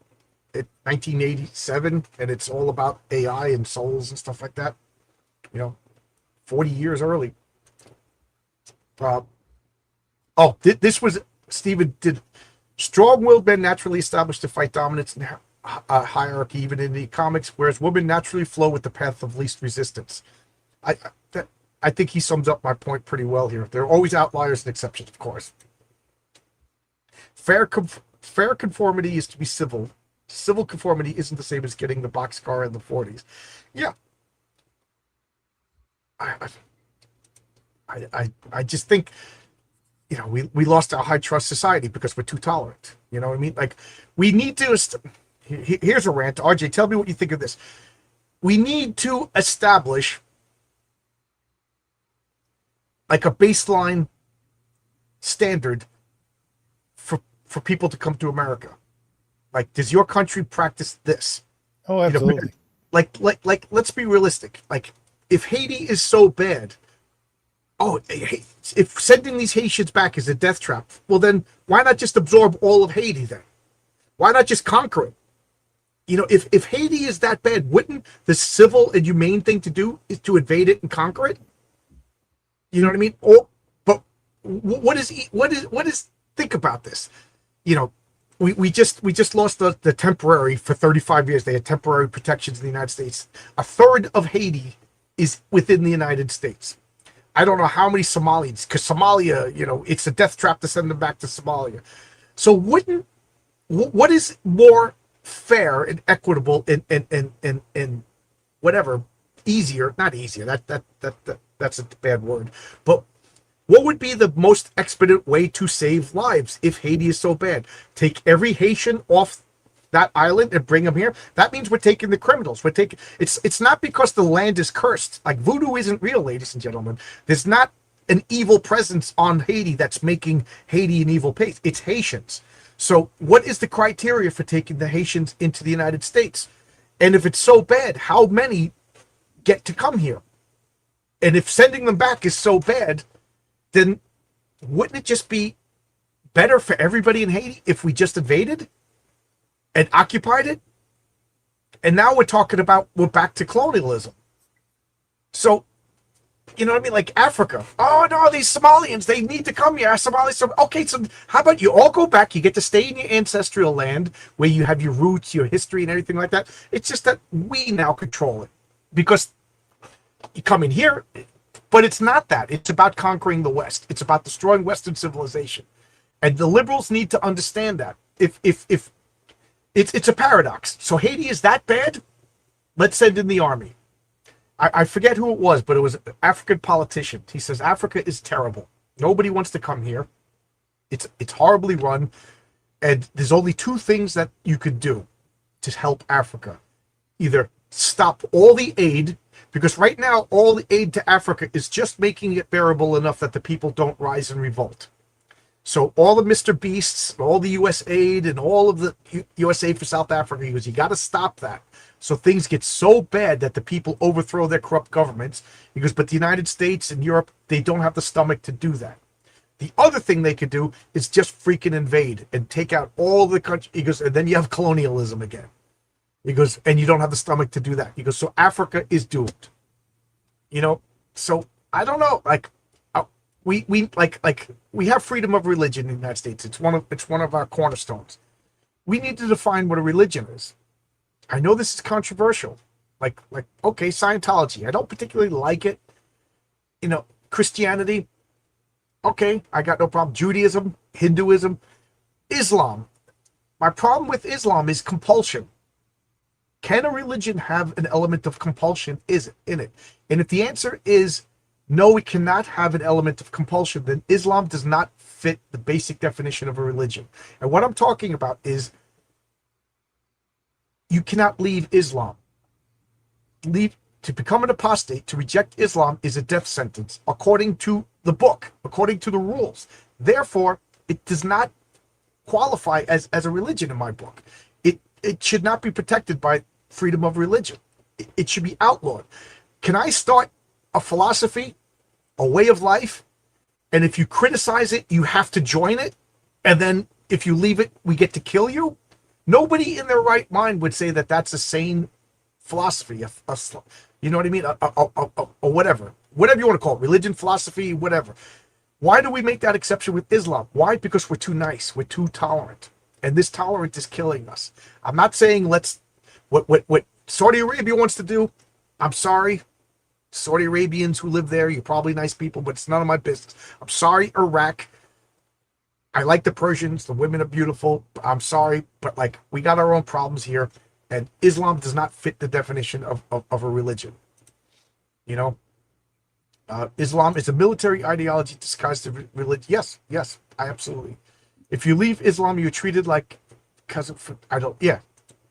in 1987, and it's all about AI and souls and stuff like that. 40 years early. This was Stephen did. Strong-willed men naturally established to fight dominance and hierarchy, even in the comics, whereas women naturally flow with the path of least resistance. I think he sums up my point pretty well here. There are always outliers and exceptions, of course. Fair conformity is to be civil. Civil conformity isn't the same as getting the boxcar in the 40s. Yeah. I just think, we lost our high trust society because we're too tolerant. You know what I mean? Like, we need to. Here's a rant. RJ, tell me what you think of this. We need to establish like a baseline standard for people to come to America. Like, does your country practice this? Oh, absolutely. Like, let's be realistic. Like, if Haiti is so bad, if sending these Haitians back is a death trap, well then why not just absorb all of Haiti then? Why not just conquer it? If Haiti is that bad, wouldn't the civil and humane thing to do is to invade it and conquer it? You know what I mean? But what is think about this. We just lost the temporary for 35 years. They had temporary protections in the United States. A third of Haiti is within the United States. I don't know how many Somalians, because Somalia, it's a death trap to send them back to Somalia. So what is more fair and equitable and whatever, easier, not easier, that's a bad word, but What would be the most expedient way to save lives if Haiti is so bad? Take every Haitian off that island and bring them here. That means we're taking the criminals. We're taking it's not because the land is cursed. Like voodoo isn't real, ladies and gentlemen. There's not an evil presence on Haiti that's making Haiti an evil place. It's Haitians. So what is the criteria for taking the Haitians into the United States? And if it's so bad, how many get to come here? And if sending them back is so bad, then wouldn't it just be better for everybody in Haiti if we just invaded and occupied it? And now we're talking about we're back to colonialism. So, you know what I mean? Like Africa. Oh no, these Somalians, they need to come here. Somalis. Okay, so how about you all go back? You get to stay in your ancestral land where you have your roots, your history, and everything like that. It's just that we now control it because you come in here, but it's not that. It's about conquering the West. It's about destroying Western civilization, and the liberals need to understand that. If it's a paradox. So Haiti is that bad? Let's send in the army. I forget who it was, but it was an African politician. He says Africa is terrible. Nobody wants to come here. It's horribly run, and there's only two things that you could do to help Africa. Either stop all the aid, because right now all the aid to Africa is just making it bearable enough that the people don't rise and revolt. So all the Mr. Beasts, all the US aid, and all of the US aid for South Africa, he goes, you got to stop that. So things get so bad that the people overthrow their corrupt governments. He goes, but the United States and Europe, they don't have the stomach to do that. The other thing they could do is just freaking invade and take out all the country. He goes, and then you have colonialism again. He goes, and you don't have the stomach to do that. He goes, so Africa is doomed. You know, so I don't know. Like, we have freedom of religion in the United States. It's one of our cornerstones. We need to define what a religion is. I know this is controversial. Like, okay, Scientology. I don't particularly like it. You know, Christianity. Okay, I got no problem. Judaism, Hinduism, Islam. My problem with Islam is compulsion. Can a religion have an element of compulsion in it? And if the answer is no, it cannot have an element of compulsion, then Islam does not fit the basic definition of a religion. And what I'm talking about is you cannot leave Islam. To become an apostate, to reject Islam is a death sentence, according to the book, according to the rules. Therefore, it does not qualify as a religion in my book. It should not be protected by freedom of religion. It should be outlawed. Can I start a philosophy, a way of life, and if you criticize it, you have to join it, and then if you leave it, we get to kill you? Nobody in their right mind would say that that's a sane philosophy, you know what I mean? Or whatever you want to call it, religion, philosophy, whatever. Why do we make that exception with Islam? Why? Because we're too nice, we're too tolerant, and this tolerance is killing us. I'm not saying what Saudi Arabia wants to do. I'm sorry, Saudi Arabians who live there, you're probably nice people, but it's none of my business. I'm sorry, Iraq. I like the Persians. The women are beautiful. I'm sorry, but like we got our own problems here, and Islam does not fit the definition of a religion. You know, Islam is a military ideology disguised as religion. Yes, I absolutely. If you leave Islam, you're treated like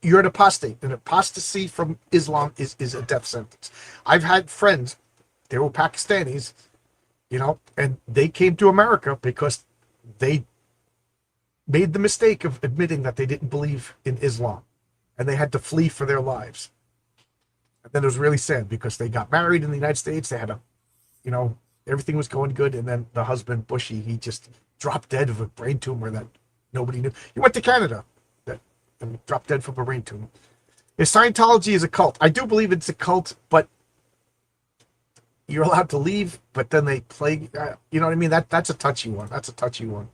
you're an apostate. An apostasy from Islam is a death sentence. I've had friends, they were Pakistanis, you know, and they came to America because they made the mistake of admitting that they didn't believe in Islam, and they had to flee for their lives. And then it was really sad because they got married in the United States. They had everything was going good, and then the husband, Bushy, he just dropped dead of a brain tumor that nobody knew. He went to Canada and dropped dead from a brain tumor. If Scientology is a cult, I do believe it's a cult, but you're allowed to leave, but then they play, you know what I mean? That's a touchy one. That's a touchy one.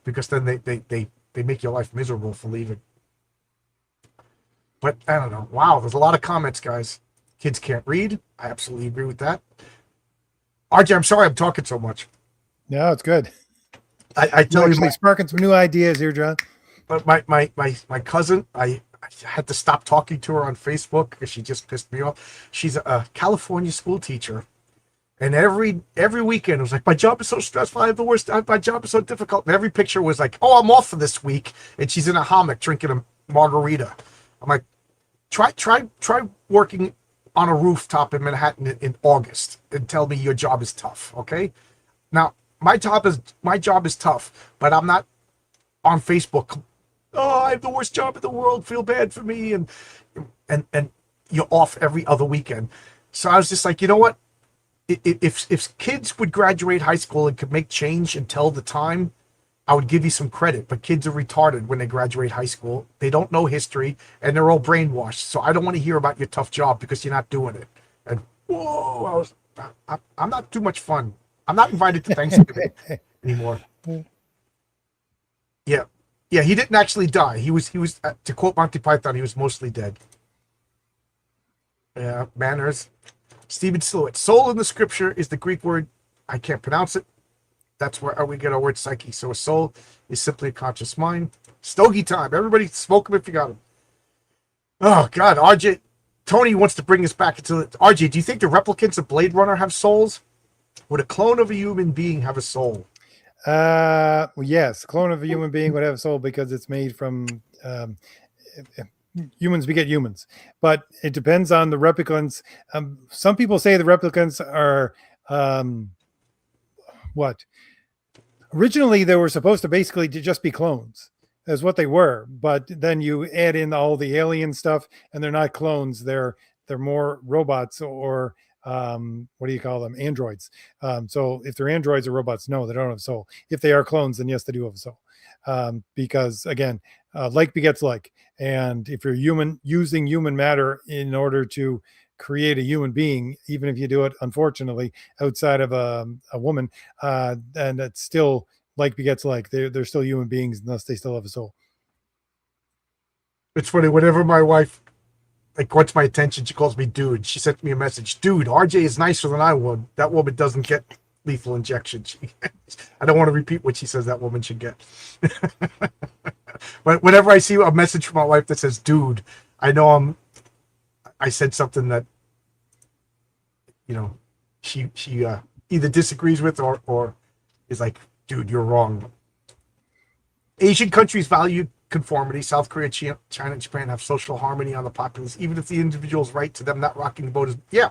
Because then they make your life miserable for leaving. But I don't know. Wow, there's a lot of comments, guys. Kids can't read. I absolutely agree with that. RJ, I'm sorry I'm talking so much. No, it's good. I tell you, actually sparking some new ideas here, John. But my cousin, I had to stop talking to her on Facebook because she just pissed me off. She's a California school teacher, And every weekend it was like, my job is so stressful. I have the worst. My job is so difficult. And every picture was like, oh, I'm off for this week, and she's in a hammock drinking a margarita. I'm like, try working on a rooftop in Manhattan in August and tell me your job is tough. Okay, now my job is tough, but I'm not on Facebook. Oh, I have the worst job in the world. Feel bad for me, and you're off every other weekend. So I was just like, you know what? If kids would graduate high school and could make change and tell the time, I would give you some credit. But kids are retarded when they graduate high school. They don't know history and they're all brainwashed. So I don't want to hear about your tough job because you're not doing it. And whoa, I'm not too much fun. I'm not invited to Thanksgiving anymore. Yeah, he didn't actually die. He was to quote Monty Python, he was mostly dead. Yeah, manners. Stephen Silhouette. Soul in the scripture is the Greek word. I can't pronounce it. That's where we get our word psyche. So a soul is simply a conscious mind. Stogie time. Everybody smoke them if you got them. Oh, God. RJ. Tony wants to bring us back into it. RJ, do you think the replicants of Blade Runner have souls? Would a clone of a human being have a soul? Well, yes, clone of a human being would have a soul because it's made from humans beget humans, but it depends on the replicants. Some people say the replicants are what? Originally, they were supposed to basically to just be clones. That's what they were, but then you add in all the alien stuff, and they're not clones. They're more robots or what do you call them? Androids. So if they're androids or robots, no, they don't have a soul. If they are clones, then yes, they do have a soul. Because again, like begets like. And if you're using human matter in order to create a human being, even if you do it, unfortunately, outside of a woman, then it's still like begets like. They're still human beings unless they still have a soul. It's funny. Whenever my wife wants my attention, she calls me dude. She sent me a message. Dude, RJ is nicer than I would. That woman doesn't get lethal injection. I don't want to repeat what she says that woman should get. But whenever I see a message from my wife that says dude, I know I said something that, she either disagrees with or is like, dude, you're wrong. Asian countries value conformity. South Korea, China, and Japan have social harmony on the populace, even if the individual's right to them not rocking the boat is yeah.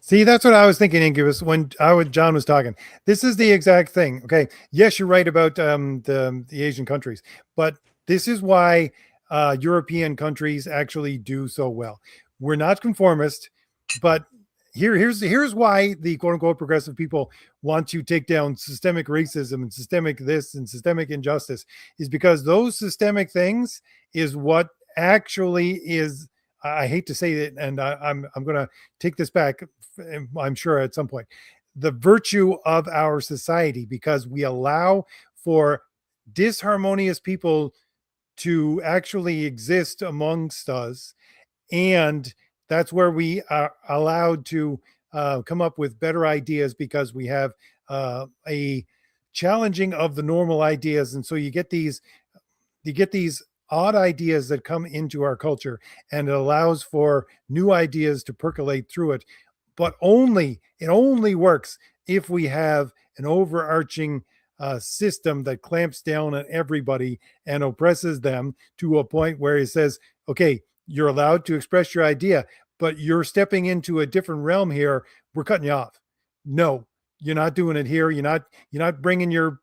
See, that's what I was thinking, Incubus, when John was talking. This is the exact thing. Okay. Yes, you're right about the Asian countries, but this is why European countries actually do so well. We're not conformist, but here's why the quote unquote progressive people want to take down systemic racism and systemic this and systemic injustice, is because those systemic things is what actually is. I hate to say it, and I'm going to take this back, I'm sure at some point, the virtue of our society, because we allow for disharmonious people to actually exist amongst us. And that's where we are allowed to come up with better ideas, because we have a challenging of the normal ideas. And so you get these odd ideas that come into our culture, and it allows for new ideas to percolate through it. But it only works if we have an overarching system that clamps down on everybody and oppresses them to a point where it says, okay, you're allowed to express your idea, but you're stepping into a different realm here. We're cutting you off. No, you're not doing it here. You're not bringing your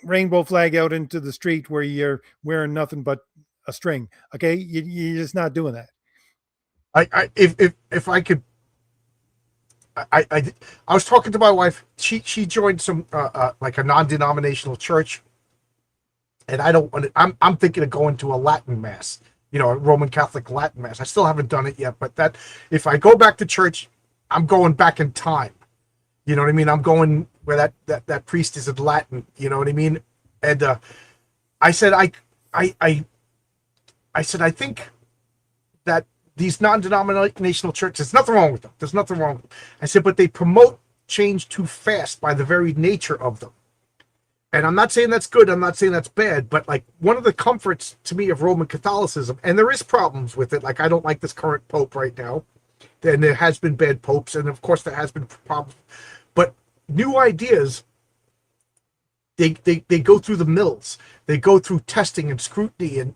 rainbow flag out into the street where you're wearing nothing but a string. Okay, you're just not doing that. If I could, I was talking to my wife. She joined some like a non-denominational church, and I don't want to, I'm thinking of going to a Latin mass, a Roman Catholic Latin mass. I still haven't done it yet, but that if I go back to church, I'm going back in time. You know what I mean? I'm going where that priest is in Latin. You know what I mean? And I said, I said, I think that these non-denominational churches, nothing wrong with them. There's nothing wrong. I said, but they promote change too fast by the very nature of them. And I'm not saying that's good. I'm not saying that's bad. But like one of the comforts to me of Roman Catholicism, and there is problems with it. Like I don't like this current Pope right now. and there has been bad popes, and of course there has been problems. But new ideas, they go through the mills. They go through testing and scrutiny, and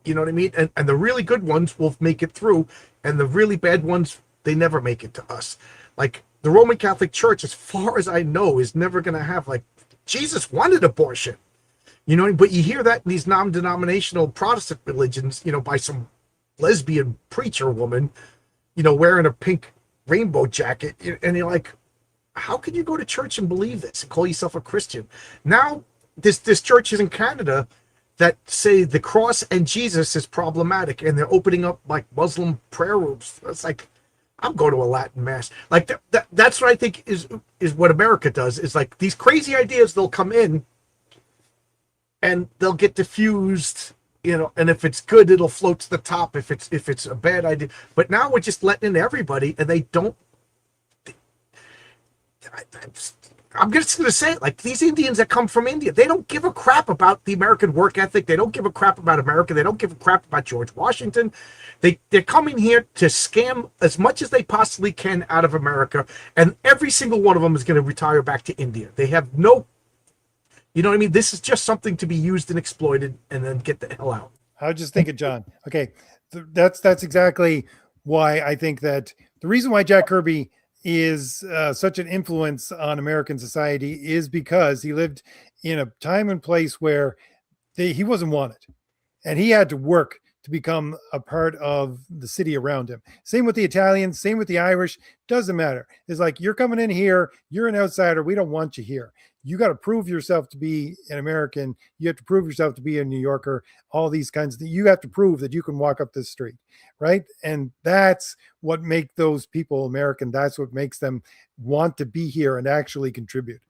you know what I mean? And the really good ones will make it through, and the really bad ones, they never make it to us. Like the Roman Catholic Church, as far as I know, is never going to have, like, Jesus wanted abortion. You know, but you hear that in these non-denominational Protestant religions, you know, by some lesbian preacher woman, you know, wearing a pink rainbow jacket. And you're like, how can you go to church and believe this and call yourself a Christian? Now, this church is in Canada that say the cross and Jesus is problematic, and they're opening up like Muslim prayer rooms. It's like, I'm going to a Latin mass. Like that's what I think is what America does. Is like these crazy ideas, they'll come in and they'll get diffused, you know, and if it's good, it'll float to the top. If it's a bad idea, but now we're just letting in everybody, and they don't. I'm just going to say it, like these Indians that come from India, they don't give a crap about the American work ethic. They don't give a crap about America. They don't give a crap about George Washington. They're coming here to scam as much as they possibly can out of America, and every single one of them is going to retire back to India. They have no, you know what I mean? This is just something to be used and exploited, and then get the hell out. I was just thinking, John. Okay, that's exactly why I think that the reason why Jack Kirby is such an influence on American society is because he lived in a time and place where he wasn't wanted, and he had to work to become a part of the city around him. Same with the Italians, same with the Irish, doesn't matter. It's like, you're coming in here, you're an outsider, we don't want you here. You got to prove yourself to be an American. You have to prove yourself to be a New Yorker, all these kinds of things. You have to prove that you can walk up this street, right? And that's what makes those people American. That's what makes them want to be here and actually contribute.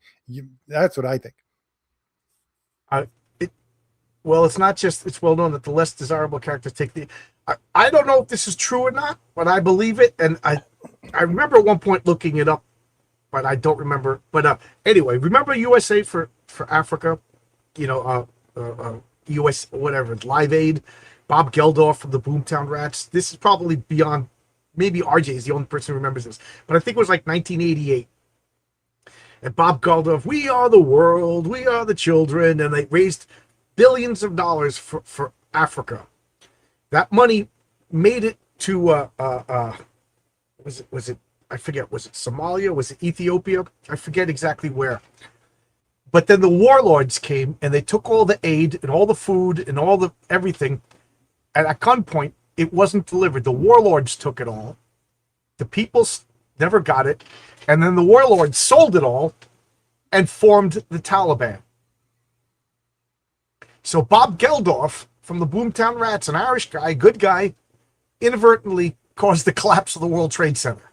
That's what I think. Well, it's not just, it's well known that the less desirable characters take the, I don't know if this is true or not, but I believe it. And I remember at one point looking it up, but I don't remember. But anyway, remember USA for Africa, you know, US, whatever, Live Aid, Bob Geldof from the Boomtown Rats. This is probably beyond, maybe RJ is the only person who remembers this, but I think it was like 1988. And Bob Geldof, we are the world, we are the children, and they raised billions of dollars for Africa. That money made it to was it I forget, was it Somalia, was it Ethiopia? I forget exactly where. But then the warlords came and they took all the aid and all the food and all the everything, and at gunpoint it wasn't delivered. The warlords took it all. The people never got it, and then the warlords sold it all and formed the Taliban. So Bob Geldof from the Boomtown Rats, an Irish guy, good guy, inadvertently caused the collapse of the World Trade Center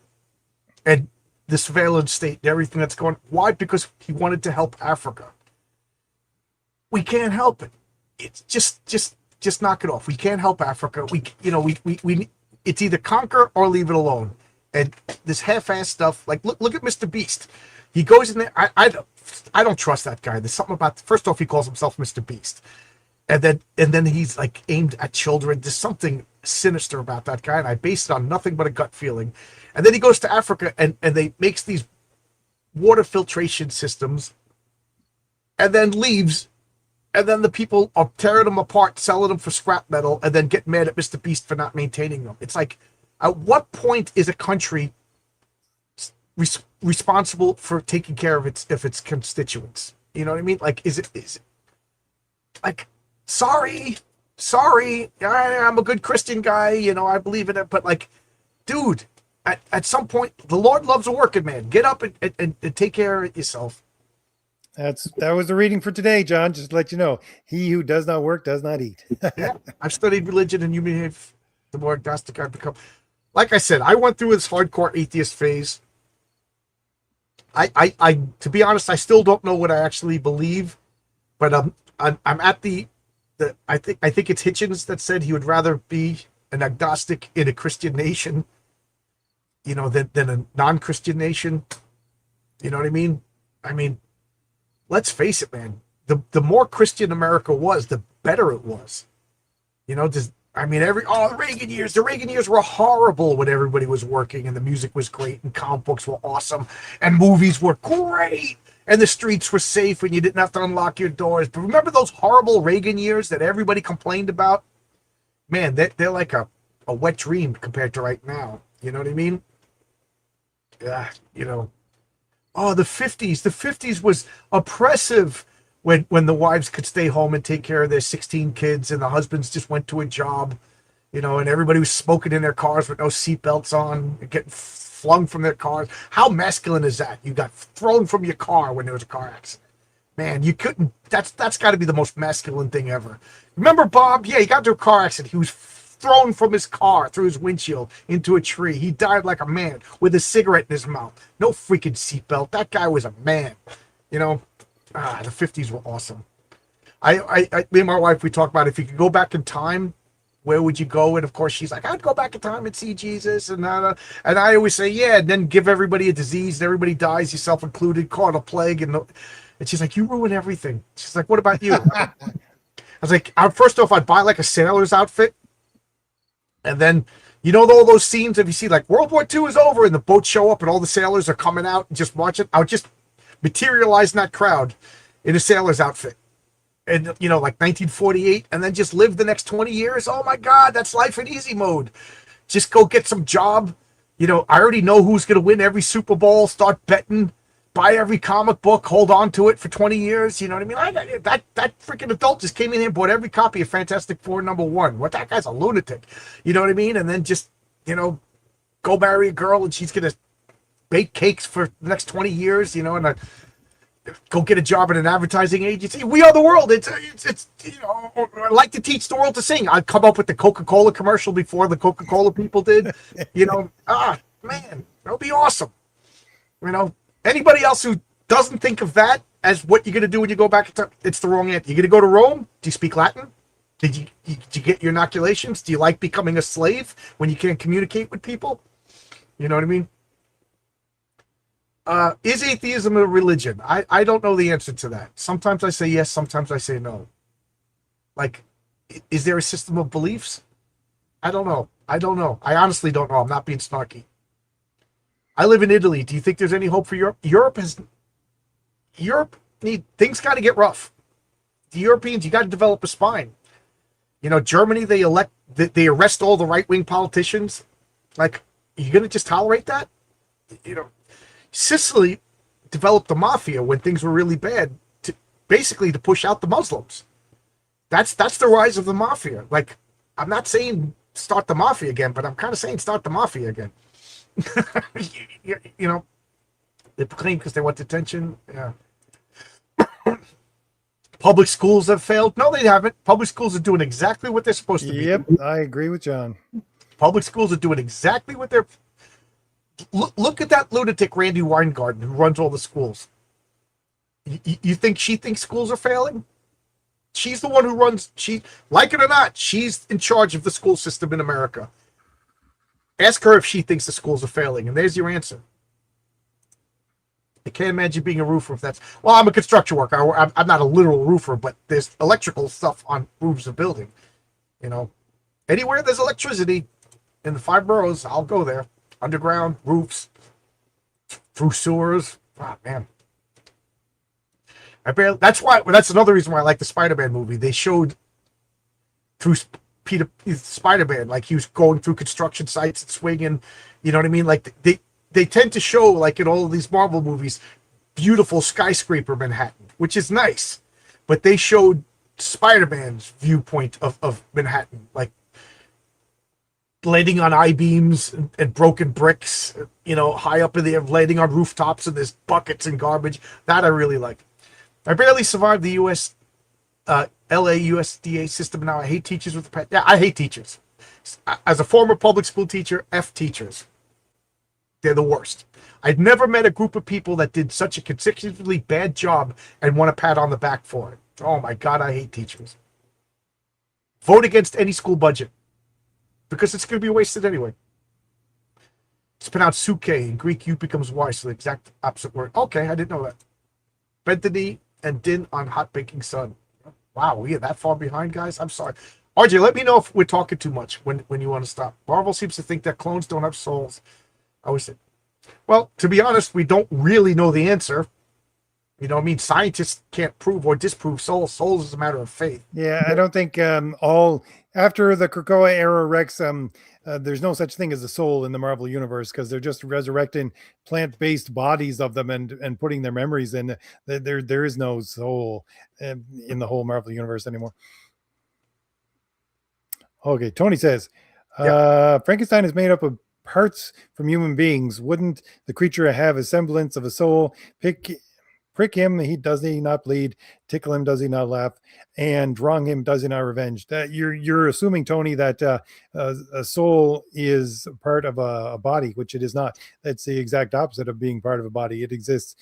and the surveillance state and everything that's going. Why? Because he wanted to help Africa. We can't help it. It's just knock it off. We can't help Africa. We it's either conquer or leave it alone. And this half-ass stuff, like look at Mr. Beast. He goes in there. I don't trust that guy. There's something about, first off, he calls himself Mr. Beast. And then he's like aimed at children. There's something sinister about that guy, and I base it on nothing but a gut feeling. And then he goes to Africa and they makes these water filtration systems and then leaves. And then the people are tearing them apart, selling them for scrap metal, and then get mad at Mr. Beast for not maintaining them. It's like, at what point is a country responsible for taking care of its constituents? You know what I mean? Like, is it like, sorry, I'm a good Christian guy, you know, I believe in it, but like, dude, at some point, the Lord loves a working man. Get up and take care of yourself. That was the reading for today, John. Just to let you know, he who does not work does not eat. Yeah, I've studied religion, and you behave, the more agnostic I've become. Like I said, I went through this hardcore atheist phase. I to be honest, I still don't know what I actually believe, but I'm at the I think it's Hitchens that said he would rather be an agnostic in a Christian nation, you know, than a non-Christian nation. You know what I mean? I mean, let's face it, man. The more Christian America was, the better it was. You know, I mean, the Reagan years were horrible when everybody was working and the music was great and comic books were awesome and movies were great and the streets were safe and you didn't have to unlock your doors. But remember those horrible Reagan years that everybody complained about? Man, they're like a wet dream compared to right now. You know what I mean? Yeah, you know. Oh, the 50s. The 50s was oppressive when the wives could stay home and take care of their 16 kids and the husbands just went to a job, you know, and everybody was smoking in their cars with no seatbelts on, getting flung from their cars. How masculine is that? You got thrown from your car when there was a car accident. Man, you couldn't. That's got to be the most masculine thing ever. Remember Bob? Yeah, he got into a car accident. He was thrown from his car through his windshield into a tree. He died like a man with a cigarette in his mouth. No freaking seatbelt. That guy was a man. You know, the 50s were awesome. Me and my wife, we talk about if you could go back in time, where would you go? And of course, she's like, I'd go back in time and see Jesus. And I always say, yeah, and then give everybody a disease and everybody dies, yourself included, caught a plague. And she's like, you ruin everything. She's like, what about you? I was like, first off, I'd buy like a sailor's outfit. And then, you know, all those scenes, if you see like World War II is over and the boats show up and all the sailors are coming out and just watching, I would just materialize in that crowd in a sailor's outfit. And, you know, like 1948, and then just live the next 20 years. Oh my God, that's life in easy mode. Just go get some job. You know, I already know who's going to win every Super Bowl, start betting, buy every comic book, hold on to it for 20 years. You know what I mean? That freaking adult just came in here and bought every copy of Fantastic Four #1. What, that guy's a lunatic. You know what I mean? And then just, you know, go marry a girl and she's going to bake cakes for the next 20 years, you know, and go get a job at an advertising agency. We are the world. It's you know, I like to teach the world to sing. I'd come up with the Coca-Cola commercial before the Coca-Cola people did. You know, man, that'll be awesome. You know, anybody else who doesn't think of that as what you're going to do when you go back in time, it's the wrong answer. You're going to go to Rome? Do you speak Latin? Did you get your inoculations? Do you like becoming a slave when you can't communicate with people? You know what I mean? Is atheism a religion? I don't know the answer to that. Sometimes I say yes, sometimes I say no. Like, is there a system of beliefs? I don't know. I honestly don't know. I'm not being snarky. I live in Italy. Do you think there's any hope for Europe? Things got to get rough. The Europeans, you got to develop a spine. You know, Germany, they arrest all the right-wing politicians. Like, are you going to just tolerate that? You know, Sicily developed the mafia when things were really bad, to push out the Muslims. That's the rise of the mafia. Like, I'm not saying start the mafia again, but I'm kind of saying start the mafia again. you know, they claim because they want attention. Yeah. Public schools have failed. No, they haven't. Public schools are doing exactly what they're supposed to be. Yep, I agree with John. Public schools are doing exactly what they're. Look at that lunatic Randy Weingarten who runs all the schools. You think she thinks schools are failing? She's the one who runs. She, like it or not, she's in charge of the school system in America. Ask her if she thinks the schools are failing, and there's your answer. I can't imagine being a roofer if that's. Well, I'm a construction worker. I'm not a literal roofer, but there's electrical stuff on roofs of building. You know, anywhere there's electricity in the 5 boroughs, I'll go there. Underground, roofs, through sewers. Oh, man. That's another reason why I like the Spider-Man movie. They showed through Peter Spider-Man, like he was going through construction sites and swinging. You know what I mean? Like they tend to show, like in all of these Marvel movies, beautiful skyscraper Manhattan, which is nice. But they showed Spider-Man's viewpoint of Manhattan, like landing on I-beams and broken bricks, you know, high up in the air, landing on rooftops and there's buckets and garbage. That I really like. I barely survived the LA USDA system. Now I hate teachers with a pet. Yeah, I hate teachers. As a former public school teacher, F teachers. They're the worst. I'd never met a group of people that did such a consecutively bad job and want a pat on the back for it. Oh my God, I hate teachers. Vote against any school budget because it's going to be wasted anyway. It's pronounced suke. In Greek, U becomes Y, so the exact opposite word. Okay, I didn't know that. Bend the knee and din on hot baking sun. Wow, we are that far behind, guys. I'm sorry. RJ, let me know if we're talking too much when you want to stop. Marvel seems to think that clones don't have souls. I always say, well, to be honest, we don't really know the answer. You know what I mean? Scientists can't prove or disprove souls. Souls is a matter of faith. Yeah, I don't think all after the Krakoa era Rex, there's no such thing as a soul in the Marvel universe because they're just resurrecting plant-based bodies of them and putting their memories in. There is no soul in the whole Marvel universe anymore. Okay, Tony says, Frankenstein is made up of parts from human beings. Wouldn't the creature have a semblance of a soul? Prick him, does he not bleed? Tickle him, does he not laugh? And wrong him, does he not revenge? That you're assuming, Tony, that a soul is part of a body, which it is not. That's the exact opposite of being part of a body. It exists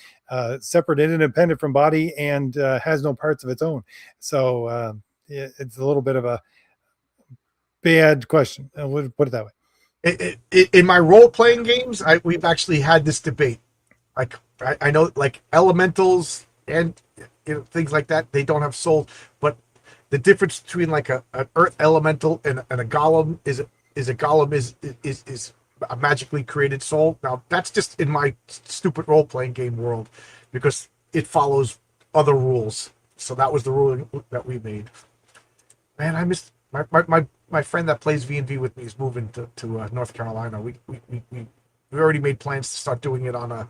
separate and independent from body and has no parts of its own. So it's a little bit of a bad question. We'll put it that way. In my role-playing games, we've actually had this debate. Like I know, like elementals and things like that, they don't have souls. But the difference between like an earth elemental and a golem is a golem is a magically created soul. Now that's just in my stupid role-playing game world because it follows other rules. So that was the ruling that we made. Man, I missed my friend that plays V&V with me is moving to North Carolina. We already made plans to start doing it on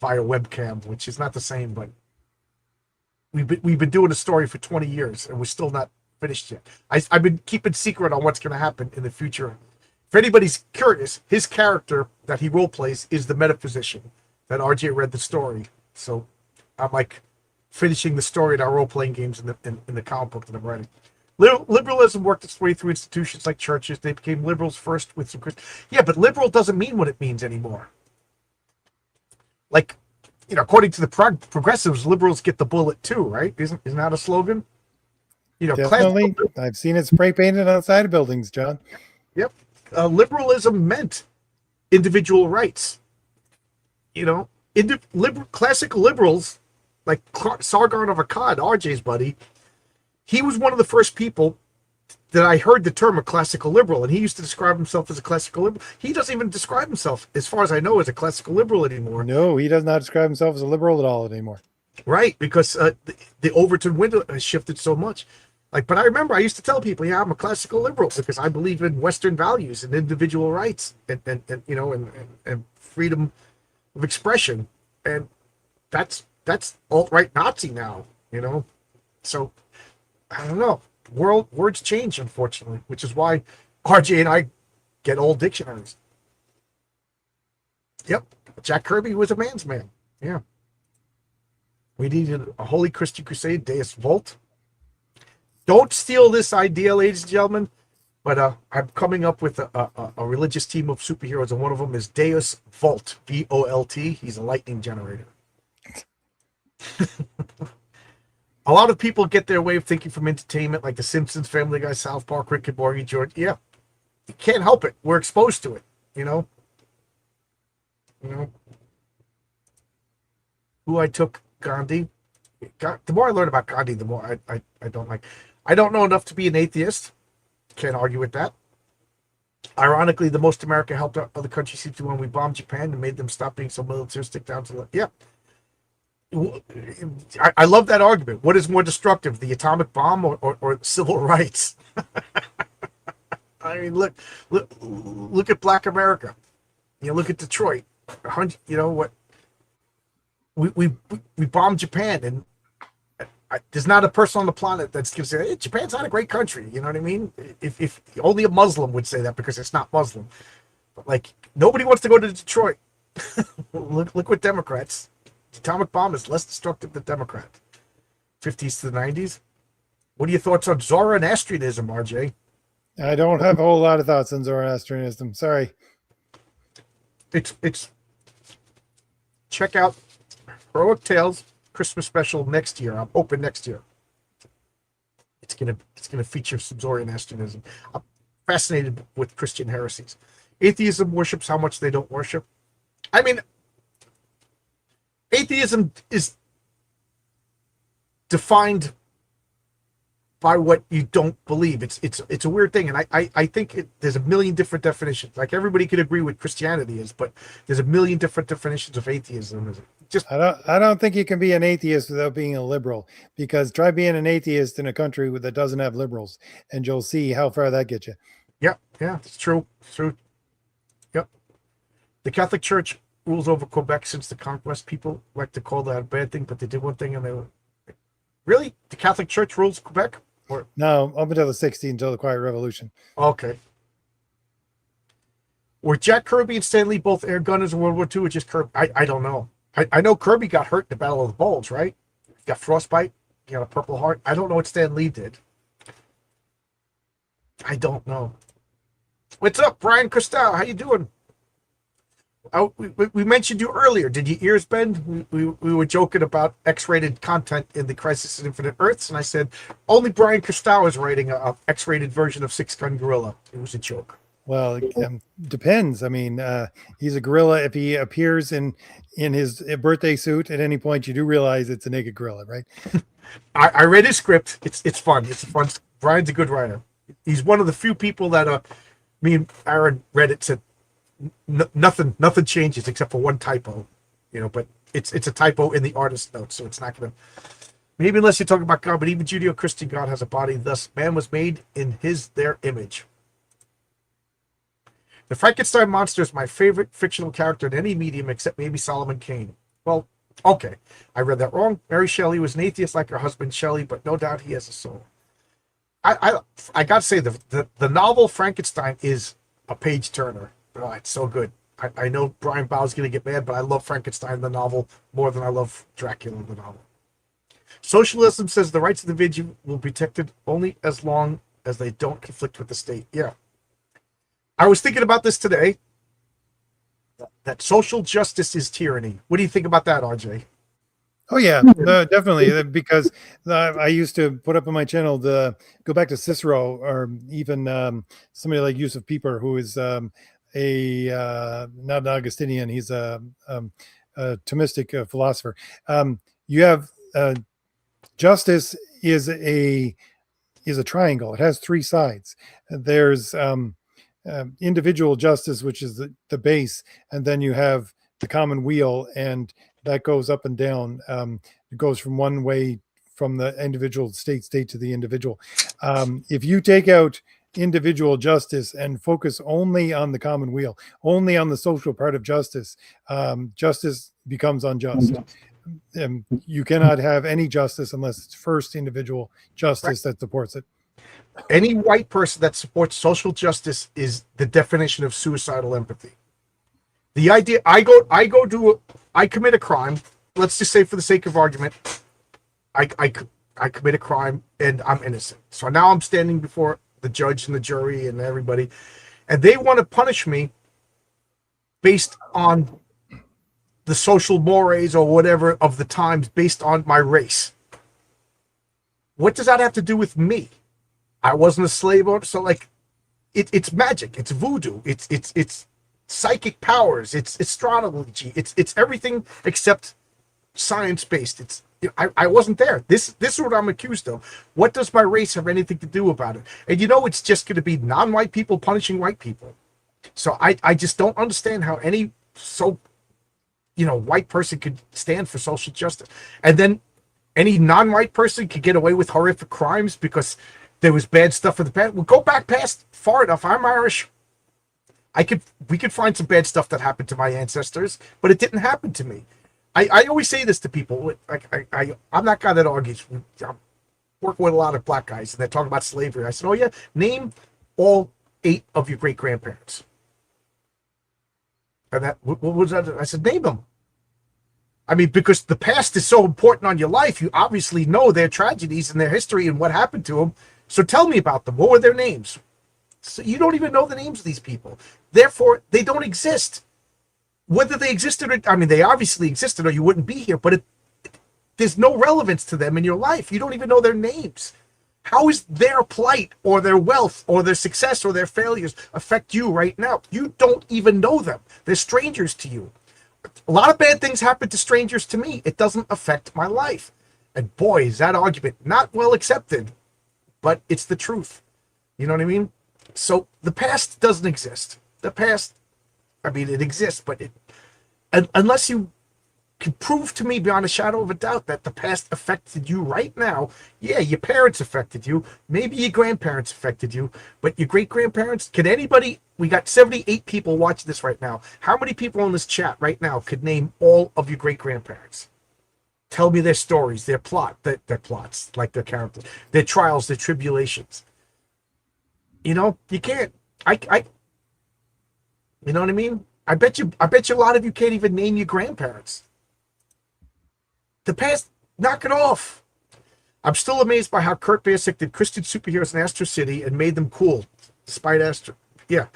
via webcam, which is not the same, but we've been doing a story for 20 years and we're still not finished yet. I've been keeping secret on what's going to happen in the future. If anybody's curious, his character that he role plays is the metaphysician that RJ read the story. So I'm like finishing the story in our role playing games in the comic book that I'm writing. Liberalism worked its way through institutions like churches. They became liberals first with some Christian. Yeah, but liberal doesn't mean what it means anymore. Like, according to the progressives, liberals get the bullet too, right? Isn't that a slogan? Definitely. I've seen it spray painted outside of buildings, John. Yep. Liberalism meant individual rights. Classical liberals, like Sargon of Akkad, RJ's buddy, he was one of the first people that I heard the term a classical liberal, and he used to describe himself as a classical liberal. He doesn't even describe himself, as far as I know, as a classical liberal anymore. No, he does not describe himself as a liberal at all anymore. Right, because the Overton window has shifted so much. But I remember I used to tell people, yeah, I'm a classical liberal because I believe in Western values and individual rights and freedom of expression, and that's alt-right Nazi now, So I don't know. Words change, unfortunately, which is why RJ and I get old dictionaries. Yep, Jack Kirby was a man's man. Yeah. We needed a holy Christian crusade, Deus Volt. Don't steal this idea, ladies and gentlemen, but I'm coming up with a religious team of superheroes, and one of them is Deus Volt, V-O-L-T. He's a lightning generator. A lot of people get their way of thinking from entertainment, like The Simpsons, Family Guy, South Park, Rick and Morty, George. Yeah, you can't help it. We're exposed to it, Who I took, Gandhi. The more I learn about Gandhi, the more I don't like. I don't know enough to be an atheist. Can't argue with that. Ironically, the most America helped other countries seems to when we bombed Japan and made them stop being so militaristic down to the yeah. I love that argument. What is more destructive, the atomic bomb or civil rights? I mean, look at Black America. Look at Detroit. What? We bombed Japan, and there's not a person on the planet that's going to say, hey, Japan's not a great country. You know what I mean? If only a Muslim would say that because it's not Muslim. But nobody wants to go to Detroit. look what Democrats. The atomic bomb is less destructive than Democrat. 50s to the 90s. What are your thoughts on Zoroastrianism, RJ? I don't have a whole lot of thoughts on Zoroastrianism. Sorry. It's check out Heroic Tales Christmas special next year. I'm open next year. It's gonna feature some Zoroastrianism. I'm fascinated with Christian heresies. Atheism worships how much they don't worship. I mean, atheism is defined by what you don't believe. It's a weird thing, and I think there's a million different definitions. Like everybody could agree what Christianity is, but there's a million different definitions of atheism. Just I don't think you can be an atheist without being a liberal, because try being an atheist in a country that doesn't have liberals, and you'll see how far that gets you. yeah, it's true. It's true. Yep. The Catholic Church rules over Quebec since the conquest. People like to call that a bad thing, but they did one thing and they were really the Catholic Church rules Quebec? Or No, up until the 60s, until the Quiet Revolution. okay. Were Jack Kirby and Stan Lee both air gunners in World War II or just Kirby? I don't know. I know Kirby got hurt in the Battle of the Bulge, right? He got frostbite. He got a Purple Heart. I don't know what Stan Lee did. I don't know. What's up, Brian Cristal? How you doing? Oh, we mentioned you earlier. Did your ears bend? We were joking about X-rated content in the Crisis in Infinite Earths, and I said only Brian Cristal is writing a X-rated version of Six Gun Gorilla. It was a joke. Well, it depends. I mean, he's a gorilla. If he appears in his birthday suit at any point, you do realize it's a naked gorilla, right? I read his script. It's fun. It's fun. Brian's a good writer. He's one of the few people that me and Aaron read it, said nothing changes except for one typo, but it's a typo in the artist notes, so it's not gonna, maybe unless you're talking about God, but even Judeo-Christian God has a body, thus man was made in their image. The Frankenstein monster is my favorite fictional character in any medium except maybe Solomon Kane. Well, okay, I read that wrong. Mary Shelley was an atheist like her husband Shelley, but no doubt he has a soul. I gotta say the novel Frankenstein is a page turner. Oh, it's so good. I know Brian Bow's gonna get mad, but I love Frankenstein the novel more than I love Dracula the novel. Socialism says the rights of the individual will be protected only as long as they don't conflict with the state. Yeah. I was thinking about this today. That social justice is tyranny. What do you think about that, RJ? Oh yeah, definitely. Because I used to put up on my channel go back to Cicero, or even somebody like Yusuf Pieper, who is not an Augustinian. He's a Thomistic philosopher. You have justice is a triangle. It has three sides. There's individual justice, which is the base, and then you have the common weal, and that goes up and down. It goes from one way, from the individual state to the individual. If you take out individual justice and focus only on the common weal, only on the social part of justice, justice becomes unjust. You cannot have any justice unless it's first individual justice that supports it. Any white person that supports social justice is the definition of suicidal empathy. The idea I commit a crime. Let's just say, for the sake of argument, I commit a crime and I'm innocent. So now I'm standing before the judge and the jury and everybody, and they want to punish me based on the social mores or whatever of the times, based on my race. What does that have to do with me? I wasn't a slave owner, so like, it's magic, it's voodoo, it's psychic powers, it's astrology, it's everything except science based. I wasn't there. This is what I'm accused of. What does my race have anything to do about it? And it's just going to be non-white people punishing white people. So I just don't understand how any white person could stand for social justice, and then any non-white person could get away with horrific crimes because there was bad stuff in the past. We'll go back past far enough. I'm Irish. We could find some bad stuff that happened to my ancestors, but it didn't happen to me. I always say this to people. I'm that guy that argues. I'm working with a lot of black guys, and they're talking about slavery. I said, "Oh yeah, name all 8 of your great grandparents." And what was that? I said, "Name them." I mean, because the past is so important on your life. You obviously know their tragedies and their history and what happened to them. So tell me about them. What were their names? So you don't even know the names of these people. Therefore, they don't exist. Whether they existed or, they obviously existed or you wouldn't be here, but there's no relevance to them in your life. You don't even know their names. How is their plight or their wealth or their success or their failures affect you right now? You don't even know them. They're strangers to you. A lot of bad things happen to strangers to me. It doesn't affect my life. And boy, is that argument not well accepted but it's the truth. You know what I mean? So the past doesn't exist. The past, I mean, it exists, but unless you can prove to me beyond a shadow of a doubt that the past affected you right now, yeah, your parents affected you, maybe your grandparents affected you, but your great-grandparents, can anybody, we got 78 people watching this right now. How many people on this chat right now could name all of your great-grandparents? Tell me their stories, their plots, like their characters, their trials, their tribulations. You know, you can't. You know what I mean? I bet you a lot of you can't even name your grandparents. The past, knock it off. I'm still amazed by how Kurt Busiek did Christian superheroes in Astro City and made them cool, despite Astro. Yeah,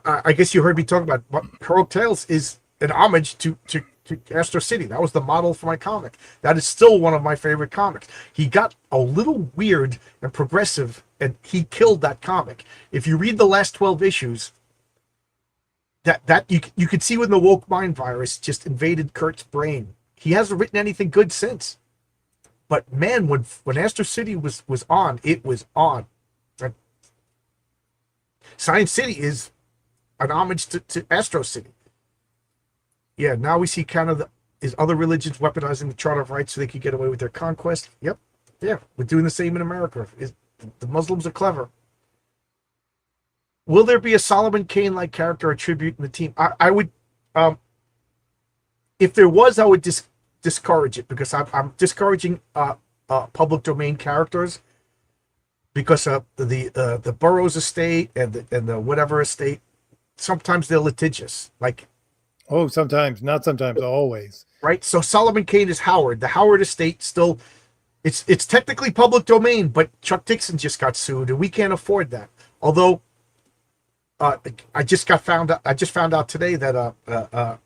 I guess you heard me talk about Heroic Tales is an homage to Astro City. That was the model for my comic. That is still one of my favorite comics. He got a little weird and progressive, and he killed that comic. If you read the last 12 issues, that you could see when the woke mind virus just invaded Kurt's brain. He hasn't written anything good since. But man, when Astro City was on, it was on. Science City is an homage to Astro City. Yeah, now we see kind of is other religions weaponizing the Charter of Rights so they could get away with their conquest. Yep. Yeah, we're doing the same in America. The Muslims are clever. Will there be a Solomon Kane-like character or tribute in the team? I would, if there was, I would discourage it, because I'm discouraging public domain characters, because the Burroughs estate and the whatever estate, sometimes they're litigious, like. Oh, sometimes, not sometimes, always. Right. So Solomon Kane is Howard. The Howard estate still, it's technically public domain, but Chuck Dixon just got sued, and we can't afford that. Although, I just found out today that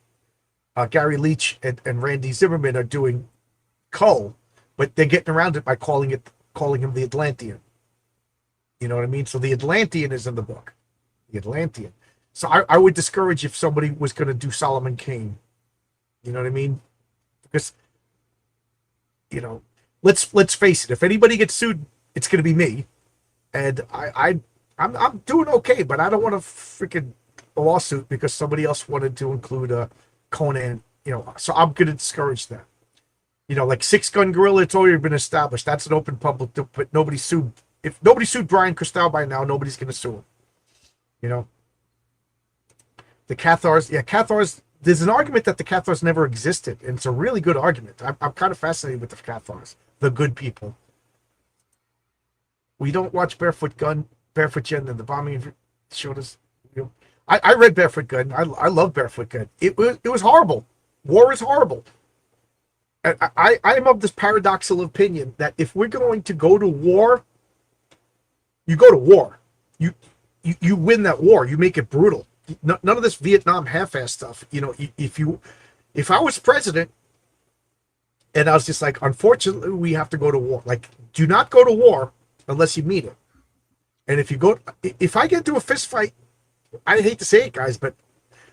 Gary Leach and Randy Zimmerman are doing Cull, but they're getting around it by calling him the Atlantean. You know what I mean? So the Atlantean is in the book. The Atlantean. So I would discourage if somebody was going to do Solomon Kane. You know what I mean? Because, you know, let's face it. If anybody gets sued, it's going to be me, and I'm doing okay, but I don't want a freaking lawsuit because somebody else wanted to include Conan. You know, so I'm going to discourage that. You know, like Six Gun Gorilla, it's already been established. That's an open public, but nobody sued. If nobody sued Brian Cristal by now, nobody's going to sue him. You know. The Cathars, yeah, Cathars, there's an argument that the Cathars never existed, and it's a really good argument. I'm kind of fascinated with the Cathars, the good people. We don't watch Barefoot Gun, Barefoot Jen, and the bombing showed us. You know, I read Barefoot Gun. I love Barefoot Gun. It was horrible. War is horrible. And I am of this paradoxical opinion that if we're going to go to war, you go to war. You win that war. You make it brutal. None of this Vietnam half-ass stuff. You know, if I was president and I was just like, unfortunately, we have to go to war. Like, do not go to war unless you mean it. And if I get into a fist fight, I hate to say it, guys, but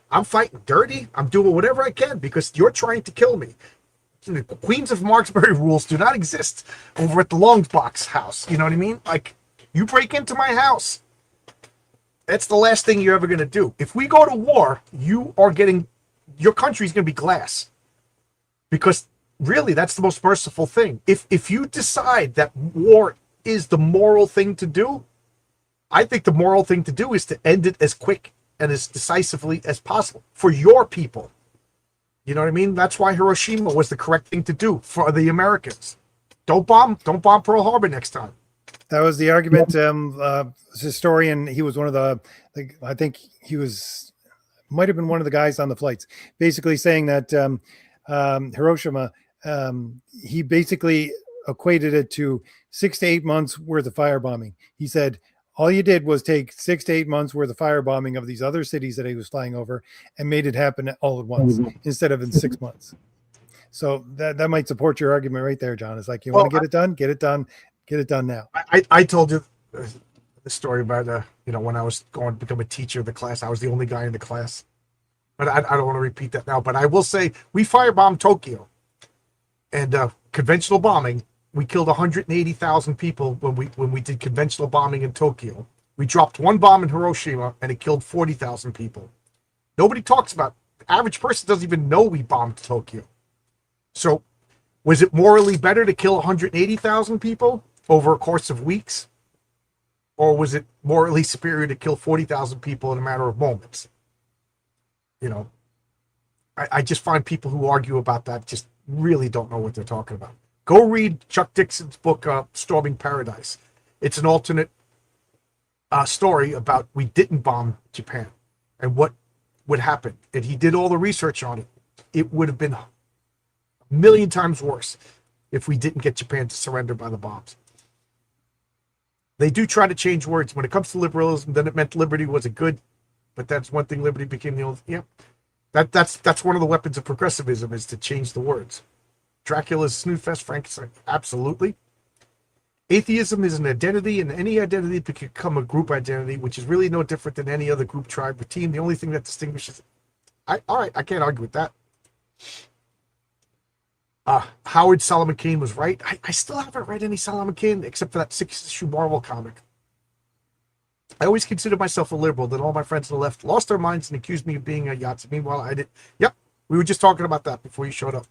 I'm fighting dirty. I'm doing whatever I can because you're trying to kill me. The Queens of Marksbury rules do not exist over at the Longbox house. You know what I mean? Like, you break into my house, that's the last thing you're ever going to do. If we go to war, your country's going to be glass. Because really, that's the most merciful thing. If you decide that war is the moral thing to do, I think the moral thing to do is to end it as quick and as decisively as possible for your people. You know what I mean? That's why Hiroshima was the correct thing to do for the Americans. Don't bomb Pearl Harbor next time. That was the argument. Historian, he was one of I think he might have been one of the guys on the flights, basically saying that Hiroshima, he basically equated it to 6 to 8 months worth of firebombing. He said, all you did was take 6 to 8 months worth of firebombing of these other cities that he was flying over and made it happen all at once instead of in 6 months. So that might support your argument right there, John. It's like, you want to get it done? Get it done. Get it done now. I told you the story about, when I was going to become a teacher of the class, I was the only guy in the class. But I don't want to repeat that now. But I will say we firebombed Tokyo. And conventional bombing we killed 180,000 people when we did conventional bombing in Tokyo. We dropped one bomb in Hiroshima and it killed 40,000 people. Nobody talks about it. The average person doesn't even know we bombed Tokyo. So was it morally better to kill 180,000 people over a course of weeks? Or was it morally superior to kill 40,000 people in a matter of moments? You know, I just find people who argue about that just really don't know what they're talking about. Go read Chuck Dixon's book, Storming Paradise. It's an alternate story about we didn't bomb Japan and what would happen. And he did all the research on it. It would have been a million times worse if we didn't get Japan to surrender by the bombs. They do try to change words. When it comes to liberalism, then it meant liberty was a good, but that's one thing liberty became the old, yeah. That's one of the weapons of progressivism is to change the words. Dracula's Snoodfest, Frankenstein, absolutely. Atheism is an identity, and any identity can become a group identity, which is really no different than any other group, tribe, or team. The only thing that distinguishes, all right, I can't argue with that. Howard Solomon Kane was right. I still haven't read any Solomon Kane except for that 6-issue Marvel comic. I always considered myself a liberal. Then all my friends on the left lost their minds and accused me of being a Yahtzee. Meanwhile, I did. Yep, we were just talking about that before you showed up.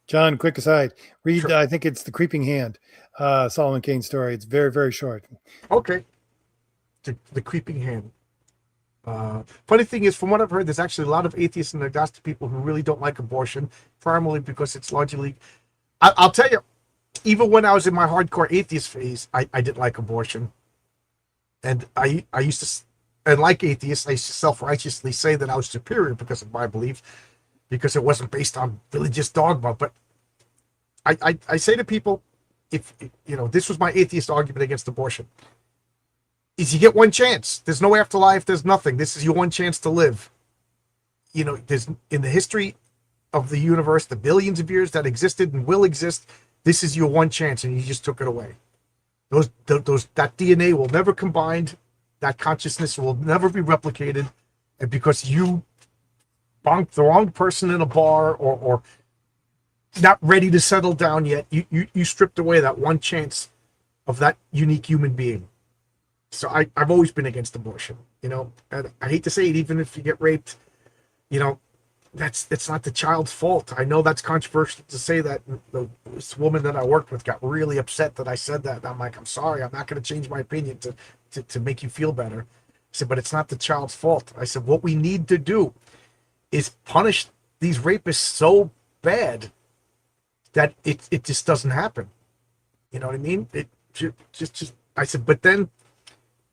John, quick aside. Read, Sure. I think it's The Creeping Hand, Solomon Kane story. It's very, very short. Okay. The Creeping Hand. Funny thing is, from what I've heard, there's actually a lot of atheists and agnostic people who really don't like abortion, primarily because it's largely. I'll tell you, even when I was in my hardcore atheist phase, I didn't like abortion. And I used to, and like atheists, I used to self-righteously say that I was superior because of my belief, because it wasn't based on religious dogma. But I say to people, if you know, this was my atheist argument against abortion, is you get one chance. There's no afterlife. There's nothing. This is your one chance to live. You know, there's in the history of the universe, the billions of years that existed and will exist, this is your one chance, and you just took it away. That DNA will never combine, that consciousness will never be replicated, and because you bonked the wrong person in a bar or not ready to settle down yet, you stripped away that one chance of that unique human being. So I've always been against abortion, you know, and I hate to say it, even if you get raped, you know, it's not the child's fault. I know that's controversial to say that. This woman that I worked with got really upset that I said that. And I'm like, I'm sorry, I'm not going to change my opinion to make you feel better. I said, but it's not the child's fault. I said, what we need to do is punish these rapists so bad that it just doesn't happen. You know what I mean? It just I said, but then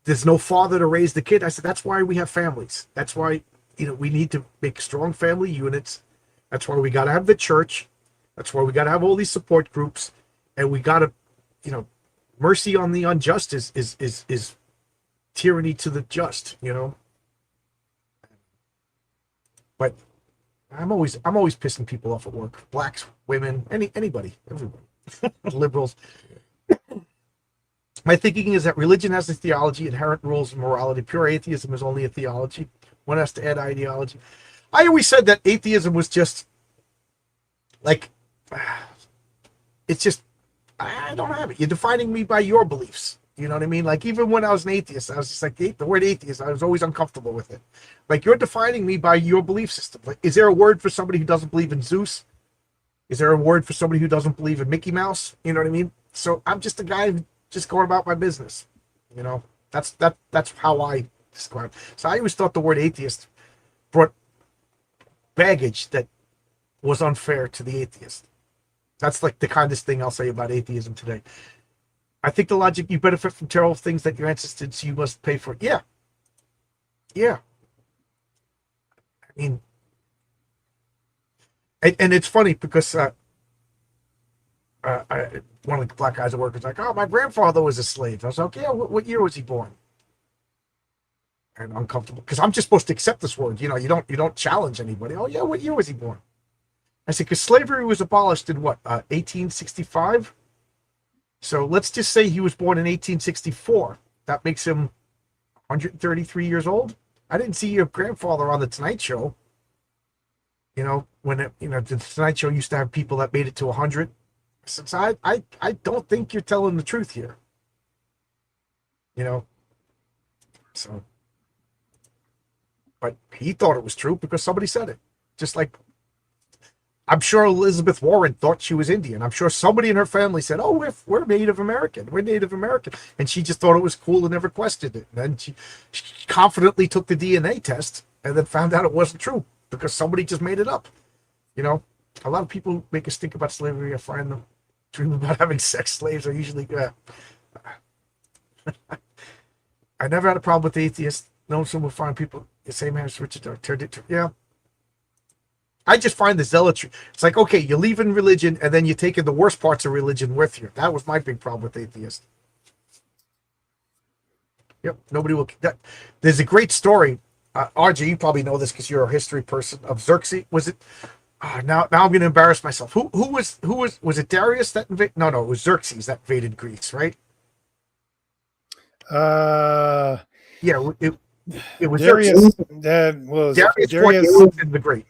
there's no father to raise the kid. I said, that's why we have families. That's why, you know, we need to make strong family units. That's why we got to have the church. That's why we got to have all these support groups. And we got to, you know, mercy on the unjust is tyranny to the just, you know. But I'm always pissing people off at work. Blacks, women, anybody, everybody. Liberals. My thinking is that religion has a theology, inherent rules of morality. Pure atheism is only a theology. One has to add ideology. I always said that atheism was just like, it's just, I don't have it. You're defining me by your beliefs. You know what I mean? Like, even when I was an atheist, I was just like, the word atheist, I was always uncomfortable with it. Like, you're defining me by your belief system. Like, is there a word for somebody who doesn't believe in Zeus? Is there a word for somebody who doesn't believe in Mickey Mouse? You know what I mean? So I'm just a guy who just going about my business. You know, that's how I describe. So I always thought the word atheist brought baggage that was unfair to the atheist. That's like the kindest thing I'll say about atheism today. I think the logic, you benefit from terrible things that your ancestors did, so you must pay for it. Yeah. I mean, and it's funny because one of the black guys at work was like, "Oh, my grandfather was a slave." I was like, "Yeah, what year was he born?" And uncomfortable because I'm just supposed to accept this word. You know, you don't challenge anybody. Oh yeah, what year was he born? I said, because slavery was abolished in what, 1865? So let's just say he was born in 1864. That makes him 133 years old. I didn't see your grandfather on the Tonight Show. You know, when the Tonight Show used to have people that made it to 100, Since I don't think you're telling the truth here. You know, so. But he thought it was true because somebody said it. Just like I'm sure Elizabeth Warren thought she was Indian. I'm sure somebody in her family said, "Oh, we're Native American. We're Native American," and she just thought it was cool and never questioned it. And then she confidently took the DNA test and then found out it wasn't true because somebody just made it up. You know, a lot of people make us think about slavery. I find them dream about having sex slaves are usually. I never had a problem with atheists. No one will find people the same as Richard turned it to. Yeah. I just find the zealotry. It's like, okay, you're leaving religion and then you're taking the worst parts of religion with you. That was my big problem with atheists. Yep, nobody will. There's a great story. RJ, you probably know this because you're a history person of Xerxes. Was it? Now I'm going to embarrass myself. Who was it? Darius that invaded? No, it was Xerxes that invaded Greece, right? Yeah, it was Darius. Xerxes. Was Darius Darius. Alexander the Great.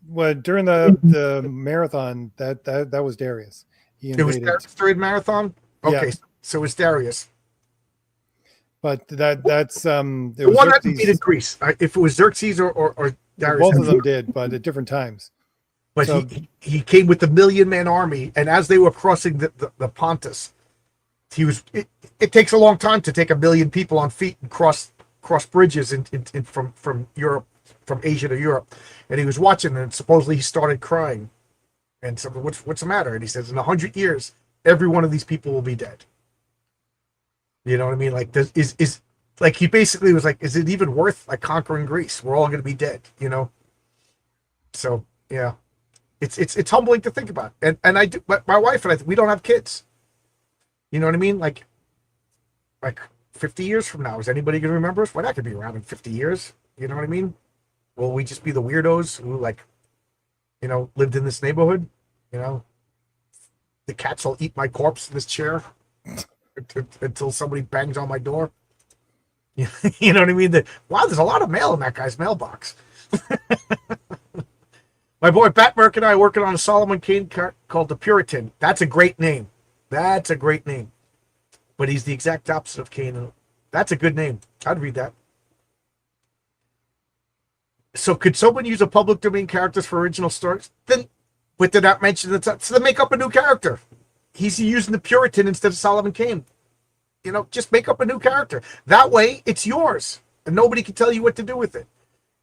Well, during the marathon, that was Darius. He It was invaded. Darius during marathon. Okay, Yeah. so it was Darius. But that's The one that invaded Greece. If it was Xerxes or Darius, both of them did, but at different times. but so- he came with the 1,000,000-man army, and as they were crossing the Pontus, he was. It takes a long time to take 1,000,000 people on feet and cross bridges from Europe, from Asia to Europe, and he was watching, and supposedly he started crying, and so what's the matter? And he says, in 100 years, every one of these people will be dead. You know what I mean? Like, is like he basically was like, is it even worth like conquering Greece? We're all going to be dead, you know. So yeah, it's humbling to think about. And I do, but my wife and I, we don't have kids. You know what I mean? Like 50 years from now, is anybody going to remember us? We're not going to be around in 50 years. You know what I mean? Will we just be the weirdos who lived in this neighborhood? You know, the cats will eat my corpse in this chair until somebody bangs on my door. You know what I mean? Wow, there's a lot of mail in that guy's mailbox. My boy Pat Merck and I are working on a Solomon Kane called The Puritan. That's a great name. That's a great name. But he's the exact opposite of Kane. That's a good name. I'd read that. So could someone use a public domain characters for original stories? Then, but did not mention that. So then make up a new character. He's using the Puritan instead of Solomon Kane. You know, just make up a new character. That way, it's yours, and nobody can tell you what to do with it.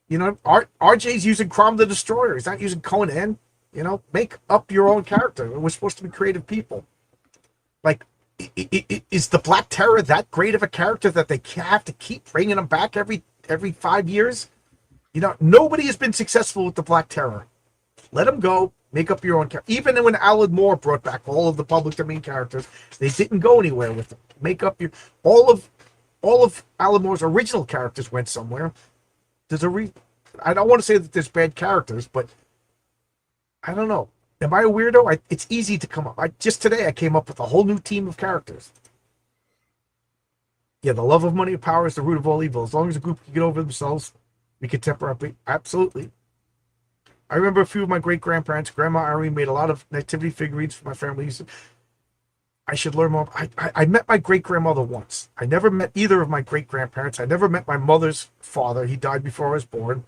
You know, RJ's using Crom the Destroyer. He's not using Conan. You know, make up your own character. We're supposed to be creative people. Like, is the Black Terror that great of a character that they have to keep bringing him back every 5 years? You know, nobody has been successful with the Black Terror. Let them go. Make up your own character. Even when Alan Moore brought back all of the public domain characters, they didn't go anywhere with them. Make up your all of Alan Moore's original characters went somewhere. There's I don't want to say that there's bad characters, but I don't know. Am I a weirdo? It's easy to come up. Just today I came up with a whole new team of characters. Yeah, the love of money and power is the root of all evil. As long as a group can get over themselves, we can temper up. Absolutely. I remember a few of my great-grandparents. Grandma Irene made a lot of nativity figurines for my family. I should learn more. I met my great-grandmother once. I never met either of my great-grandparents. I never met my mother's father. He died before I was born.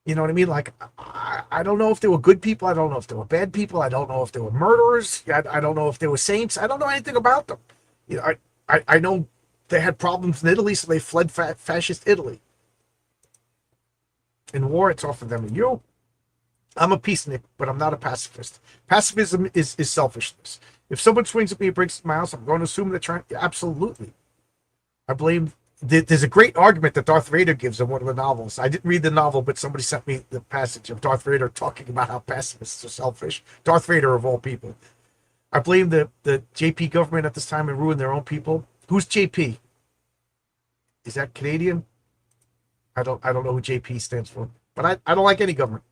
You know what I mean? Like, I don't know if they were good people. I don't know if they were bad people. I don't know if they were murderers. I don't know if they were saints. I don't know anything about them. You know, I know they had problems in Italy, so they fled fascist Italy. In war, it's off of them and you. I'm a peacenik, but I'm not a pacifist. Pacifism is selfishness. If someone swings at me and breaks my house, I'm going to assume they're trying. Absolutely. I blame. There's a great argument that Darth Vader gives in one of the novels. I didn't read the novel, but somebody sent me the passage of Darth Vader talking about how pacifists are selfish. Darth Vader, of all people. I blame the JP government at this time and ruined their own people. Who's JP? Is that Canadian? I don't know who JP stands for, but I don't like any government.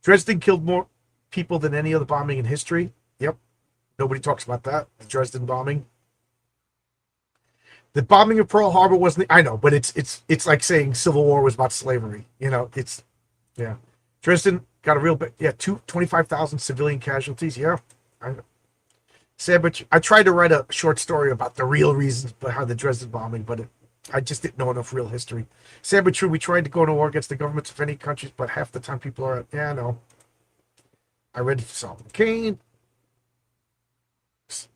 Dresden killed more people than any other bombing in history. Yep. Nobody talks about that. The Dresden bombing. The bombing of Pearl Harbor wasn't, I know, but it's like saying Civil War was about slavery. You know, yeah. Dresden got a real bit, 25,000 civilian casualties. Yeah. Sad, but I tried to write a short story about the real reasons behind the Dresden bombing, but I just didn't know enough real history. Sad but true, we tried to go to war against the governments of any countries, but half the time people are, yeah, I know. I read Solomon Kane.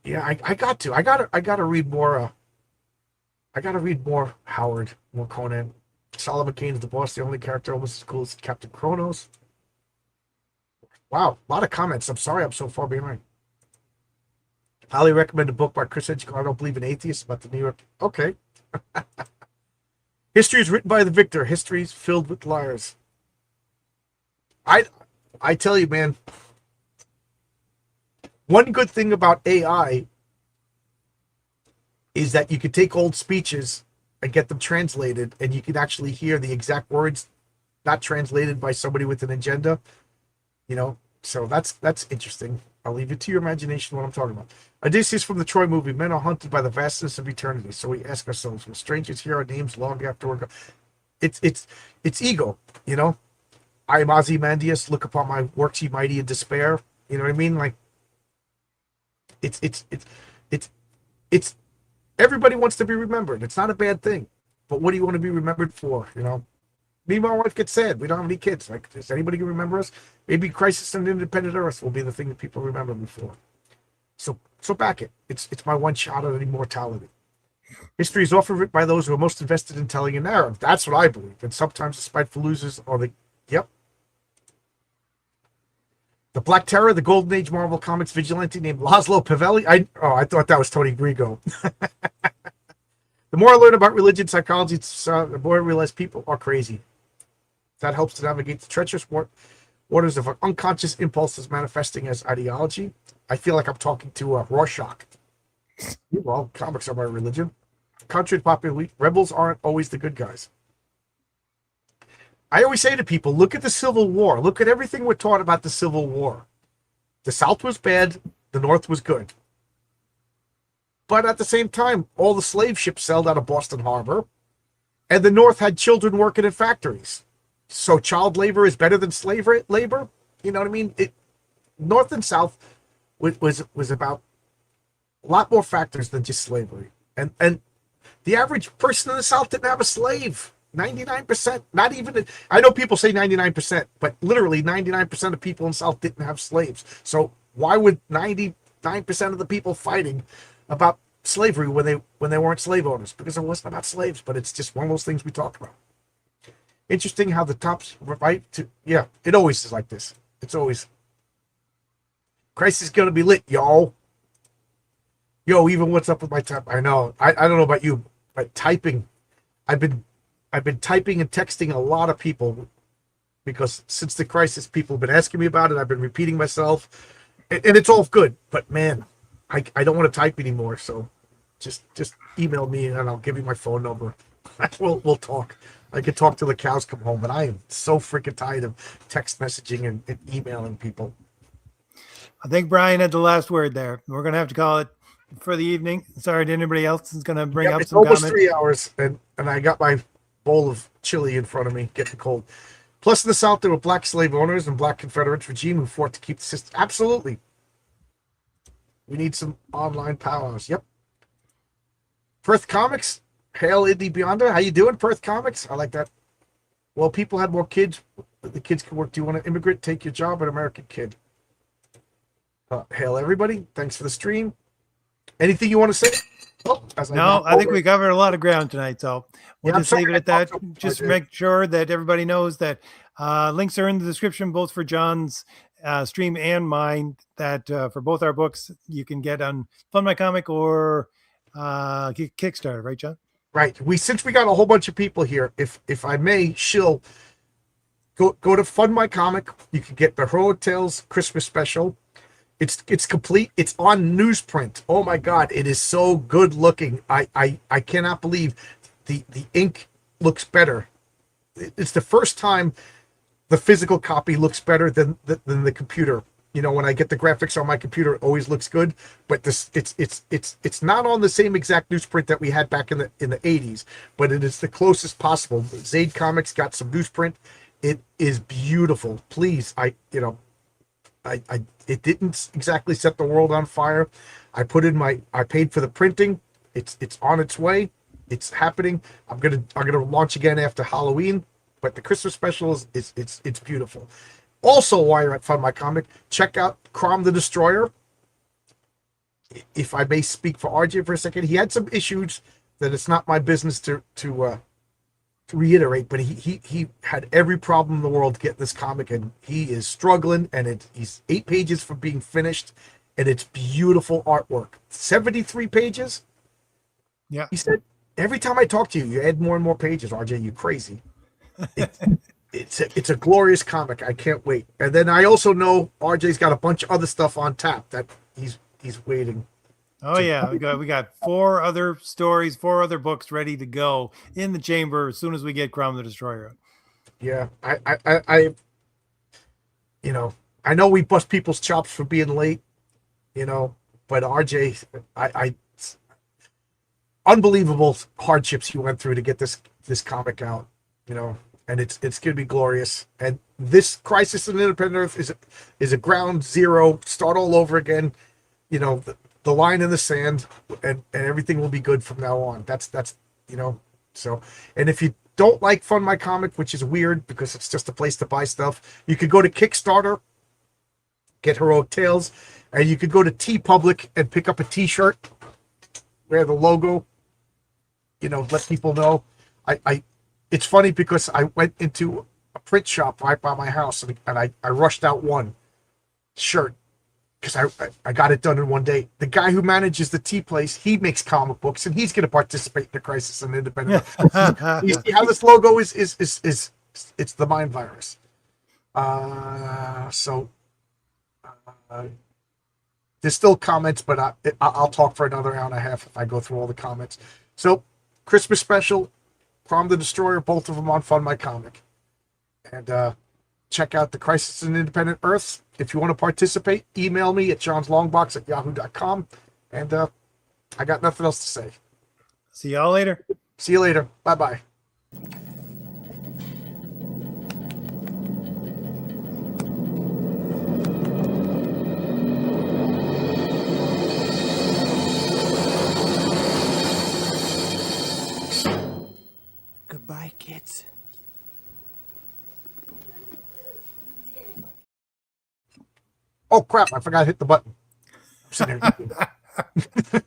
Yeah, I gotta read more. I gotta read more Howard, more Conan. Solomon Kane is the boss, the only character almost as cool as Captain Kronos. Wow, a lot of comments. I'm sorry I'm so far behind. Highly recommend a book by Chris Hitchcock. I don't believe in atheists about the New York. Okay. History is written by the victor. History is filled with liars. I tell you, man. One good thing about AI is that you can take old speeches and get them translated, and you can actually hear the exact words not translated by somebody with an agenda. You know, so that's interesting. I'll leave it to your imagination what I'm talking about. Odysseus from the Troy movie. Men are hunted by the vastness of eternity. So we ask ourselves, will strangers hear our names long after we're gone? It's ego, you know. I am Ozymandias. Look upon my works, ye mighty, in despair. You know what I mean? Like, it's everybody wants to be remembered. It's not a bad thing, but what do you want to be remembered for? You know. Me and my wife get sad. We don't have any kids. Like, does anybody remember us? Maybe Crisis on Independent Earth will be the thing that people remember me for. So back it. It's my one shot at immortality. History is often written by those who are most invested in telling a narrative. That's what I believe. And sometimes the spiteful losers are the The Black Terror, the Golden Age Marvel Comics vigilante named Laszlo Pavelli. I thought that was Tony Grigo. The more I learn about religion, psychology, the more I realize people are crazy. That helps to navigate the treacherous waters of unconscious impulses manifesting as ideology. I feel like I'm talking to Rorschach. Well, comics are my religion. Contrary to popular belief, rebels aren't always the good guys. I always say to people, look at the Civil War. Look at everything we're taught about the Civil War. The South was bad. The North was good. But at the same time, all the slave ships sailed out of Boston Harbor, and the North had children working in factories. So child labor is better than slave labor. You know what I mean? North and South was about a lot more factors than just slavery. And the average person in the South didn't have a slave. 99%, not even, I know people say 99%, but literally 99% of people in the South didn't have slaves. So why would 99% of the people fighting about slavery when they weren't slave owners? Because it wasn't about slaves, but it's just one of those things we talk about. Interesting how the tops right to, yeah, it always is like this. It's always, Christ is going to be lit, y'all. Yo, even what's up with my type? I know, I don't know about you, but typing, I've been typing and texting a lot of people because since the crisis, people have been asking me about it. I've been repeating myself, and it's all good. But man, I don't want to type anymore. So just email me and I'll give you my phone number. We'll talk. I can talk till the cows come home. But I am so freaking tired of text messaging and emailing people. I think Brian had the last word there. We're going to have to call it for the evening. Sorry to anybody else is going to bring up it's some almost comments. 3 hours, and I got my bowl of chili in front of me, getting cold. Plus, in the South, there were black slave owners and black Confederate regime who fought to keep the system. Absolutely. We need some online powers. Yep. Perth Comics. Hail Indie Beyonder. How you doing, Perth Comics? I like that. Well, people had more kids. The kids could work. Do you want to immigrant? Take your job, an American kid. Hail everybody. Thanks for the stream. Anything you want to say? Oh, No, I think we covered a lot of ground tonight, so we'll just leave it at that. Just make sure that everybody knows that links are in the description, both for John's stream and mine, that for both our books, you can get on Fund My Comic or Kickstarter, right, John? Right. Since we got a whole bunch of people here, if I may, shill, go to Fund My Comic. You can get the Heroic Tales Christmas special. It's complete. It's on newsprint. Oh my God, it is so good looking. I cannot believe the ink looks better. It's the first time the physical copy looks better than the computer. You know, when I get the graphics on my computer, it always looks good. But it's not on the same exact newsprint that we had back in the 80s, but it is the closest possible. Zaid Comics got some newsprint. It is beautiful. Please, I it didn't exactly set the world on fire. I paid for the printing. It's on its way. It's happening. I'm gonna launch again after Halloween, but the Christmas special it's beautiful. Also, while you're at Fund My Comic, check out Crom the Destroyer. If I may speak for RJ for a second, he had some issues that it's not my business to reiterate, but he had every problem in the world to get this comic, and he is struggling, and he's 8 pages from being finished, and it's beautiful artwork. 73 pages. Yeah. He said, every time I talk to you, you add more and more pages, RJ. You crazy. It's a glorious comic. I can't wait. And then I also know RJ's got a bunch of other stuff on tap that he's waiting. Oh yeah, we got 4 other stories, 4 other books ready to go in the chamber as soon as we get Crom the Destroyer. Yeah, I I know we bust people's chops for being late, but RJ, I unbelievable hardships he went through to get this comic out, and it's gonna be glorious. And this Crisis on Independent Earth is a ground zero, start all over again. The line in the sand, and everything will be good from now on. That's so. And if you don't like Fund My Comic, which is weird because it's just a place to buy stuff, you could go to Kickstarter, get Heroic Tales, and you could go to TeePublic and pick up a T-shirt, wear the logo, let people know. It's funny because I went into a print shop right by my house, and I rushed out one shirt because I got it done in one day. The guy who manages the tea place, he makes comic books, and he's going to participate in the Crisis on Independent. You see how this logo is it's the mind virus. So there's still comments, but I'll talk for another hour and a half if I go through all the comments. So Christmas special, Crom the Destroyer, both of them on Fund My Comic, and check out the Crisis on Independent Earths. If you want to participate, email me at johnslongbox@yahoo.com. And I got nothing else to say. See y'all later. See you later. Bye-bye. Goodbye, kids. Oh, crap. I forgot to hit the button. I'm sitting here.